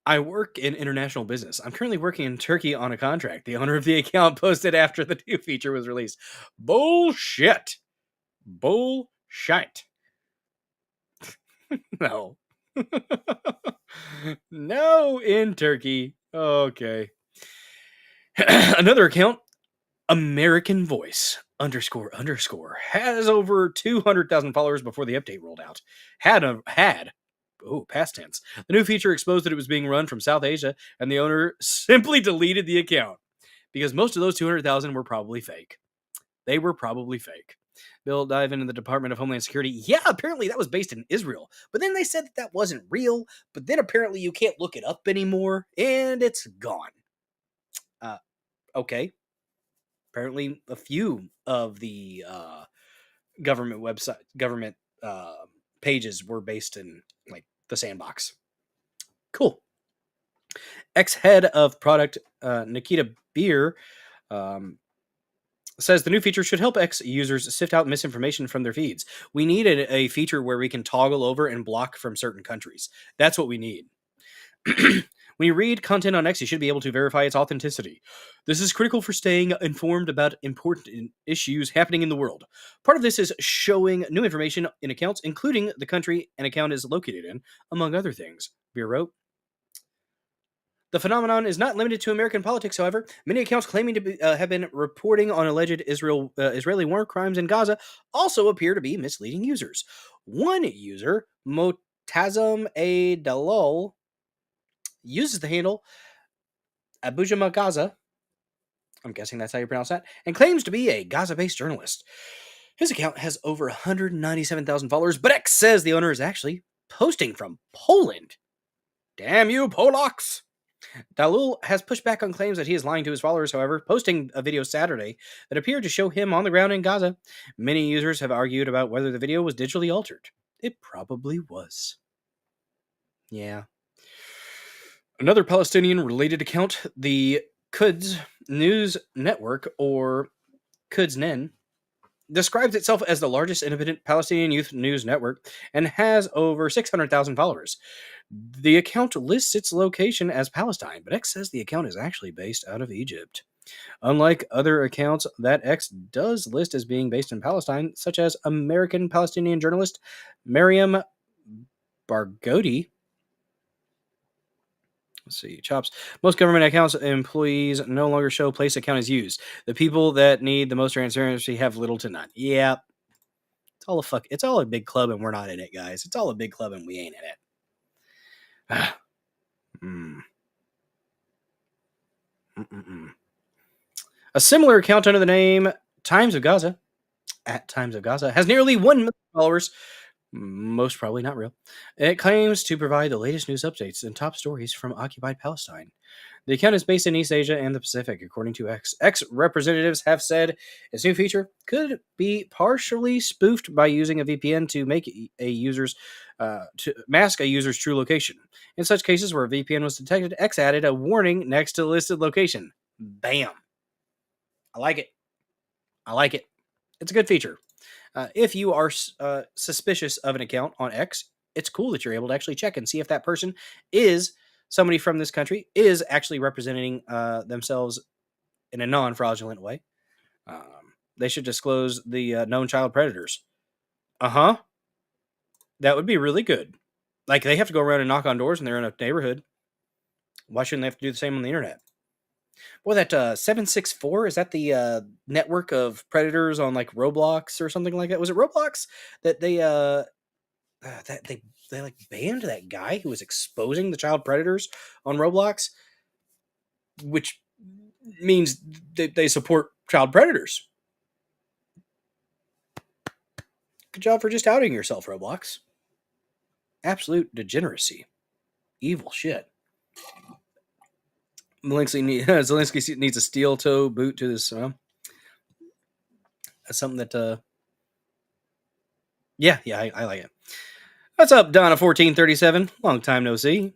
I work in international business. I'm currently working in Turkey on a contract. The owner of the account posted after the new feature was released. Bullshit. Bullshit. No. No, in Turkey. Okay. Another account, American Voice __ has over 200,000 followers before the update rolled out. Past tense. The new feature exposed that it was being run from South Asia, and the owner simply deleted the account because most of those 200,000 were probably fake. They were probably fake. Bill dive into the Department of Homeland Security. Yeah, apparently that was based in Israel, but then they said that wasn't real, but then apparently you can't look it up anymore, and it's gone. Okay. Apparently a few of the government pages were based in like the sandbox. Cool. Ex-head of product Nikita Beer says the new feature should help X users sift out misinformation from their feeds. We need a feature where we can toggle over and block from certain countries. That's what we need. When you read content on X, you should be able to verify its authenticity. This is critical for staying informed about important issues happening in the world. Part of this is showing new information in accounts, including the country an account is located in, among other things. Beer wrote. The phenomenon is not limited to American politics, however. Many accounts claiming to have been reporting on alleged Israeli war crimes in Gaza also appear to be misleading users. One user, Motazam A. Dalal, uses the handle Abujama Gaza, I'm guessing that's how you pronounce that, and claims to be a Gaza-based journalist. His account has over 197,000 followers, but X says the owner is actually posting from Poland. Damn you, Polacks! Dalul has pushed back on claims that he is lying to his followers, however, posting a video Saturday that appeared to show him on the ground in Gaza. Many users have argued about whether the video was digitally altered. It probably was. Yeah. Another Palestinian-related account, the Quds News Network, or Quds Nen, describes itself as the largest independent Palestinian youth news network and has over 600,000 followers. The account lists its location as Palestine, but X says the account is actually based out of Egypt. Unlike other accounts that X does list as being based in Palestine, such as American Palestinian journalist Mariam Barghouti. Let's see, chops. Most government accounts employees no longer show place account is used. The people that need the most transparency have little to none. Yeah. It's all a big club and we're not in it, guys. It's all a big club and we ain't in it. A similar account under the name Times of Gaza, at Times of Gaza, has nearly 1 million followers. Most probably not real. It claims to provide the latest news updates and top stories from occupied Palestine. The account is based in East Asia and the Pacific, according to X. X representatives have said its new feature could be partially spoofed by using a VPN to make a user's to mask a user's true location. In such cases where a VPN was detected, X added a warning next to the listed location. Bam. I like it. It's a good feature. If you are suspicious of an account on X, it's cool that you're able to actually check and see if that person is somebody from this country, is actually representing themselves in a non-fraudulent way. They should disclose the known child predators. That would be really good. Like, they have to go around and knock on doors and they're in a neighborhood. Why shouldn't they have to do the same on the internet? Boy, that 764, is that the network of predators on like Roblox or something like that? Was it Roblox that they like banned that guy who was exposing the child predators on Roblox, which means they support child predators. Good job for just outing yourself, Roblox. Absolute degeneracy. Evil shit. Zelensky needs a steel toe boot to this. That's something that, I like it. What's up, Donna1437? Long time no see.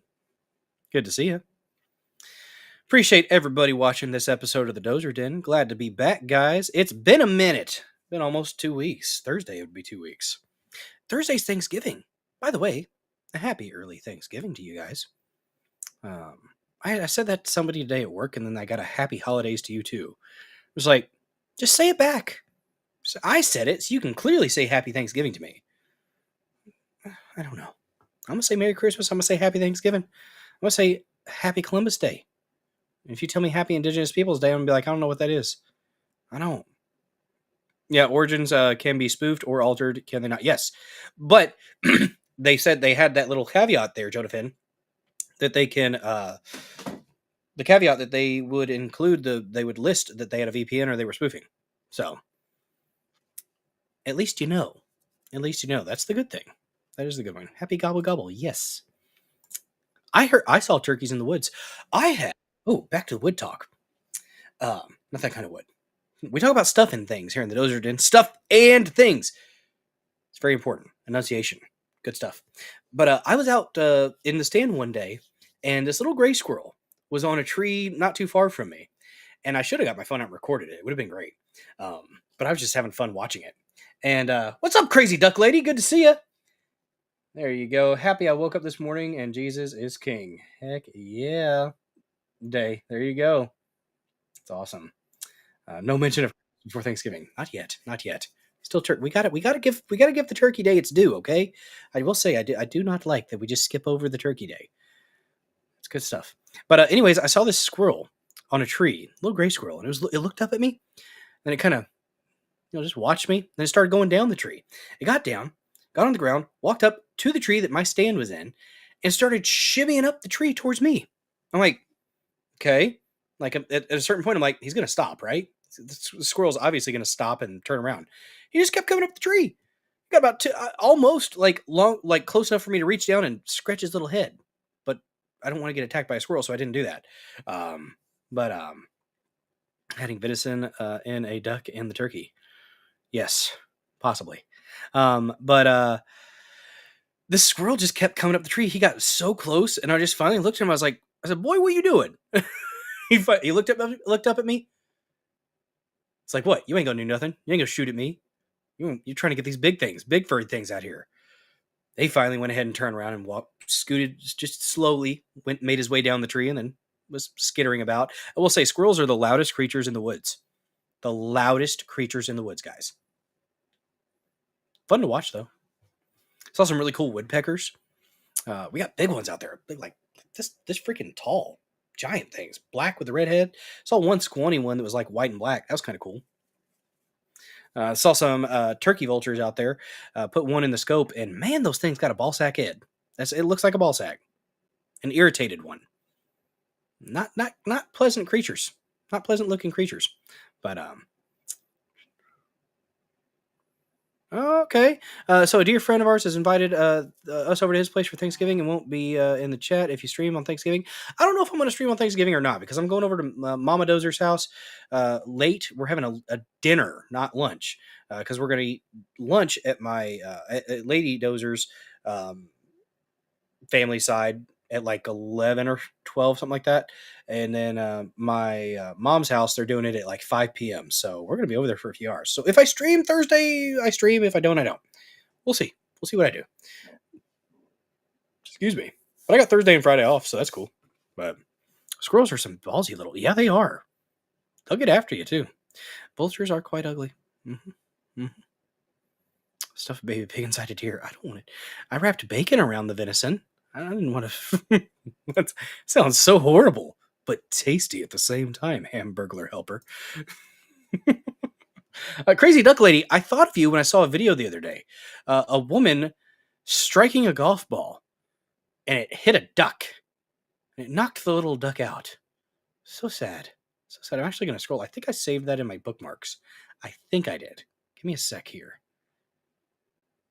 Good to see you. Appreciate everybody watching this episode of the Dozer Den. Glad to be back, guys. It's been a minute. Been almost 2 weeks. Thursday would be 2 weeks. Thursday's Thanksgiving. By the way, a happy early Thanksgiving to you guys. I said that to somebody today at work, and then I got a happy holidays to you too. It was like, just say it back. So I said it, so you can clearly say happy Thanksgiving to me. I don't know. I'm going to say Merry Christmas. I'm going to say happy Thanksgiving. I'm going to say happy Columbus Day. And if you tell me happy Indigenous Peoples Day, I'm going to be like, I don't know what that is. I don't. Yeah, origins can be spoofed or altered, can they not? Yes. But they said they had that little caveat there, Jonathan, that they can, the caveat that they would include they would list that they had a VPN or they were spoofing. So, at least you know. At least you know. That's the good thing. That is the good one. Happy gobble gobble. Yes. I saw turkeys in the woods. Back to the wood talk. Not that kind of wood. We talk about stuff and things here in the Dozer Den. Stuff and things. It's very important. Enunciation. Good stuff. But I was out in the stand one day, and this little gray squirrel was on a tree not too far from me. And I should have got my phone out and recorded it. It would have been great. But I was just having fun watching it. And what's up, crazy duck lady? Good to see you. There you go. Happy I woke up this morning and Jesus is king. Heck yeah. Day. There you go. It's awesome. No mention of before Thanksgiving. Not yet. Still we gotta give the turkey day its due, okay? I will say I do not like that we just skip over the turkey day. It's good stuff. But anyways, I saw this squirrel on a tree, little gray squirrel, and it looked up at me, and it kind of just watched me, and it started going down the tree. It got down, got on the ground, walked up to the tree that my stand was in, and started shimmying up the tree towards me. I'm like, okay. Like at a certain point, I'm like, he's gonna stop, right? The squirrel's obviously gonna stop and turn around. He just kept coming up the tree. Got about almost like close enough for me to reach down and scratch his little head. But I don't want to get attacked by a squirrel, so I didn't do that. Adding venison in a duck and the turkey. Yes, possibly. This squirrel just kept coming up the tree. He got so close, and I just finally looked at him. I said, boy, what are you doing? He looked up at me. It's like, what? You ain't gonna do nothing. You ain't gonna shoot at me. You're trying to get these big furry things out here. He finally went ahead and turned around and scooted just slowly, made his way down the tree, and then skittering about. I will say squirrels are the loudest creatures in the woods. The loudest creatures in the woods, guys. Fun to watch, though. Saw some really cool woodpeckers. We got big ones out there. Big, like this freaking tall, giant things. Black with the red head. Saw one squawny one that was like white and black. That was kind of cool. Saw some turkey vultures out there. Put one in the scope, and man, those things got a ball sack head. It looks like a ball sack. An irritated one. Not pleasant creatures. Not pleasant looking creatures. But okay. So a dear friend of ours has invited us over to his place for Thanksgiving and won't be in the chat if you stream on Thanksgiving. I don't know if I'm going to stream on Thanksgiving or not because I'm going over to Mama Dozer's house late. We're having a dinner, not lunch, because we're going to eat lunch at my at Lady Dozer's family side at like 11 or 12, something like that. And then my mom's house, they're doing it at like 5 p.m. So we're going to be over there for a few hours. So if I stream Thursday, I stream. If I don't, I don't. We'll see. We'll see what I do. Excuse me. But I got Thursday and Friday off, so that's cool. But squirrels are some ballsy little... Yeah, they are. They'll get after you, too. Vultures are quite ugly. Mm-hmm. Mm-hmm. Stuff a baby pig inside a deer. I don't want it. I wrapped bacon around the venison. I didn't want to... That sounds so horrible, but tasty at the same time, Hamburglar helper. Crazy Duck Lady, I thought of you when I saw a video the other day. A woman striking a golf ball, and it hit a duck. And it knocked the little duck out. So sad. So sad. I'm actually going to scroll. I think I saved that in my bookmarks. I think I did. Give me a sec here.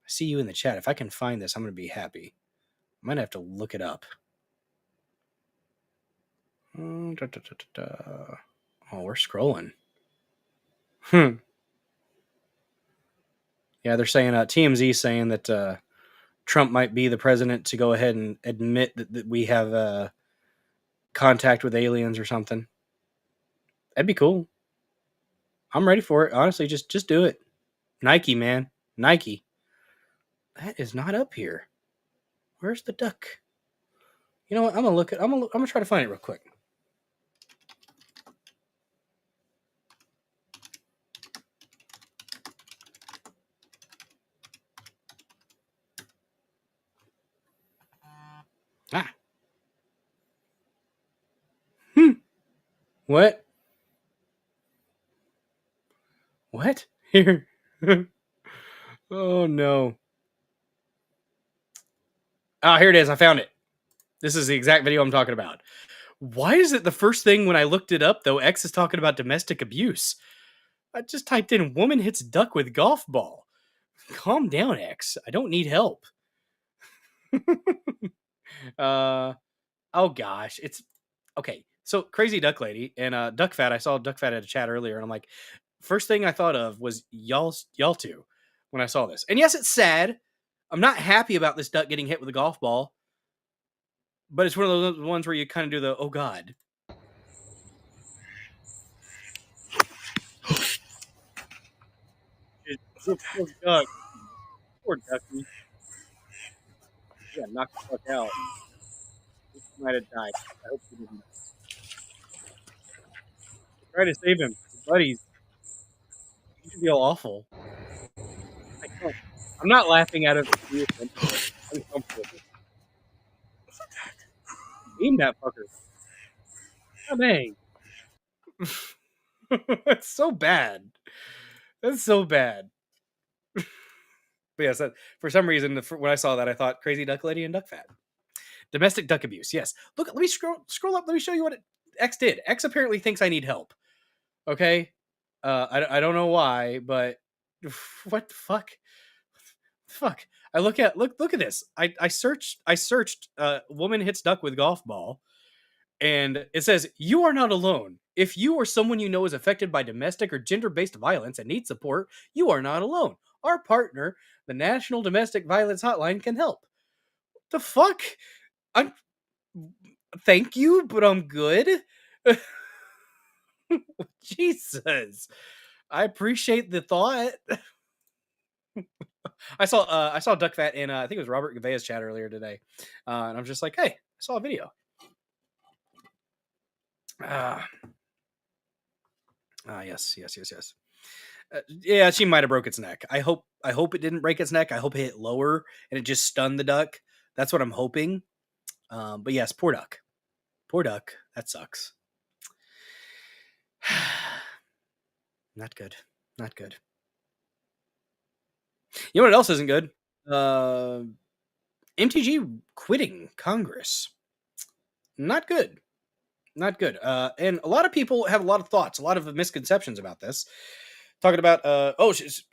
I see you in the chat. If I can find this, I'm going to be happy. I might have to look it up. Oh, we're scrolling. Yeah, they're saying TMZ saying that Trump might be the president to go ahead and admit that we have contact with aliens or something. That'd be cool. I'm ready for it. Honestly, just do it. Nike, man. Nike. That is not up here. Where's the duck? You know what? I'm gonna try to find it real quick. What? What? Here. Oh no. Ah, here it is. I found it. This is the exact video I'm talking about. Why is it the first thing when I looked it up, though, X is talking about domestic abuse? I just typed in woman hits duck with golf ball. Calm down, X. I don't need help. Oh gosh. It's okay. So Crazy Duck Lady and Duck Fat. I saw Duck Fat at a chat earlier, and I'm like, first thing I thought of was y'all two when I saw this. And yes, it's sad. I'm not happy about this duck getting hit with a golf ball, but it's one of those ones where you kind of do the, oh God. Poor duck. Poor ducky. Yeah, knocked the fuck out. He might have died. I hope he didn't. Try to save him. His buddies. You should feel awful. I'm not laughing out of the uncomfortable. Aim that fucker. Oh, dang. That's so bad. That's so bad. But yes, for some reason, when I saw that, I thought Crazy Duck Lady and Duck Fat. Domestic duck abuse. Yes. Look, let me scroll up. Let me show you what X did. X apparently thinks I need help. Okay. I don't know why, but what the fuck? Fuck. Look at this. I searched woman hits duck with golf ball, and it says you are not alone. If you or someone you know is affected by domestic or gender-based violence and needs support, you are not alone. Our partner, the National Domestic Violence Hotline, can help. The fuck? Thank you, but I'm good. Jesus. I appreciate the thought. I saw Duck Fat in I think it was Robert Gavea's chat earlier today, and I'm just like, hey, I saw a video. Yes. Yeah, she might have broke its neck. I hope it didn't break its neck. I hope it hit lower and it just stunned the duck. That's what I'm hoping. But yes, poor duck. Poor duck. That sucks. Not good. Not good. You know what else isn't good? MTG quitting Congress. Not good. Not good. And a lot of people have a lot of thoughts, a lot of misconceptions about this. Talking about,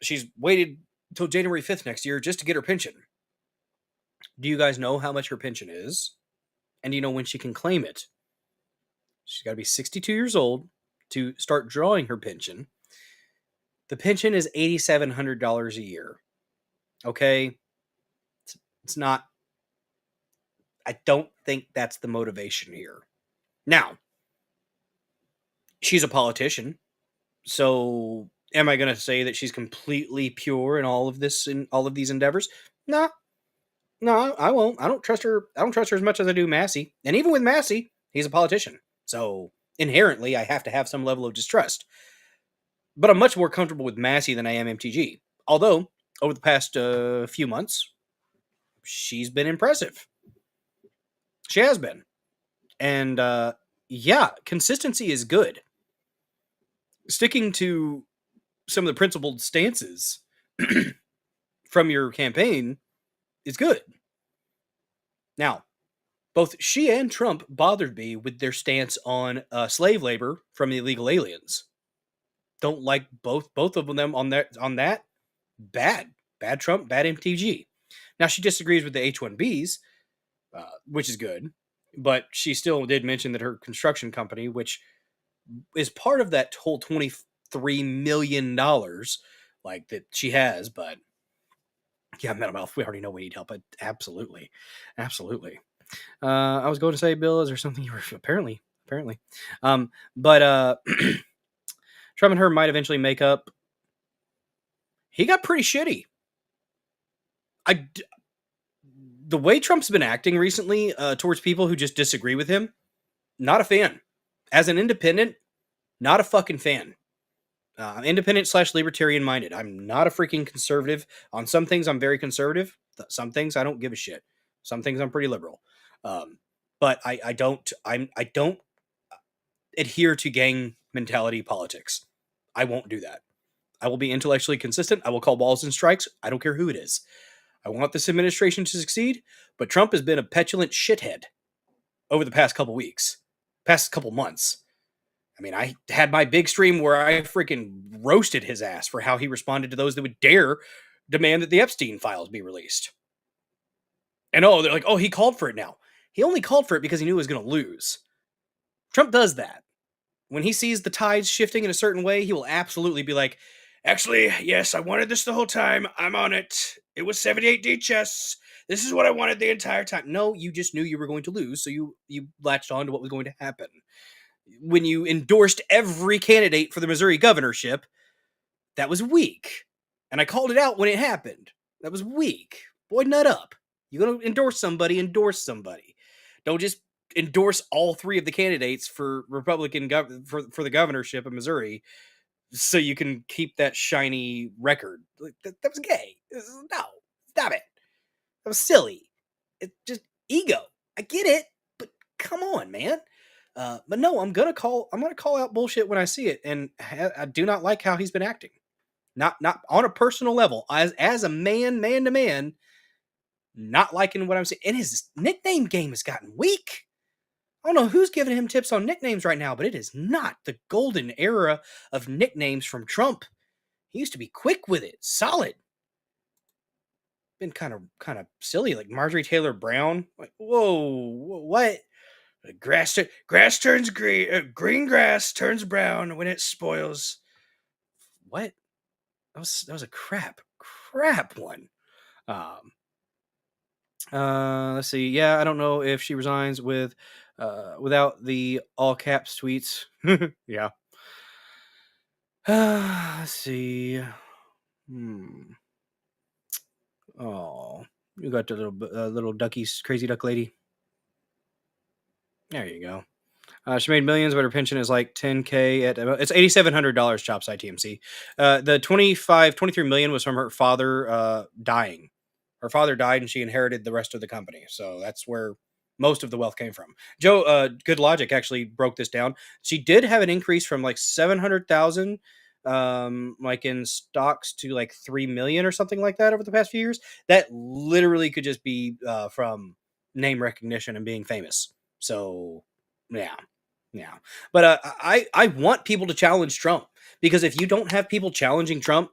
she's waited until January 5th next year just to get her pension. Do you guys know how much her pension is? And do you know when she can claim it? She's got to be 62 years old to start drawing her pension. The pension is $8,700 a year. Okay? It's not... I don't think that's the motivation here. Now, she's a politician, so am I going to say that she's completely pure in all of this, in all of these endeavors? No, I won't. I don't trust her. I don't trust her as much as I do Massey. And even with Massey, he's a politician, so inherently I have to have some level of distrust. But I'm much more comfortable with Massey than I am MTG. Although over the past few months, she's been impressive. She has been, and yeah, consistency is good. Sticking to some of the principled stances from your campaign is good. Now, both she and Trump bothered me with their stance on slave labor from the illegal aliens. Don't like both of them on that. Bad Trump, bad MTG. Now she disagrees with the H-1Bs, which is good, but she still did mention that her construction company, which is part of that whole $23 million like that she has, but yeah, mental health, we already know we need help, but absolutely. I was going to say, Bill, is there something you were apparently but Trump and her might eventually make up. He got pretty shitty. The way Trump's been acting recently towards people who just disagree with him, not a fan. As an independent, not a fucking fan. Independent / libertarian minded. I'm not a freaking conservative. On some things, I'm very conservative. Some things I don't give a shit. Some things I'm pretty liberal. But I don't adhere to gang mentality politics. I won't do that. I will be intellectually consistent. I will call balls and strikes. I don't care who it is. I want this administration to succeed, but Trump has been a petulant shithead over the past couple months. I mean, I had my big stream where I freaking roasted his ass for how he responded to those that would dare demand that the Epstein files be released. And they're like, he called for it now. He only called for it because he knew he was going to lose. Trump does that. When he sees the tides shifting in a certain way, he will absolutely be like, actually, yes, I wanted this the whole time. I'm on it. It was 78D chess. This is what I wanted the entire time. No, you just knew you were going to lose, so you latched on to what was going to happen. When you endorsed every candidate for the Missouri governorship, that was weak. And I called it out when it happened. That was weak. Boy, nut up. You're going to endorse somebody. Don't just endorse all three of the candidates for Republican for the governorship of Missouri so you can keep that shiny record. That was gay. No, stop it. That was silly. It's just ego. I get it, but come on, man. But no, I'm gonna call out bullshit when I see it, and I do not like how he's been acting. Not on a personal level, as a man to man, not liking what I'm seeing. And his nickname game has gotten weak. I don't know who's giving him tips on nicknames right now, but it is not the golden era of nicknames from Trump. He used to be quick with it, solid. Been kind of silly, like Marjorie Taylor Brown. Like, whoa, what? Grass turns green. Green grass turns brown when it spoils. What? That was a crap one. Let's see. Yeah, I don't know if she resigns without the all caps tweets. Yeah. Let's see. Oh, you got the little duckies, crazy duck lady. There you go. She made millions, but her pension is like $10K it's $8,700 chops ITMC. The 23 million was from her father dying. Her father died and she inherited the rest of the company. So that's where most of the wealth came from. Joe, Good Logic actually broke this down. She did have an increase from like 700,000 like in stocks to like 3 million or something like that over the past few years. That literally could just be from name recognition and being famous. So yeah. But I want people to challenge Trump, because if you don't have people challenging Trump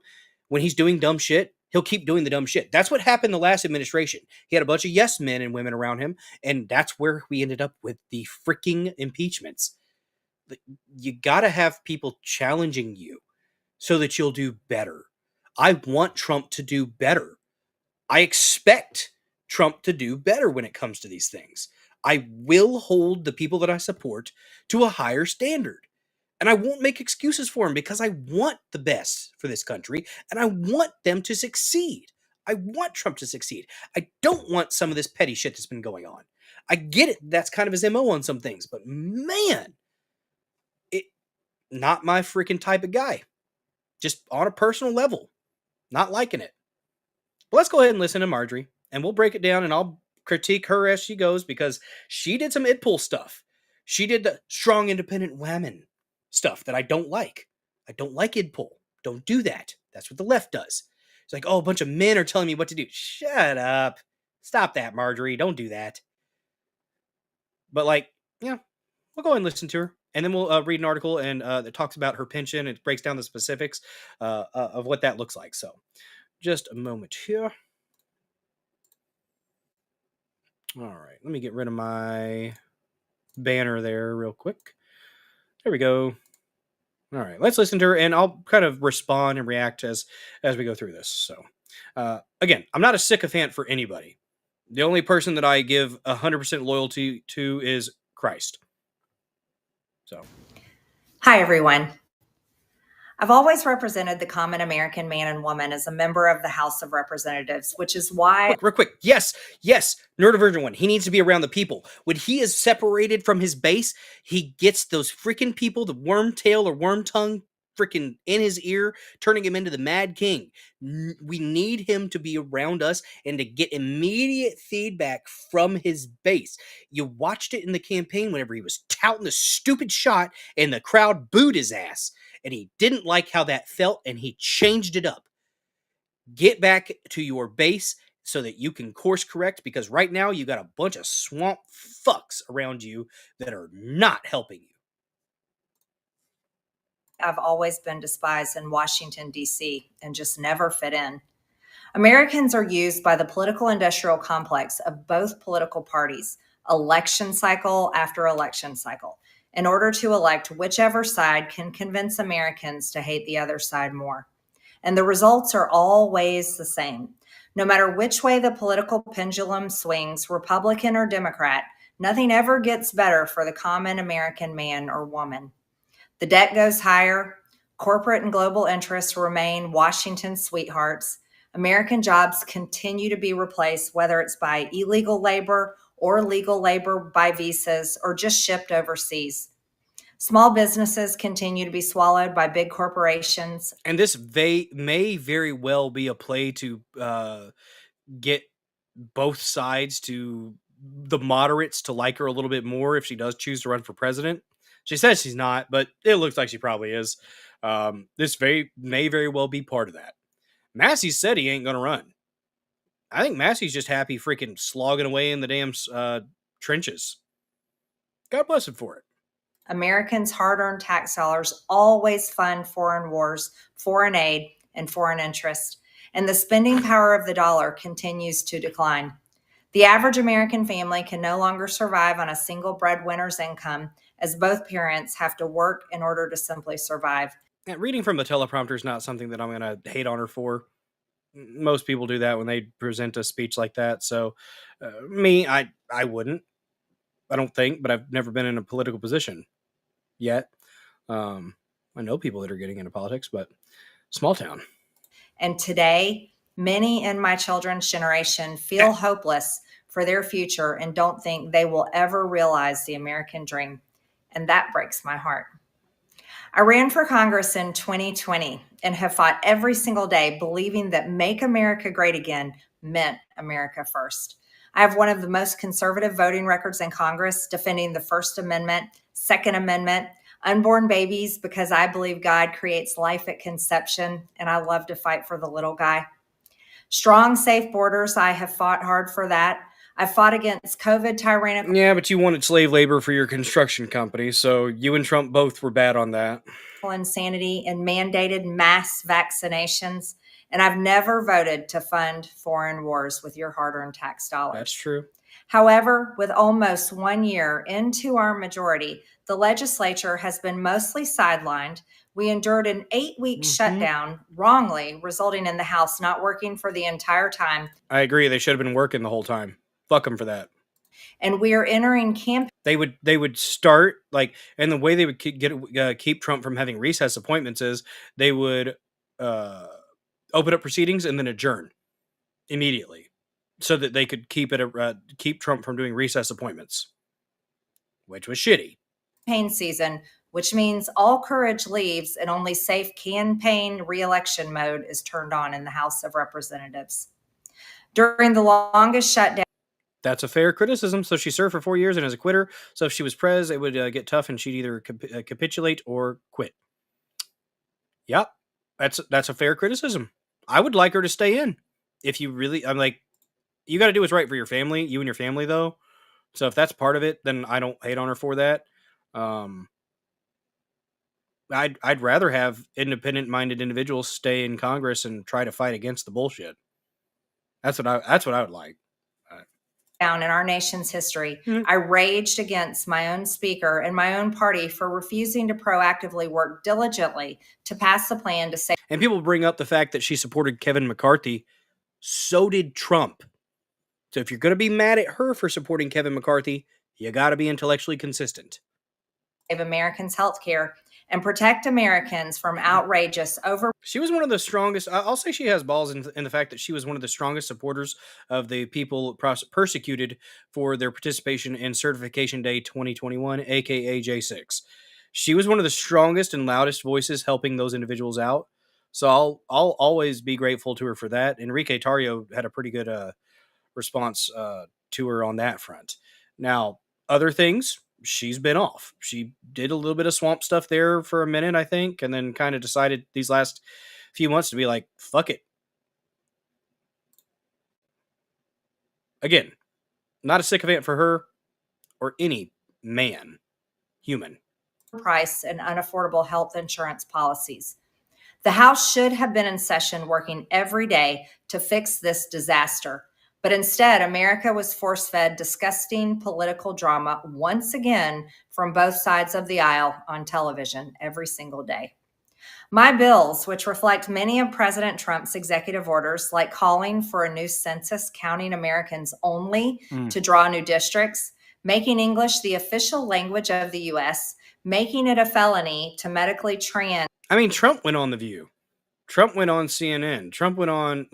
when he's doing dumb shit, he'll keep doing the dumb shit. That's what happened the last administration. He had a bunch of yes men and women around him, and that's where we ended up with the freaking impeachments. You got to have people challenging you so that you'll do better. I want Trump to do better. I expect Trump to do better when it comes to these things. I will hold the people that I support to a higher standard. And I won't make excuses for him, because I want the best for this country and I want them to succeed. I want Trump to succeed. I don't want some of this petty shit that's been going on. I get it. That's kind of his MO on some things, but man, not my freaking type of guy. Just on a personal level, not liking it. But let's go ahead and listen to Marjorie, and we'll break it down, and I'll critique her as she goes, because she did some idpol stuff. She did the strong independent women stuff that I don't like. I don't like idpol. Don't do that. That's what the left does. It's like, oh, a bunch of men are telling me what to do. Shut up. Stop that, Marjorie. Don't do that. But like, yeah, we'll go ahead and listen to her. And then we'll read an article and that talks about her pension. It breaks down the specifics of what that looks like. So just a moment here. All right, let me get rid of my banner there real quick. There we go. All right, let's listen to her, and I'll kind of respond and react as we go through this. So again, I'm not a sycophant for anybody. The only person that I give 100% loyalty to is Christ. So, hi, everyone. I've always represented the common American man and woman as a member of the House of Representatives, which is why... Real quick. Yes, neurodivergent one. He needs to be around the people. When he is separated from his base, he gets those freaking people, the worm tail or worm tongue freaking in his ear, turning him into the Mad King. We need him to be around us and to get immediate feedback from his base. You watched it in the campaign whenever he was touting the stupid shot and the crowd booed his ass. And he didn't like how that felt, and he changed it up. Get back to your base so that you can course correct, because right now you got a bunch of swamp fucks around you that are not helping you. I've always been despised in Washington, D.C., and just never fit in. Americans are used by the political industrial complex of both political parties, election cycle after election cycle, in order to elect whichever side can convince Americans to hate the other side more. And the results are always the same. No matter which way the political pendulum swings, Republican or Democrat, nothing ever gets better for the common American man or woman. The debt goes higher, corporate and global interests remain Washington's sweethearts, American jobs continue to be replaced, whether it's by illegal labor or legal labor by visas, or just shipped overseas. Small businesses continue to be swallowed by big corporations. And this may very well be a play to get both sides, to the moderates, to like her a little bit more if she does choose to run for president. She says she's not, but it looks like she probably is. This may very well be part of that. Massey said he ain't going to run. I think Massey's just happy freaking slogging away in the damn trenches. God bless him for it. Americans' hard-earned tax dollars always fund foreign wars, foreign aid, and foreign interest, and the spending power of the dollar continues to decline. The average American family can no longer survive on a single breadwinner's income, as both parents have to work in order to simply survive. Yeah, reading from the teleprompter is not something that I'm going to hate on her for. Most people do that when they present a speech like that. So me, I wouldn't. I don't think, but I've never been in a political position yet. I know people that are getting into politics, but small town. And today, many in my children's generation feel hopeless for their future and don't think they will ever realize the American dream. and that breaks my heart. I ran for Congress in 2020 and have fought every single day believing that Make America Great Again meant America first. I have one of the most conservative voting records in Congress, defending the First Amendment, Second Amendment, unborn babies, because I believe God creates life at conception, and I love to fight for the little guy. Strong, safe borders, I have fought hard for that. I fought against COVID tyrannical. Yeah, but you wanted slave labor for your construction company, so you and Trump both were bad on that. Insanity and mandated mass vaccinations. And I've never voted to fund foreign wars with your hard-earned tax dollars. That's true. However, with almost 1 year into our majority, the legislature has been mostly sidelined. We endured an 8-week shutdown wrongly, resulting in the House not working for the entire time. I agree. They should have been working the whole time. Fuck them for that. And we are entering campaign. They would start like, and the way they would keep Trump from having recess appointments is they would open up proceedings and then adjourn immediately, so that they could keep Trump from doing recess appointments, which was shitty. Campaign season, which means all courage leaves and only safe campaign re-election mode is turned on in the House of Representatives. During the longest shutdown. That's a fair criticism. So she served for 4 years and as a quitter. So if she was prez, it would get tough and she'd either capitulate or quit. Yep. That's a fair criticism. I would like her to stay in. If you really, I'm like, you got to do what's right for your family, you and your family though. So if that's part of it, then I don't hate on her for that. I'd rather have independent minded individuals stay in Congress and try to fight against the bullshit. That's what I would like. Down in our nation's history, I raged against my own speaker and my own party for refusing to proactively work diligently to pass the plan to save. And people bring up the fact that she supported Kevin McCarthy. So did Trump. So if you're going to be mad at her for supporting Kevin McCarthy, you got to be intellectually consistent. Save Americans' health care and protect Americans from outrageous over. She was one of the strongest. I'll say she has balls in the fact that she was one of the strongest supporters of the people persecuted for their participation in Certification Day 2021, aka J6. She was one of the strongest and loudest voices helping those individuals out. So I'll always be grateful to her for that. Enrique Tarrio had a pretty good response to her on that front. Now, other things, she's been off. She did a little bit of swamp stuff there for a minute, I think, and then kind of decided these last few months to be like, fuck it. Again, not a sycophant for her or any man, human. Price and unaffordable health insurance policies. The House should have been in session working every day to fix this disaster. But instead, America was force-fed disgusting political drama once again from both sides of the aisle on television every single day. My bills, which reflect many of President Trump's executive orders, like calling for a new census counting Americans only to draw new districts, making English the official language of the U.S., making it a felony to medically trans. I mean, Trump went on The View. Trump went on CNN. Trump went on,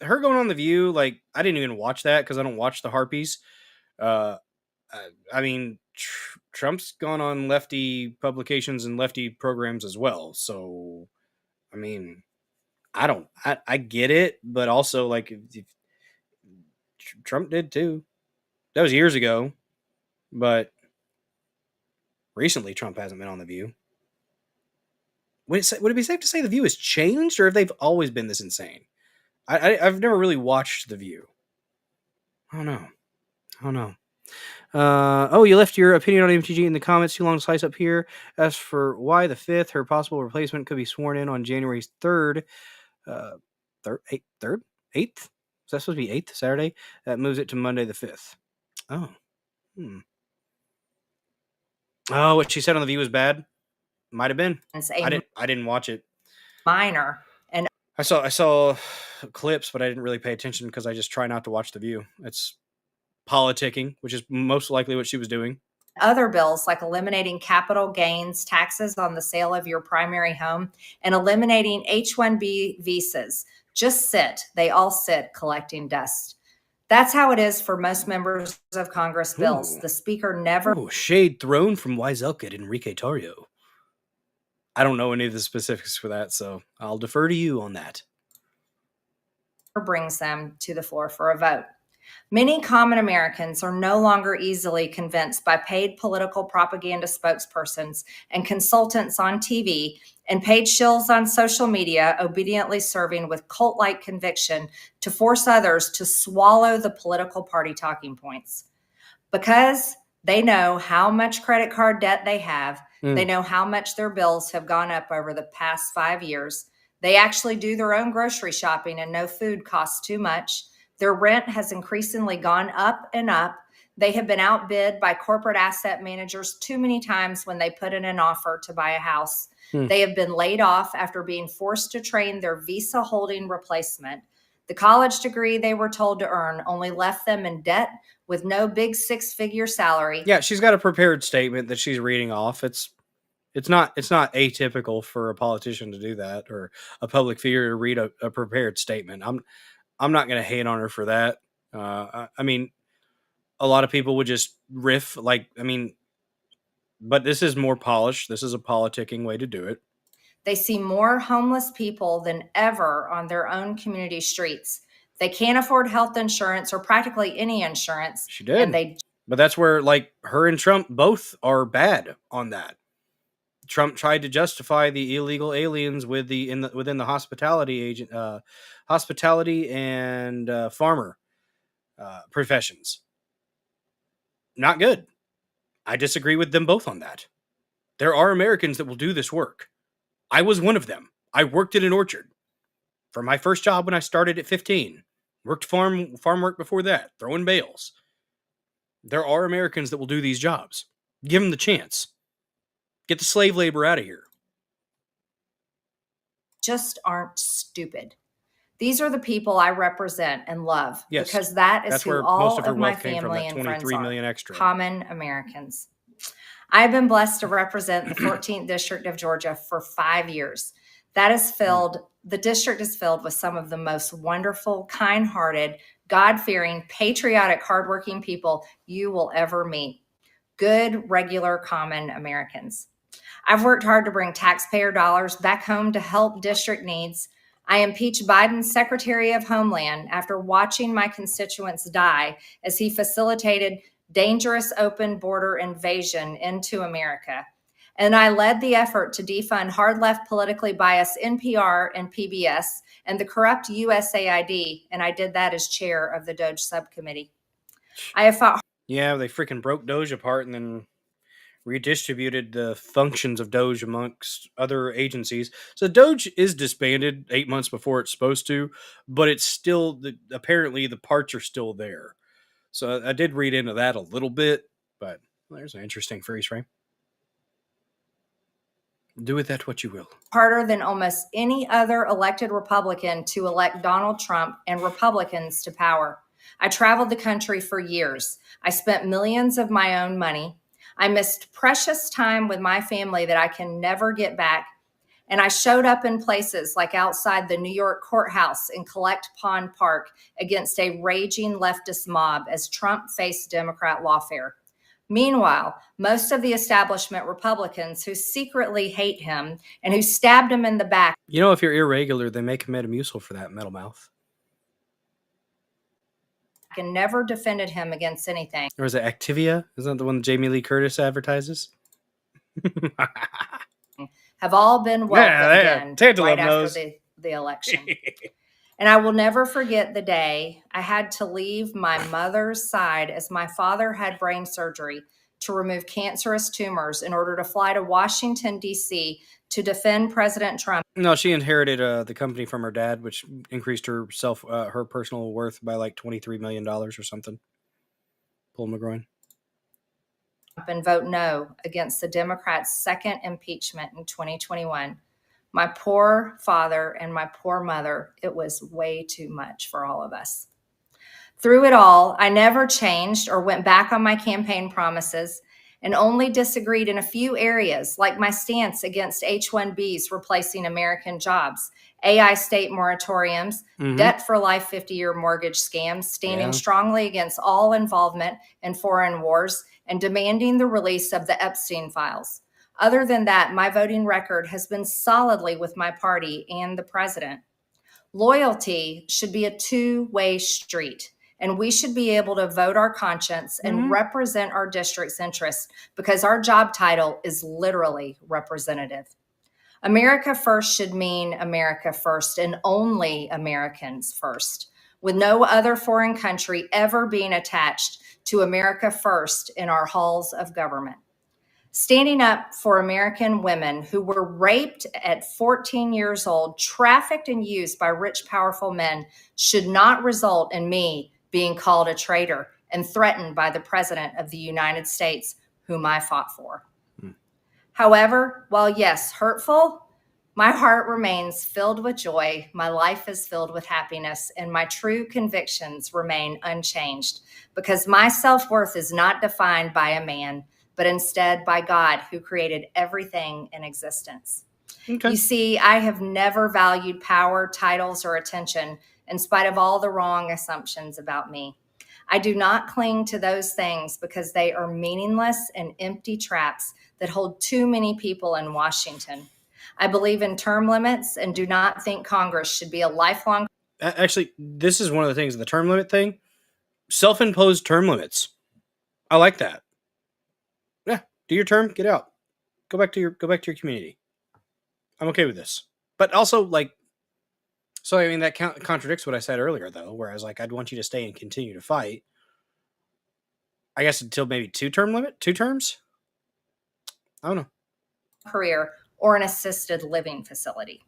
her going on The View, I didn't even watch that because I don't watch the Harpies. I mean, Trump's gone on lefty publications and lefty programs as well. So, I mean, I get it, but also, if Trump did too. That was years ago, but recently Trump hasn't been on The View. Would it be safe to say The View has changed, or have they always been this insane? I've never really watched The View. I don't know. You left your opinion on MTG in the comments. Too long slice up here. As for why the 5th, her possible replacement could be sworn in on January 3rd. 8th? Is that supposed to be 8th, Saturday? That moves it to Monday the 5th. Oh. Oh, what she said on The View was bad? Might have been. I didn't watch it. Minor. And I saw clips, but I didn't really pay attention because I just try not to watch The View. It's politicking, which is most likely what she was doing. Other bills like eliminating capital gains taxes on the sale of your primary home and eliminating H-1B visas just sit. They all sit collecting dust. That's how it is for most members of Congress bills. Ooh. The speaker never Shade thrown from Wieselka to Enrique Tarrio. I don't know any of the specifics for that, so I'll defer to you on that. Brings them to the floor for a vote. Many common Americans are no longer easily convinced by paid political propaganda spokespersons and consultants on TV and paid shills on social media, obediently serving with cult-like conviction to force others to swallow the political party talking points. Because they know how much credit card debt they have, they know how much their bills have gone up over the past 5 years. They actually do their own grocery shopping and no food costs too much. Their rent has increasingly gone up and up. They have been outbid by corporate asset managers too many times when they put in an offer to buy a house. They have been laid off after being forced to train their Visa holding replacement. The college degree they were told to earn only left them in debt with no big 6-figure salary. Yeah, she's got a prepared statement that she's reading off. It's not atypical for a politician to do that, or a public figure to read a prepared statement. I'm not going to hate on her for that. I mean, a lot of people would just riff, but this is more polished. This is a politicking way to do it. They see more homeless people than ever on their own community streets. They can't afford health insurance or practically any insurance. She did. But that's where, her and Trump both are bad on that. Trump tried to justify the illegal aliens within the hospitality and farmer professions. Not good. I disagree with them both on that. There are Americans that will do this work. I was one of them. I worked in an orchard for my first job when I started at 15. Worked farm work before that, throwing bales. There are Americans that will do these jobs. Give them the chance. Get the slave labor out of here. Just aren't stupid. These are the people I represent and love, yes, because that's who all of my family and friends are. Extra. Common Americans. I've been blessed to represent the 14th District of Georgia for 5 years. The district is filled with some of the most wonderful, kind-hearted, God-fearing, patriotic, hardworking people you will ever meet. Good, regular, common Americans. I've worked hard to bring taxpayer dollars back home to help district needs. I impeached Biden's Secretary of Homeland after watching my constituents die as he facilitated dangerous open border invasion into America. And I led the effort to defund hard left politically biased NPR and PBS and the corrupt USAID, and I did that as chair of the Doge subcommittee. I have fought. Yeah, they freaking broke Doge apart and then redistributed the functions of Doge amongst other agencies. So Doge is disbanded 8 months before it's supposed to, but it's still, apparently the parts are still there. So I did read into that a little bit, but there's an interesting freeze frame. Do with that what you will. Harder than almost any other elected Republican to elect Donald Trump and Republicans to power. I traveled the country for years. I spent millions of my own money. I missed precious time with my family that I can never get back. And I showed up in places like outside the New York courthouse in Collect Pond Park against a raging leftist mob as Trump faced Democrat lawfare. Meanwhile, most of the establishment Republicans who secretly hate him and who stabbed him in the back. You know, if you're irregular, they make a Metamucil for that, Metal Mouth. And never defended him against anything. Or is it Activia? Isn't that the one that Jamie Lee Curtis advertises? Have all been welcomed in right after the election. And I will never forget the day I had to leave my mother's side as my father had brain surgery to remove cancerous tumors in order to fly to Washington, D.C. to defend President Trump. No, she inherited the company from her dad, which increased her personal worth by like $23 million or something. Pull McGroin. And vote no against the Democrats' second impeachment in 2021. My poor father and my poor mother, it was way too much for all of us. Through it all, I never changed or went back on my campaign promises. and only disagreed in a few areas, like my stance against H-1Bs replacing American jobs, AI state moratoriums, debt for life 50-year mortgage scams, standing strongly against all involvement in foreign wars, and demanding the release of the Epstein files. Other than that, my voting record has been solidly with my party and the president. Loyalty should be a two-way street, and we should be able to vote our conscience and represent our district's interests because our job title is literally representative. America first should mean America first and only Americans first, with no other foreign country ever being attached to America first in our halls of government. Standing up for American women who were raped at 14 years old, trafficked and used by rich, powerful men should not result in me being called a traitor and threatened by the President of the United States, whom I fought for. However, while yes, hurtful, my heart remains filled with joy, my life is filled with happiness, and my true convictions remain unchanged because my self-worth is not defined by a man, but instead by God, who created everything in existence. Okay. You see, I have never valued power, titles, or attention in spite of all the wrong assumptions about me. I do not cling to those things because they are meaningless and empty traps that hold too many people in Washington. I believe in term limits and do not think Congress should be a lifelong... Actually, this is one of the things, the term limit thing. Self-imposed term limits. I like that. Yeah, do your term, get out. Go back to your community. I'm okay with this. But also, like, so I mean that contradicts what I said earlier, though, where I was like, I'd want you to stay and continue to fight. I guess until maybe two terms. I don't know. Career or an assisted living facility.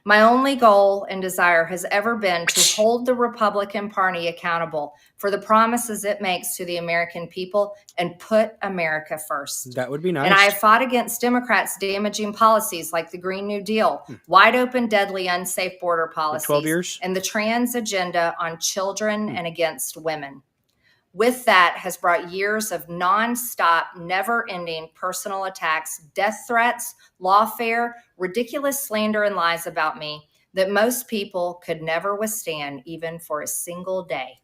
My only goal and desire has ever been to hold the Republican Party accountable for the promises it makes to the American people and put America first. That would be nice. And I have fought against Democrats' damaging policies like the Green New Deal, wide open, deadly, unsafe border policies, 12 years, and the trans agenda on children and against women. With that has brought years of nonstop, never-ending personal attacks, death threats, lawfare, ridiculous slander and lies about me that most people could never withstand even for a single day.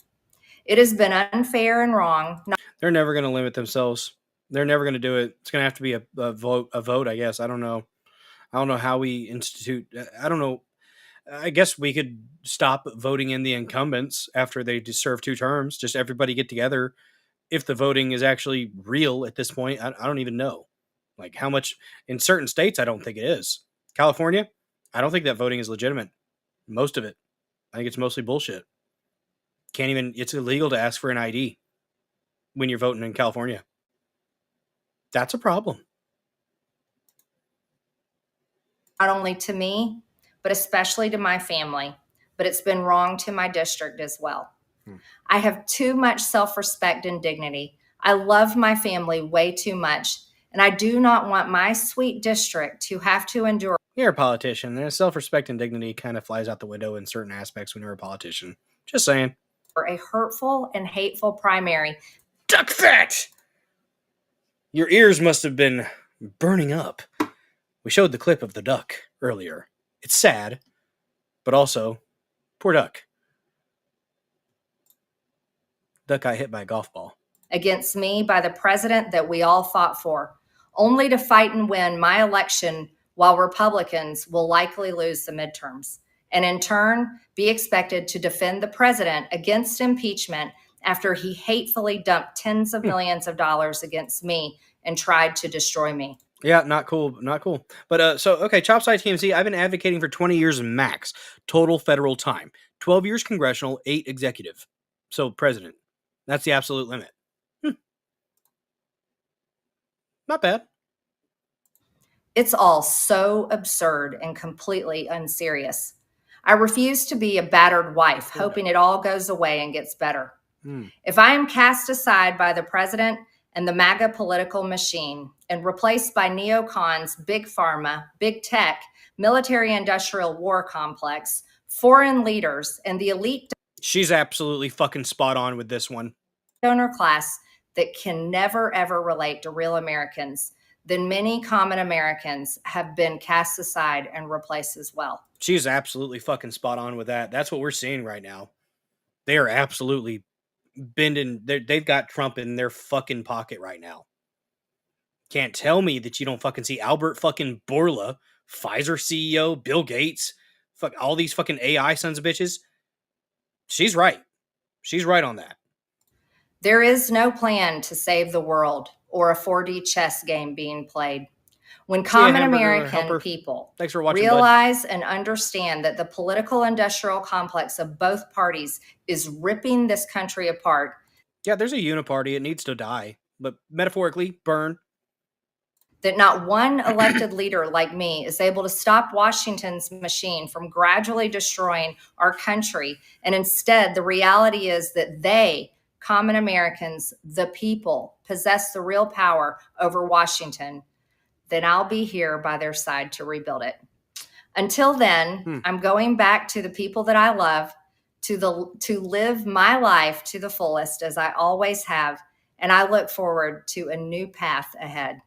It has been unfair and wrong. They're never going to limit themselves. They're never going to do it. It's going to have to be a vote, I guess. I don't know how we institute. I don't know. I guess we could stop voting in the incumbents after they serve 2 terms. Just everybody get together. If the voting is actually real at this point, I don't even know. Like how much in certain states, I don't think it is. California, I don't think that voting is legitimate. Most of it. I think it's mostly bullshit. It's illegal to ask for an ID when you're voting in California. That's a problem. Not only to me, but especially to my family, but it's been wrong to my district as well. I have too much self-respect and dignity. I love my family way too much, and I do not want my sweet district to have to endure. You're a politician, and self-respect and dignity kind of flies out the window in certain aspects when you're a politician. Just saying. For a hurtful and hateful primary. Duck that! Your ears must have been burning up. We showed the clip of the duck earlier. It's sad, but also, poor duck. Duck got hit by a golf ball. Against me by the president that we all fought for, only to fight and win my election while Republicans will likely lose the midterms, and in turn be expected to defend the president against impeachment after he hatefully dumped tens of millions of dollars against me and tried to destroy me. Yeah, not cool. But okay, Chopside TMZ, I've been advocating for 20 years max total federal time. 12 years congressional, 8 executive. So president. That's the absolute limit. Not bad. It's all so absurd and completely unserious. I refuse to be a battered wife, hoping it all goes away and gets better. If I am cast aside by the president and the MAGA political machine and replaced by neocons, big pharma, big tech, military-industrial war complex, foreign leaders, and the elite... She's absolutely fucking spot on with this one. Donor class, that can never, ever relate to real Americans, then many common Americans have been cast aside and replaced as well. She's absolutely fucking spot on with that. That's what we're seeing right now. They are absolutely bending. They've got Trump in their fucking pocket right now. Can't tell me that you don't fucking see Albert fucking Bourla, Pfizer CEO, Bill Gates, fuck all these fucking AI sons of bitches. She's right. She's right on that. There is no plan to save the world or a 4D chess game being played. When common American people Thanks for watching, realize and understand that the political industrial complex of both parties is ripping this country apart. Yeah, there's a uniparty. It needs to die. But metaphorically, burn. That not one elected leader like me is able to stop Washington's machine from gradually destroying our country. And instead, the reality is that they, common Americans, the people, possess the real power over Washington. Then I'll be here by their side to rebuild it. Until then, I'm going back to the people that I love, to live my life to the fullest as I always have, and I look forward to a new path ahead.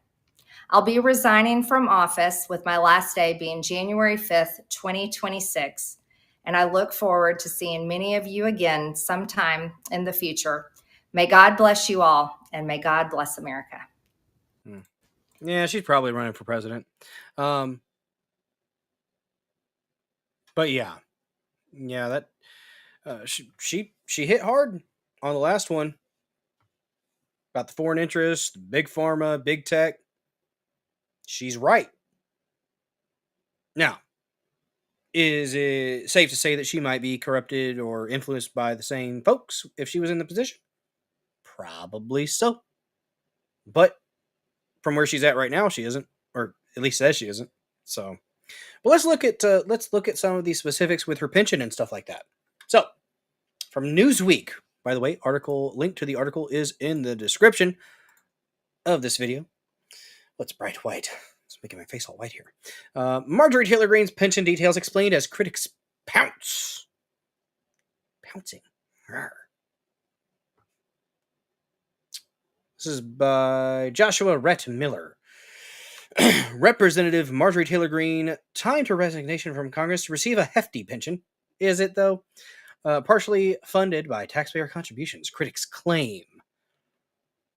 I'll be resigning from office with my last day being January 5th, 2026, and I look forward to seeing many of you again sometime in the future. May God bless you all, and may God bless America. Yeah, she's probably running for president. But yeah, that she hit hard on the last one about the foreign interests, big pharma, big tech. She's right. Now, is it safe to say that she might be corrupted or influenced by the same folks if she was in the position? Probably so. But from where she's at right now, she isn't, or at least says she isn't. So, but let's look at some of these specifics with her pension and stuff like that. So, from Newsweek, by the way, link to the article is in the description of this video. What's bright white? It's making my face all white here. Marjorie Taylor Greene's pension details explained as critics pounce. Pouncing. Rawr. This is by Joshua Rhett Miller. Representative Marjorie Taylor Greene timed her resignation from Congress to receive a hefty pension. Is it, though? Partially funded by taxpayer contributions, critics claim.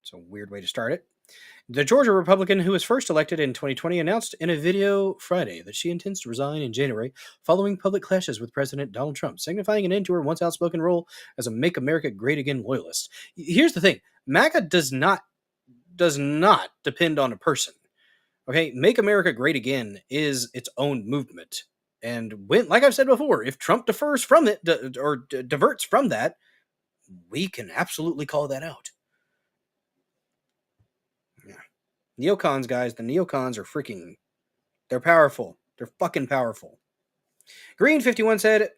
It's a weird way to start it. The Georgia Republican, who was first elected in 2020, announced in a video Friday that she intends to resign in January following public clashes with President Donald Trump, signifying an end to her once outspoken role as a Make America Great Again loyalist. Here's the thing. MAGA does not depend on a person. Okay? Make America Great Again is its own movement. And when, like I've said before, if Trump defers from it or diverts from that, we can absolutely call that out. Neocons, guys, the neocons are freaking, they're powerful. They're fucking powerful. Green 51 said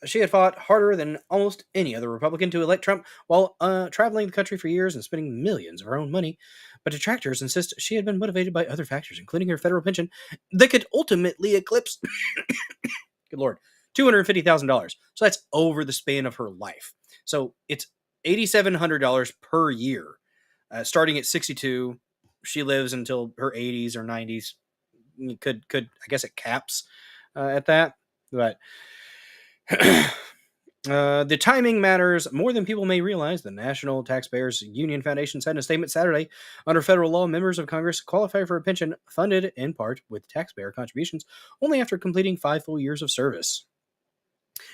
she had fought harder than almost any other Republican to elect Trump while traveling the country for years and spending millions of her own money. But detractors insist she had been motivated by other factors, including her federal pension that could ultimately eclipse, good Lord, $250,000. So that's over the span of her life. So it's $8,700 per year, starting at 62. She lives until her 80s or 90s. Could I guess it caps at that. But the timing matters more than people may realize. The National Taxpayers Union Foundation said in a statement Saturday, under federal law, members of Congress qualify for a pension funded in part with taxpayer contributions only after completing 5 full years of service.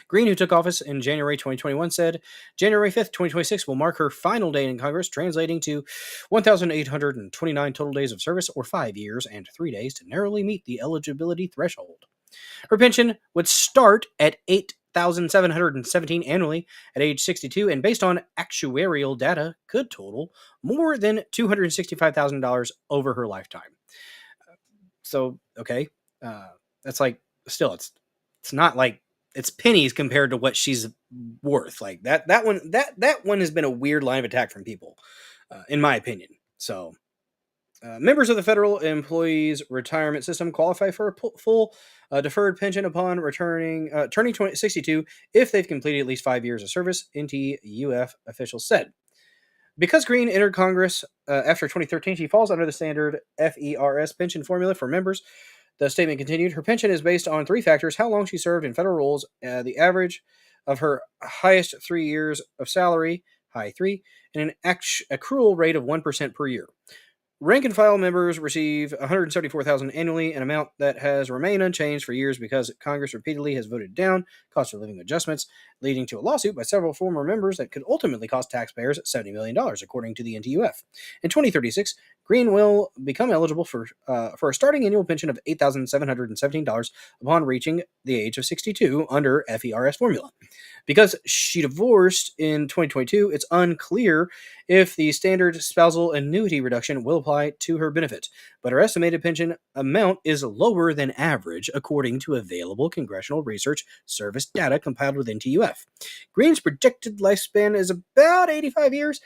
Green, who took office in January 2021, said January 5th, 2026 will mark her final day in Congress, translating to 1,829 total days of service, or 5 years and 3 days, to narrowly meet the eligibility threshold. Her pension would start at $8,717 annually at age 62, and based on actuarial data, could total more than $265,000 over her lifetime. So, okay, that's like, still, it's not like, it's pennies compared to what she's worth. Like that one has been a weird line of attack from people, in my opinion. So, members of the federal employees retirement system qualify for a full deferred pension upon turning 62 if they've completed at least 5 years of service, NTUF officials said. Because Green entered Congress after 2013, she falls under the standard FERS pension formula for members. The statement continued, her pension is based on 3 factors: how long she served in federal roles, the average of her highest 3 years of salary, high 3, and an accrual rate of 1% per year. Rank and file members receive $174,000 annually, an amount that has remained unchanged for years because Congress repeatedly has voted down cost of living adjustments, leading to a lawsuit by several former members that could ultimately cost taxpayers $70 million, according to the NTUF. In 2036, Green will become eligible for a starting annual pension of $8,717 upon reaching the age of 62 under FERS formula. Because she divorced in 2022, it's unclear if the standard spousal annuity reduction will apply to her benefit, but her estimated pension amount is lower than average, according to available Congressional Research Service data compiled with NTUF. Green's projected lifespan is about 85 years,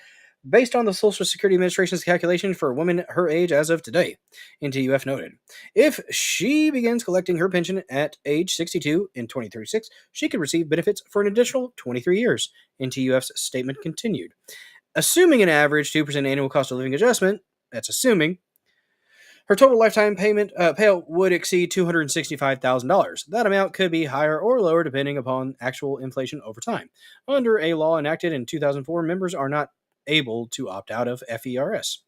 based on the Social Security Administration's calculation for a woman her age as of today, NTUF noted. If she begins collecting her pension at age 62 in 2036, she could receive benefits for an additional 23 years, NTUF's statement continued. Assuming an average 2% annual cost of living adjustment, that's assuming, her total lifetime payout would exceed $265,000. That amount could be higher or lower depending upon actual inflation over time. Under a law enacted in 2004, members are not able to opt out of FERS.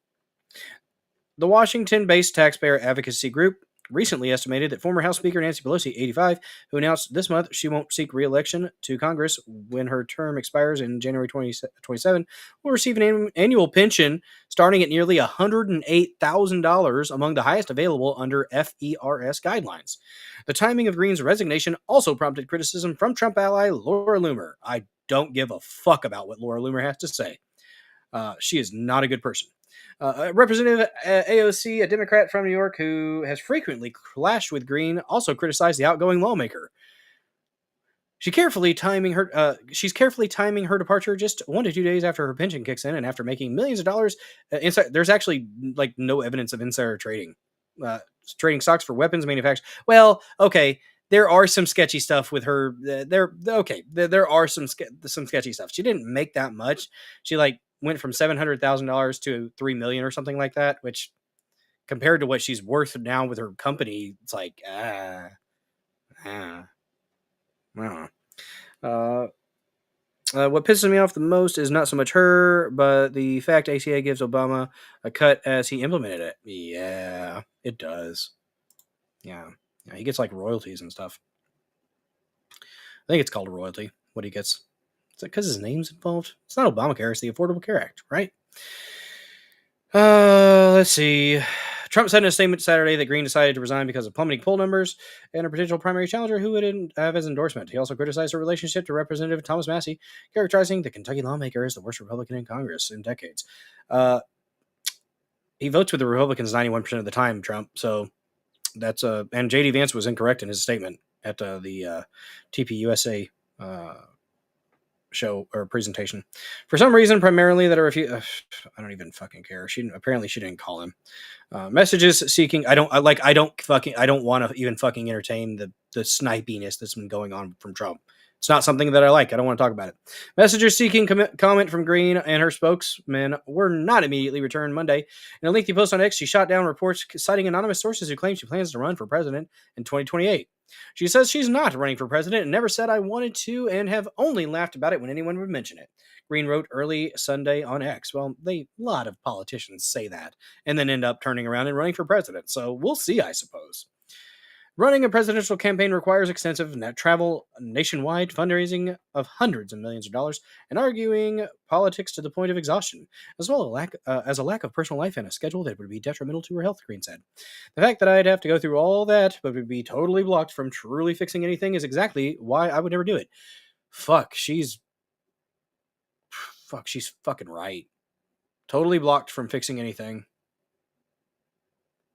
The Washington-based taxpayer advocacy group recently estimated that former House Speaker Nancy Pelosi, 85, who announced this month she won't seek re-election to Congress when her term expires in January 2027, will receive an annual pension starting at nearly $108,000, among the highest available under FERS guidelines. The timing of Green's resignation also prompted criticism from Trump ally Laura Loomer. I don't give a fuck about what Laura Loomer has to say. She is not a good person. Representative AOC, a Democrat from New York who has frequently clashed with Green, also criticized the outgoing lawmaker. She's carefully timing her departure just 1 to 2 days after her pension kicks in, and after making millions of dollars. There's actually no evidence of insider trading, trading stocks for weapons manufacturers. Well, okay. There are some sketchy stuff with her. There are some sketchy stuff. She didn't make that much. She went from $700,000 to $3 million or something like that, which compared to what she's worth now with her company, it's like, what pisses me off the most is not so much her, but the fact ACA gives Obama a cut as he implemented it. Yeah, it does. Yeah, he gets royalties and stuff. I think it's called a royalty, what he gets. Is it because his name's involved? It's not Obamacare, it's the Affordable Care Act, right? Let's see. Trump said in a statement Saturday that Green decided to resign because of plummeting poll numbers and a potential primary challenger who would have his endorsement. He also criticized her relationship to Representative Thomas Massie, characterizing the Kentucky lawmaker as the worst Republican in Congress in decades. He votes with the Republicans 91% of the time, Trump, so that's and J.D. Vance was incorrect in his statement at the TPUSA show or presentation. For some reason, primarily that I don't even fucking care. She didn't call him. Messages seeking. I don't want to even fucking entertain the snipiness that's been going on from Trump. It's not something that I like. I don't want to talk about it. Messages seeking comment from Green and her spokesman were not immediately returned Monday. In a lengthy post on X, she shot down reports citing anonymous sources who claim she plans to run for president in 2028. She says she's not running for president and never said I wanted to, and have only laughed about it when anyone would mention it. Green wrote early Sunday on X. Well, a lot of politicians say that and then end up turning around and running for president. So we'll see, I suppose. Running a presidential campaign requires extensive travel, nationwide fundraising of hundreds of millions of dollars, and arguing politics to the point of exhaustion, as well as a lack of personal life and a schedule that would be detrimental to her health, Green said. The fact that I'd have to go through all that, but would be totally blocked from truly fixing anything is exactly why I would never do it. She's fucking right. Totally blocked from fixing anything.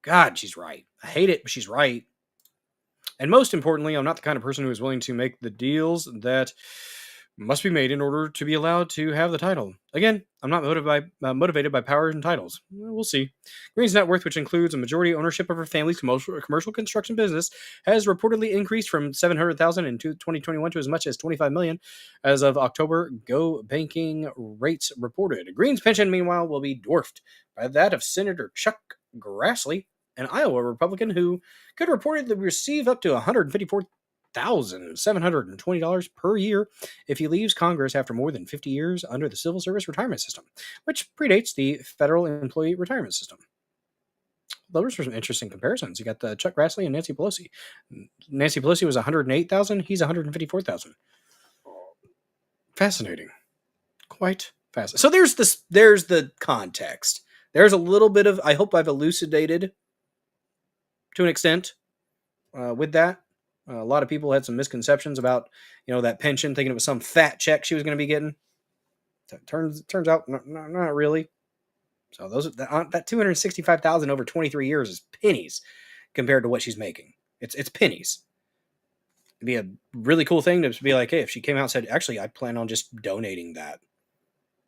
God, she's right. I hate it, but she's right. And most importantly, I'm not the kind of person who is willing to make the deals that must be made in order to be allowed to have the title. Again, I'm not motivated by power and titles. We'll see. Green's net worth, which includes a majority ownership of her family's commercial construction business, has reportedly increased from $700,000 in 2021 to as much as $25 million as of October. Go Banking Rates reported. Green's pension, meanwhile, will be dwarfed by that of Senator Chuck Grassley, an Iowa Republican who could reportedly receive up to $154,720 per year if he leaves Congress after more than 50 years under the civil service retirement system, which predates the federal employee retirement system. Those are some interesting comparisons. You got the Chuck Grassley and Nancy Pelosi. Nancy Pelosi was $108,000. He's $154,000. Fascinating. Quite fascinating. So there's the context. There's a little bit of, I hope I've elucidated to an extent with that. A lot of people had some misconceptions about, that pension, thinking it was some fat check she was going to be getting. Turns out not really. So that $265,000 over 23 years is pennies compared to what she's making. It's pennies. It'd be a really cool thing to be like, hey, if she came out and said, actually, I plan on just donating that,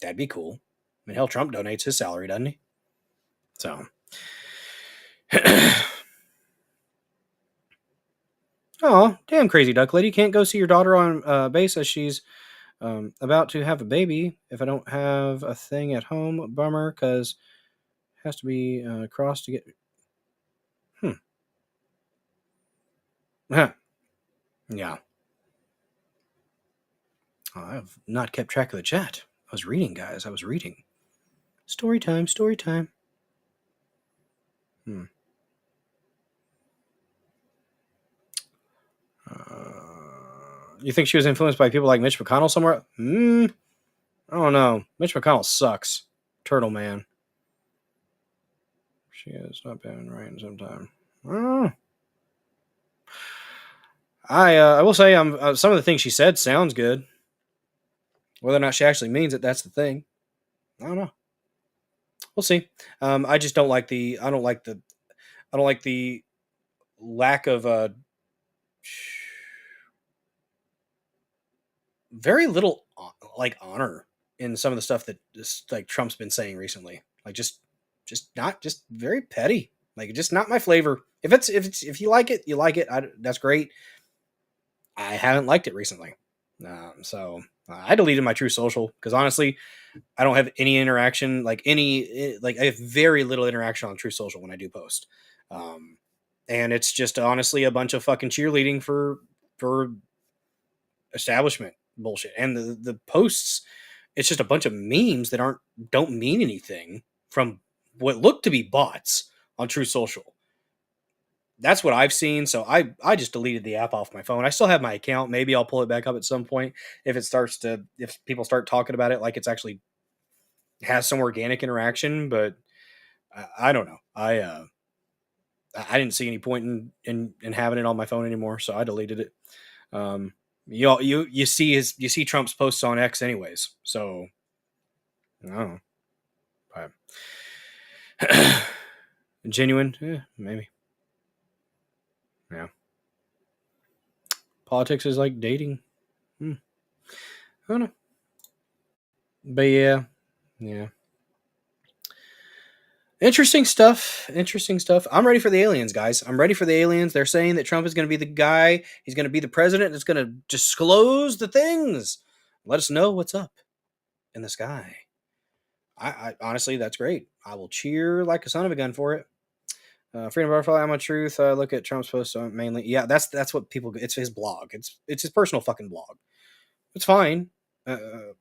that'd be cool. I mean, hell, Trump donates his salary, doesn't he? So, oh, damn crazy duck lady. Can't go see your daughter on base as she's about to have a baby. If I don't have a thing at home, bummer, because it has to be crossed to get. Yeah. I have not kept track of the chat. I was reading, guys. I was reading. Story time. You think she was influenced by people like Mitch McConnell somewhere? I don't know. Mitch McConnell sucks. Turtle man. She has not been right in some time. I will say some of the things she said sounds good. Whether or not she actually means it, that's the thing. I don't know. We'll see. I just don't like the lack of very little honor in some of the stuff that just like Trump's been saying recently. Like just very petty. Like just not my flavor. If you like it, you like it. That's great. I haven't liked it recently. So I deleted my True Social because honestly, I don't have any interaction, I have very little interaction on True Social when I do post. And it's just honestly a bunch of fucking cheerleading for establishment bullshit. And the posts, it's just a bunch of memes that don't mean anything from what look to be bots on True Social. That's what I've seen. So I just deleted the app off my phone. I still have my account. Maybe I'll pull it back up at some point if people start talking about it like it's actually has some organic interaction. But I don't know. I didn't see any point in having it on my phone anymore, so I deleted it. You see Trump's posts on X anyways, so I don't know. But genuine, maybe. Yeah. Politics is like dating. I don't know. But yeah. Interesting stuff. I'm ready for the aliens, guys. I'm ready for the aliens. They're saying that Trump is going to be the guy. He's going to be the president that's going to disclose the things. Let us know what's up in the sky. I honestly, that's great. I will cheer like a son of a gun for it. Freedom Butterfly, I'm on Truth. Look at Trump's posts mainly. Yeah, that's what people. It's his blog. It's his personal fucking blog. It's fine. I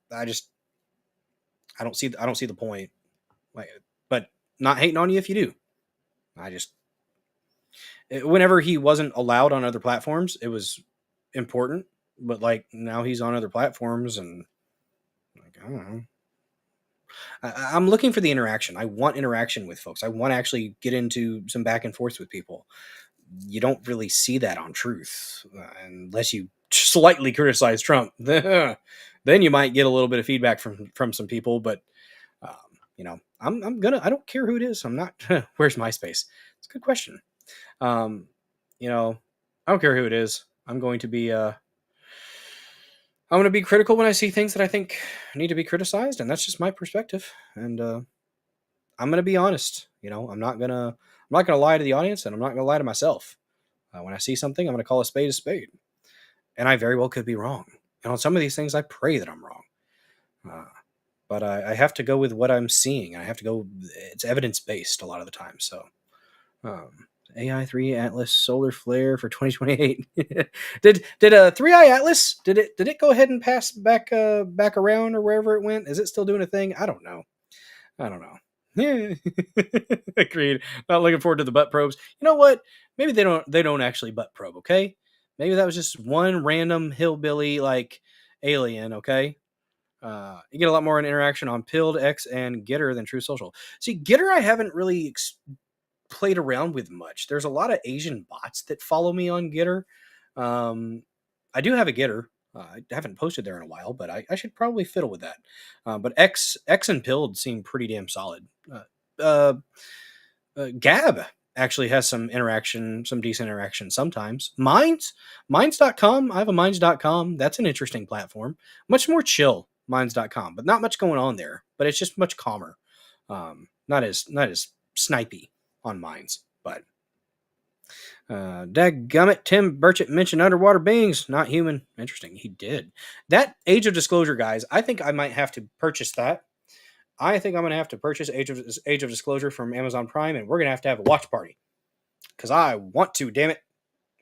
don't see the point. But not hating on you if you do. Whenever he wasn't allowed on other platforms, it was important. But now he's on other platforms, and I don't know. I'm looking for the interaction. I want interaction with folks. I want to actually get into some back and forth with people. You don't really see that on Truth unless you slightly criticize Trump. Then you might get a little bit of feedback from some people. But I don't care who it is. I'm not. Where's MySpace? It's a good question. I don't care who it is. I'm going to be. I'm going to be critical when I see things that I think need to be criticized, and that's just my perspective. And I'm going to be honest. I'm not going to lie to the audience, and I'm not going to lie to myself. When I see something, I'm going to call a spade, and I very well could be wrong. And on some of these things, I pray that I'm wrong. But I have to go with what I'm seeing. I have to go. It's evidence based a lot of the time. So, AI3 Atlas solar flare for 2028. did 3i Atlas did it go ahead and pass back around or wherever it went? Is it still doing a thing? I don't know. Yeah. Agreed. Not looking forward to the butt probes. You know what? Maybe they don't actually butt probe. Okay. Maybe that was just one random hillbilly like alien. Okay. You get a lot more interaction on Pilled, X, and Getter than True Social. See, Getter I haven't really played around with much. There's a lot of Asian bots that follow me on Getter. I do have a Getter. I haven't posted there in a while, but I should probably fiddle with that. But X and Pilled seem pretty damn solid. Gab actually has some interaction, some decent interaction sometimes. Minds.com. I have a Minds.com. That's an interesting platform. Much more chill. Minds.com, but not much going on there. But it's just much calmer. Not as snipey on Minds, but dadgummit, Tim Burchett mentioned underwater beings, not human. Interesting, he did. That Age of Disclosure, guys, I think I might have to purchase that. I think I'm going to have to purchase Age of Disclosure from Amazon Prime, and we're going to have a watch party. Because I want to, damn it.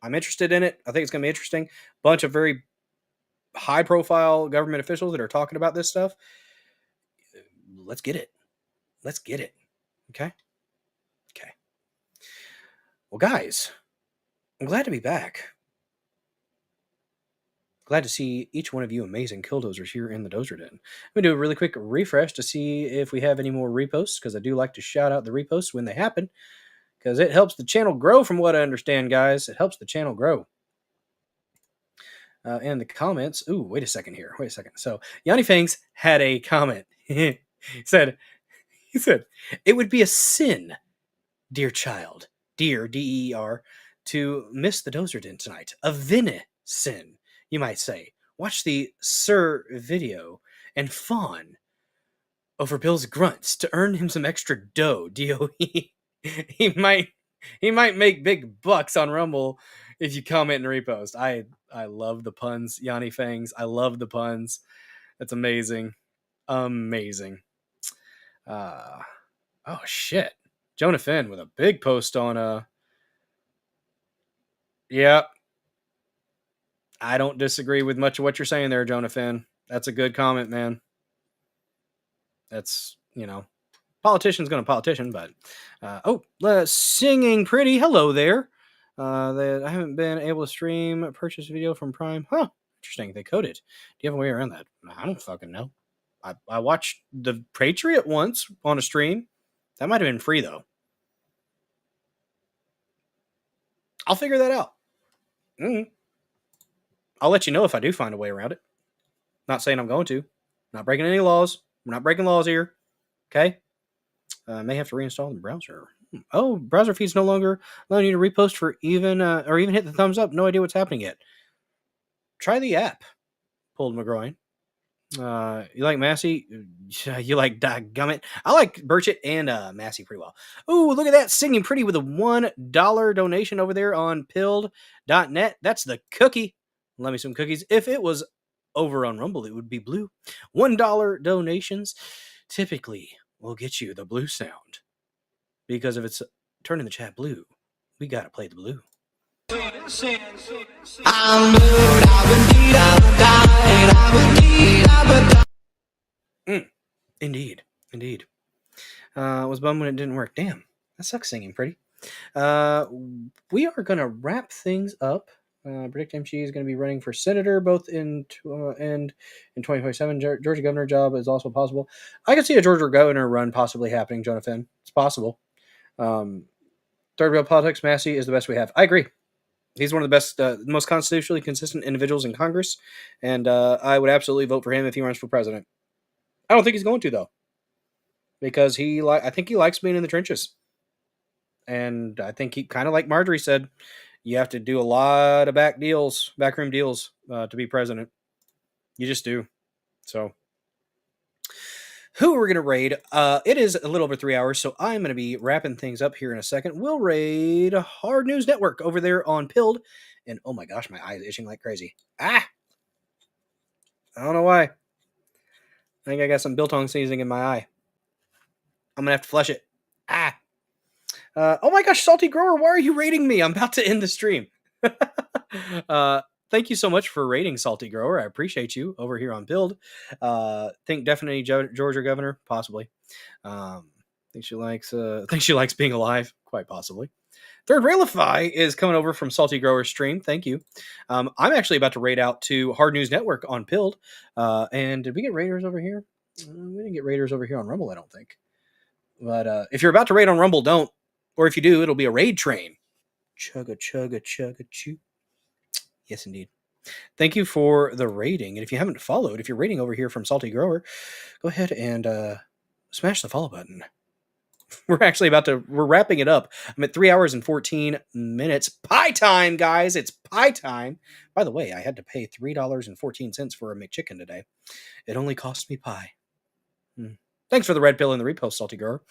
I'm interested in it. I think it's going to be interesting. Bunch of very high-profile government officials that are talking about this stuff. Let's get it. Okay? Okay. Well, guys, I'm glad to be back. Glad to see each one of you amazing killdozers here in the Dozer Den. I'm going to do a really quick refresh to see if we have any more reposts, because I do like to shout out the reposts when they happen, because it helps the channel grow from what I understand, guys. It helps the channel grow. And the comments. Ooh, wait a second here. So, Yanni Fangs had a comment. he said, it would be a sin, dear child, dear, D-E-R, to miss the Dozer Den tonight. A sin, you might say. Watch the Sir video and fawn over Bill's grunts to earn him some extra dough. D-O-E. He might make big bucks on Rumble if you comment and repost. I love the puns, Yanni Fangs. I love the puns. That's amazing. Amazing. Oh shit. Jonah Finn with a big post on yeah. I don't disagree with much of what you're saying there, Jonah Finn. That's a good comment, man. That's, politician's gonna politician, but singing pretty. Hello there. That I haven't been able to stream purchase video from Prime. Huh. Interesting. They code it. Do you have a way around that? I don't fucking know. I watched The Patriot once on a stream. That might have been free though. I'll figure that out. I'll let you know if I do find a way around it. Not saying I'm going to. Not breaking any laws. We're not breaking laws here. Okay? May have to reinstall the browser. Oh, browser feeds no longer allowing you to repost for even hit the thumbs up. No idea what's happening yet. Try the app. Pulled McGroin. You like Massey? You like Gummit? I like Burchett and Massey pretty well. Ooh, look at that, singing pretty with a $1 donation over there on pilled.net. That's the cookie. Love me some cookies. If it was over on Rumble, it would be blue. $1 donations typically will get you the blue sound. Because if it's turning the chat blue, we gotta play the blue. Indeed. Was bummed when it didn't work. Damn, that sucks singing pretty. We are gonna wrap things up. Predict MTG is going to be running for senator both and in 2027. Georgia governor job is also possible. I can see a Georgia governor run possibly happening, Jonathan. It's possible. Third real politics, Massey is the best we have. I agree. He's one of the best, most constitutionally consistent individuals in Congress, and I would absolutely vote for him if he runs for president. I don't think he's going to though, because I think he likes being in the trenches, and I think he kind of like Marjorie said. You have to do a lot of backroom deals to be president. You just do. So, who are we going to raid? It is a little over 3 hours, so I'm going to be wrapping things up here in a second. We'll raid Hard News Network over there on Pilled. And oh my gosh, my eye is itching like crazy. I don't know why. I think I got some biltong seasoning in my eye. I'm going to have to flush it. Oh my gosh, Salty Grower, why are you raiding me? I'm about to end the stream. Thank you so much for raiding Salty Grower. I appreciate you over here on Build. Think definitely Georgia governor, possibly. Think she likes being alive, quite possibly. Third Railify is coming over from Salty Grower stream. Thank you. I'm actually about to raid out to Hard News Network on Pilled. And did we get raiders over here? We didn't get raiders over here on Rumble, I don't think. But if you're about to raid on Rumble, don't. Or if you do, it'll be a raid train. Chugga, chugga, chugga, chew. Yes, indeed. Thank you for the rating. And if you haven't followed, if you're rating over here from Salty Grower, go ahead and smash the follow button. We're wrapping it up. I'm at 3 hours and 14 minutes. Pie time, guys. It's pie time. By the way, I had to pay $3.14 for a McChicken today. It only cost me pie. Thanks for the red pill and the repost, Salty Grower.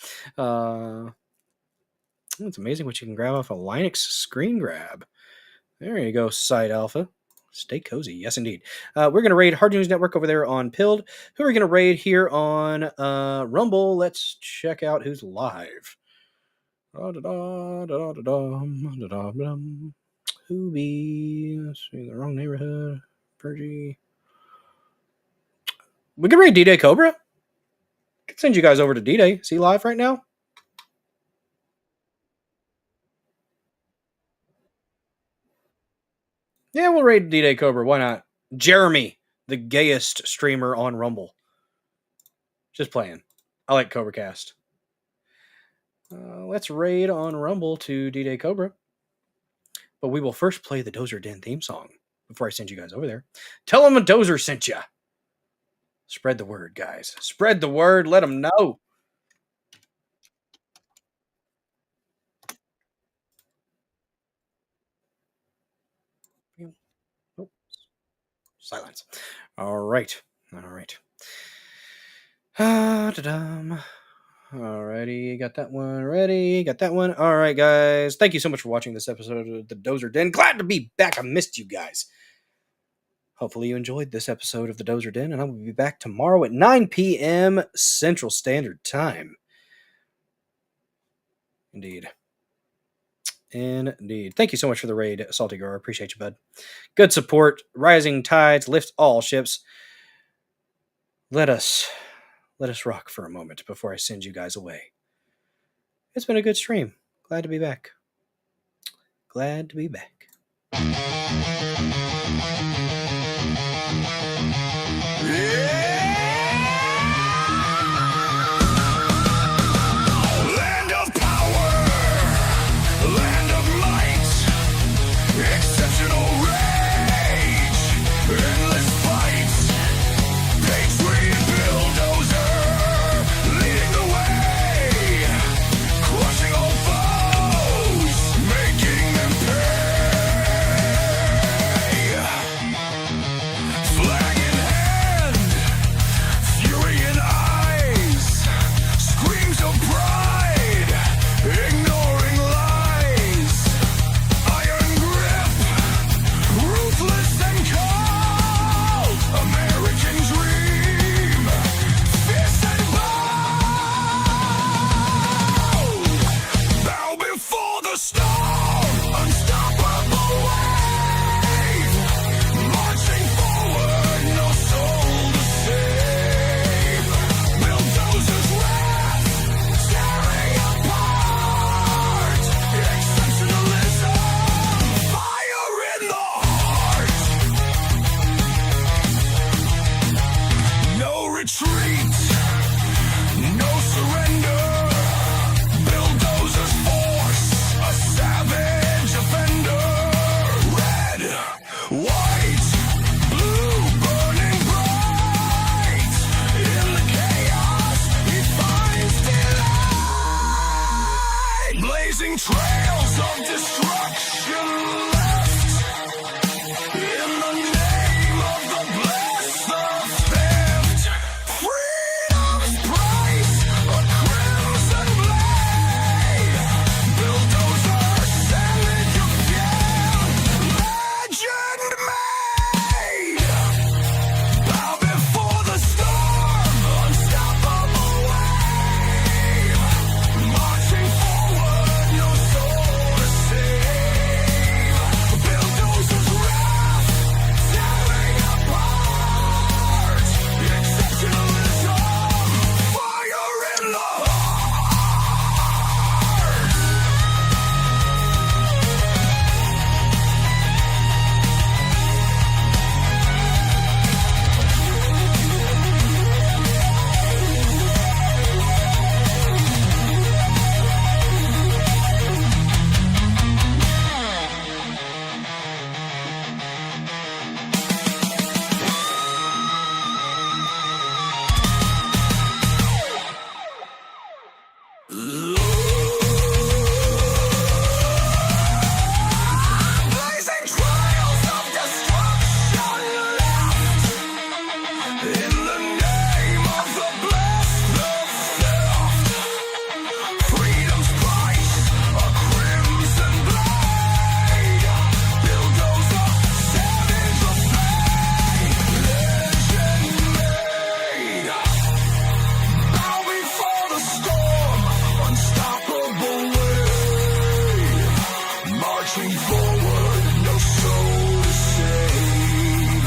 It's amazing what you can grab off a Linux screen grab. There you go, Side Alpha. Stay cozy. Yes, indeed. We're going to raid Hard News Network over there on Pilled. Who are we going to raid here on Rumble? Let's check out who's live. Who be? Let's see, the wrong neighborhood. Pergy. We can raid D-Day Cobra. I can send you guys over to D-Day. Is he live right now? Yeah, we'll raid D-Day Cobra. Why not? Jeremy, the gayest streamer on Rumble. Just playing. I like Cobra Cast. Let's raid on Rumble to D-Day Cobra. But we will first play the Dozer Den theme song before I send you guys over there. Tell them a Dozer sent you. Spread the word, guys. Spread the word. Let them know. Silence. All right. Alrighty, got that one ready. Got that one. All right, guys. Thank you so much for watching this episode of the Dozer Den. Glad to be back. I missed you guys. Hopefully you enjoyed this episode of the Dozer Den, and I will be back tomorrow at 9 p.m. Central Standard Time. Indeed. Thank you so much for the raid, Salty Grower. Appreciate you, bud. Good support. Rising tides lift all ships. Let us rock for a moment before I send you guys away. It's been a good stream. Glad to be back. Land of power, land of light, exceptional rage, endless fight, patriot bulldozer, leading the way, crushing all foes, making them pay. Marching forward, no soul to save.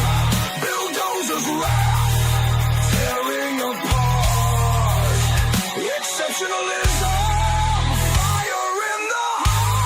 Bulldozers wrath, tearing apart. Exceptionalism, fire in the heart.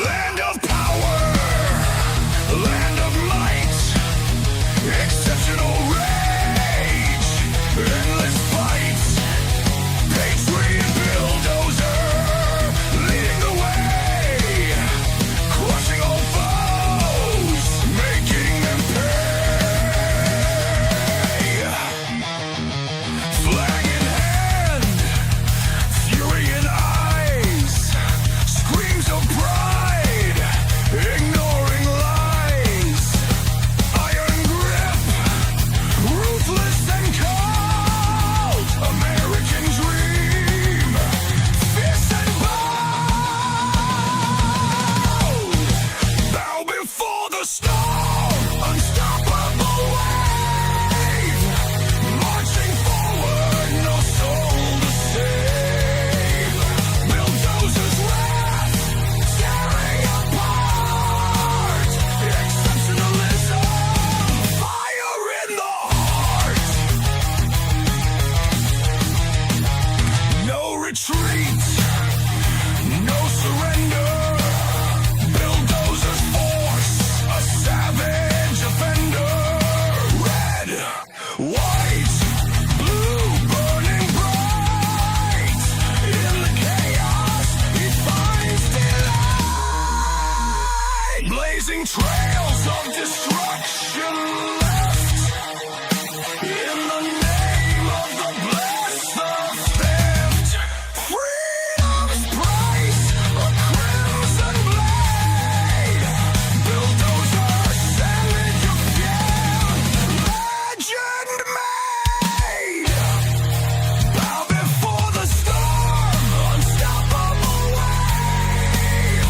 Land of power, land of might, exceptional rage, endless fights, patriot bulldozer, leading the way, crushing all foes, making them pay. Flag in hand, fury in eyes, screams of pride, ignoring lies, iron grip, ruthless and cold, American dream, fierce and bold, bow before the storm, unstoppable wave, marching forward, no soul to save, bulldozers wrath, tearing apart, exceptionalism, fire in the heart. No retreat, no surrender, bulldozers force, a savage offender, red, white, blue, burning bright, in the chaos he finds delight, blazing trails of destruction left, in the name of the blessed, the theft, freedom's price, a crimson blade, bulldozer, savage again, legend made, bow before the storm, unstoppable wave,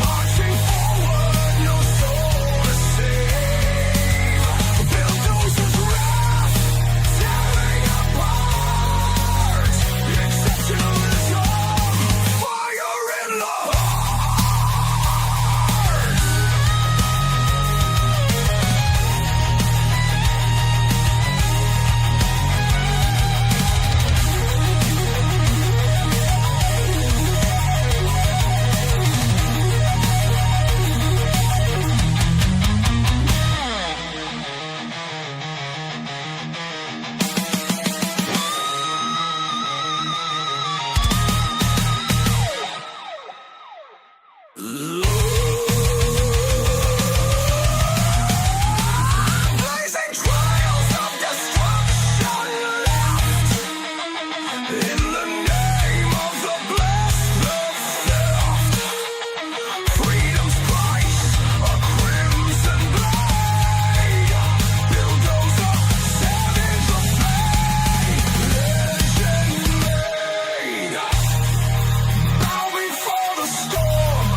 marching forward, no soul to save, bulldozers wrath, tearing apart, exceptionalism, fire in the heart. Blazing trails of destruction left, in the name of the blessed, the theft, freedom's price, a crimson blade, bulldozer, savage afraid, legend made, bow before the storm,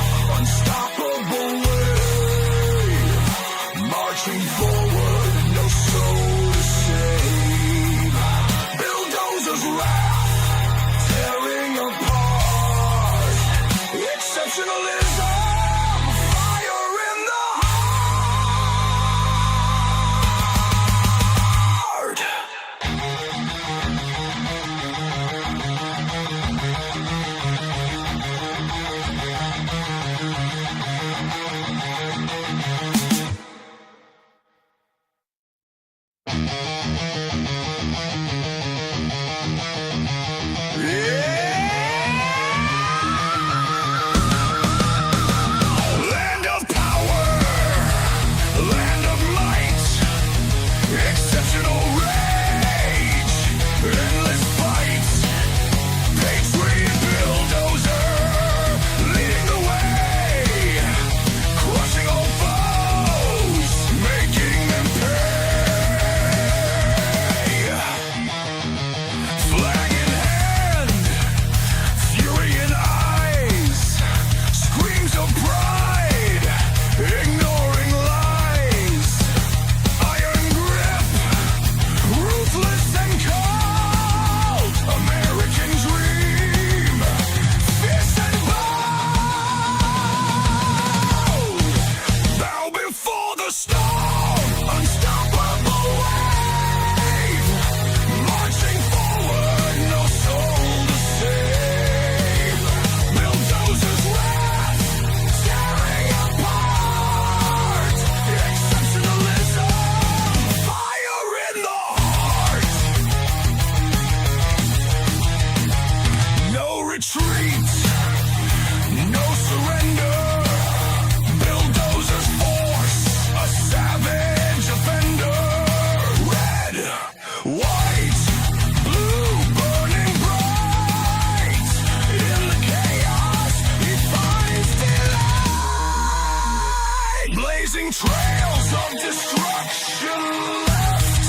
Blazing trails of destruction left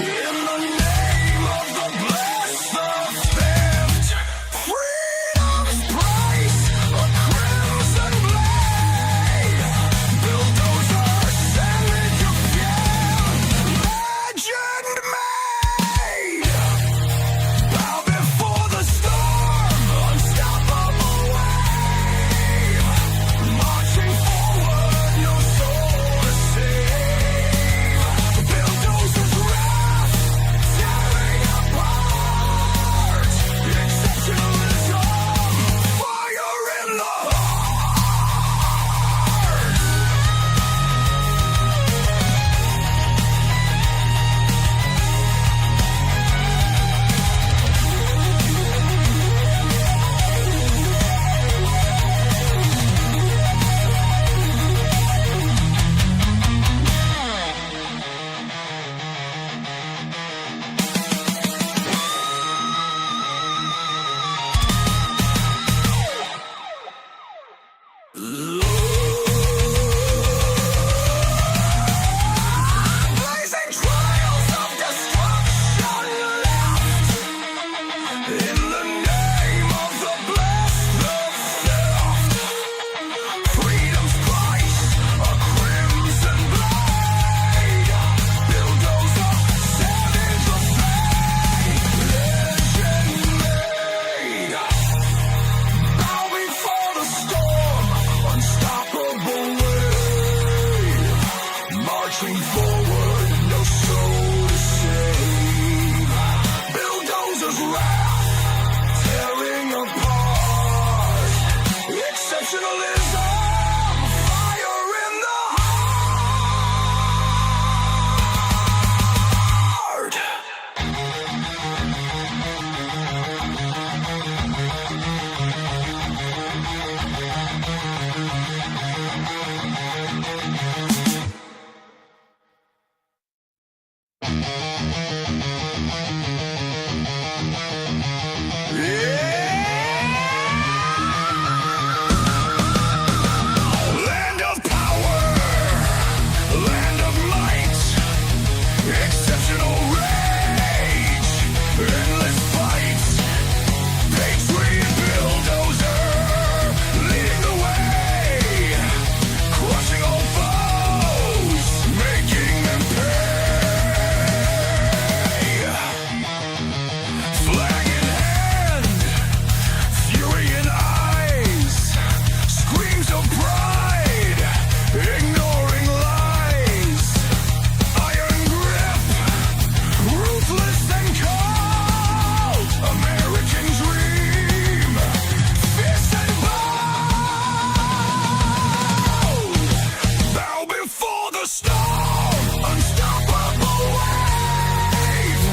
in the name of the blessed, the theft. Freedom's price, a crimson blade. Bulldozer, savage again, legend made. Bow before the storm, unstoppable wave. Marching forward, no soul to save. Bulldozer's wrath, tearing apart. Exceptionalism, fire in the heart. Blazing trails of destruction left in the name of the blessed, the theft. Freedom's price, a crimson blade. Bulldozer, savage of fate, legend made. Bow before the storm, unstoppable wave. Marching forward, no soul to save. Bulldozer's wrath, tearing apart. Exceptionalism, fire in the heart. Land of power, land of might, exceptional rage, endless fights, patriot bulldozer, leading the way, crushing all foes, making them pay. Flag in hand, fury in eyes, screams of pride, ignoring lies. Iron grip, ruthless and cold. American dream, fierce and bold. Bow before the storm, unstoppable wave.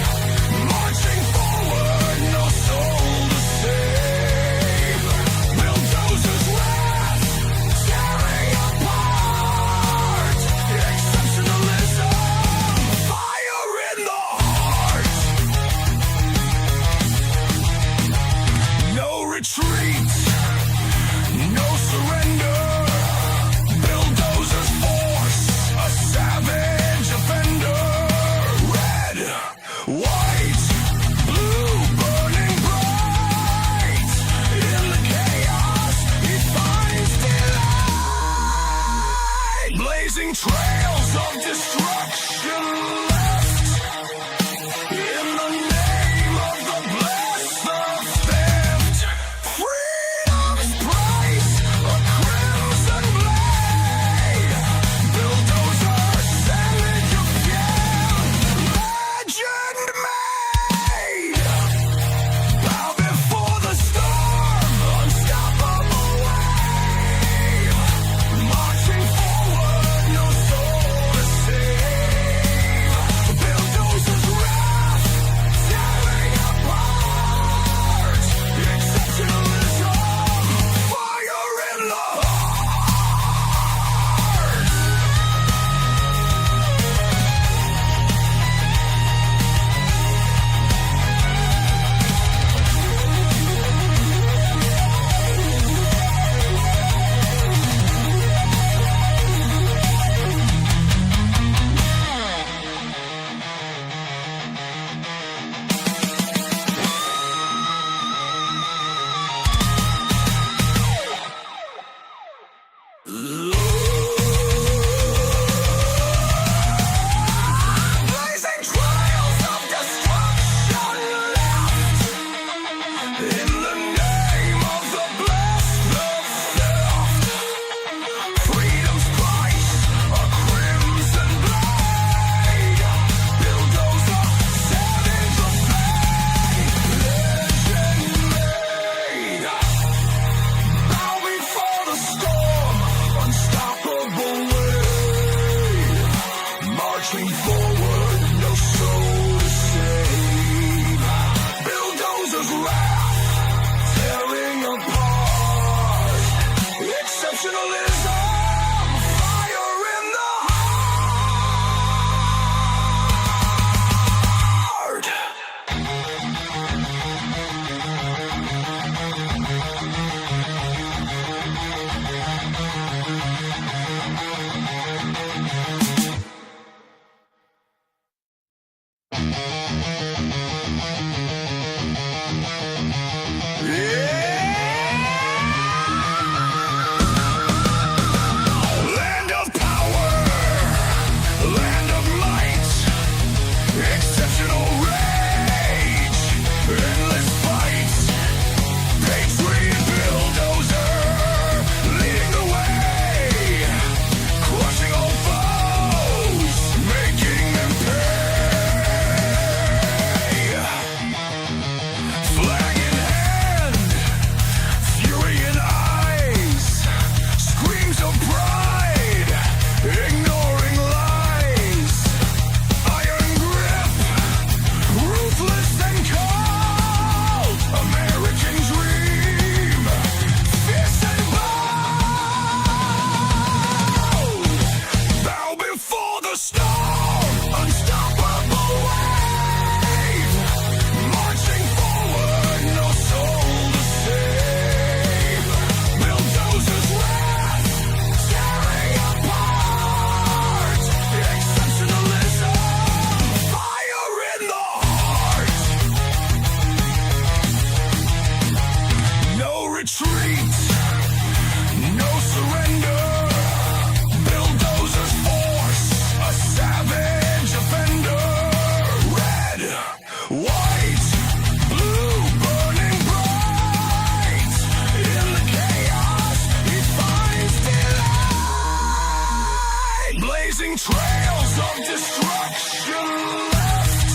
Marching forward, no soul to save. Bulldozer's wrath, tearing apart. Exceptionalism, fire in the heart. No retreat, no surrender. Bulldozer's force, a savage offender. Red, white, blue, burning bright. In the chaos, he finds delight. Blazing trails of destruction left in the name of the blessed, the theft. Freedom's price, a crimson blade. Bulldozer, savage again, legend made. Bow before the storm, unstoppable wave. Marching forward, no soul to save. trails of destruction left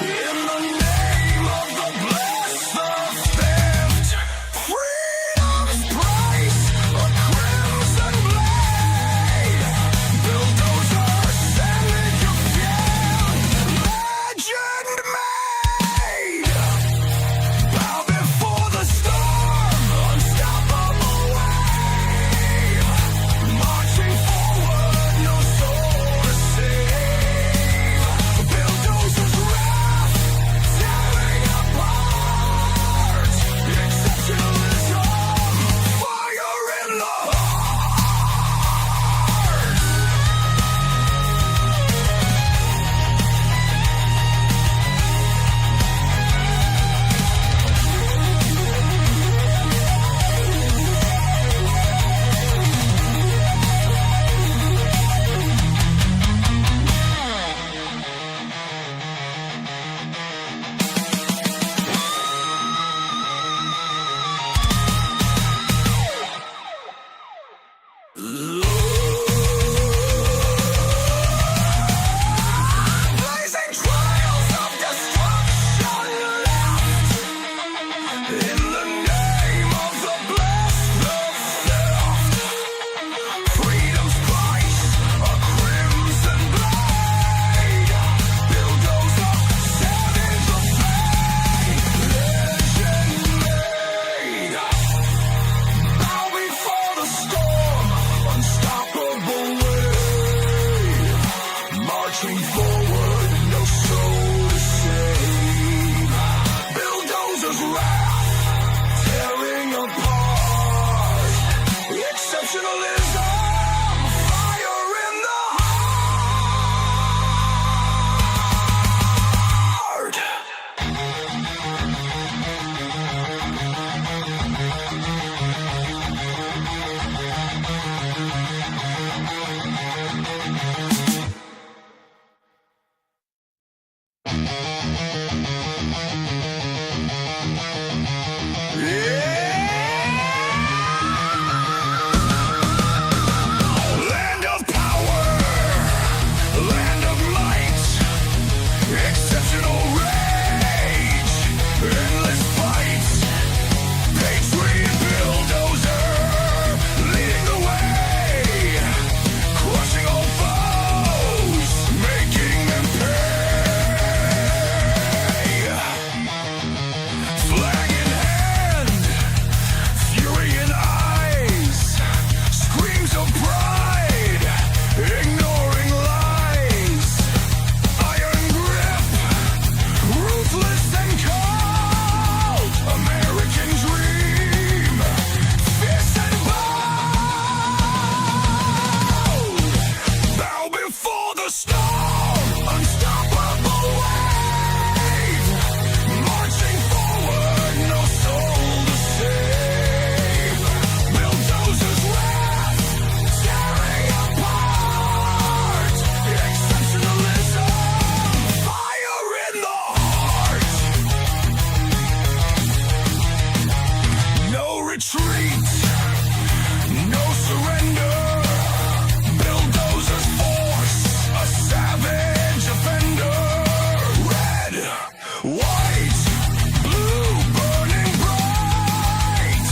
in the name of the bliss of theft. Freedom's price, a crimson blade. Bulldozer, savage of fear, legend made. Bow before the storm, unstoppable wave. Marching forward, no soul to save. Bulldozer's wrath, tearing apart. Exceptionalism, fire in the blazing trails of destruction left in the name of the blessed of theft. Freedom's price, a crimson blade. Bulldozer, savage of fate, legend made. Bow before the storm, unstoppable wave. Marching forward, no soul to save. Bulldozer's wrath, tearing apart. Exceptionalism, fire in the heart. Land of power, land of might, exceptional rage, endless fight. Patriot bulldozer, leading the way, crushing all foes, making them pay. Flag in hand, fury in eyes, screams of pride, ignoring lies. Iron grip, ruthless and cold. American dream, fierce and bold. Bow before the storm, unstoppable wave. Marching forward, no soul to save. Bulldozer's wrath, tearing apart. Exceptionalism, fire in the heart. No retreat, no surrender. Bulldozer's force, a savage offender. Red, white, blue, burning bright.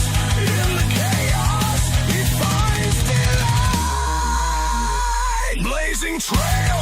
In the chaos, he finds delight. Blazing trail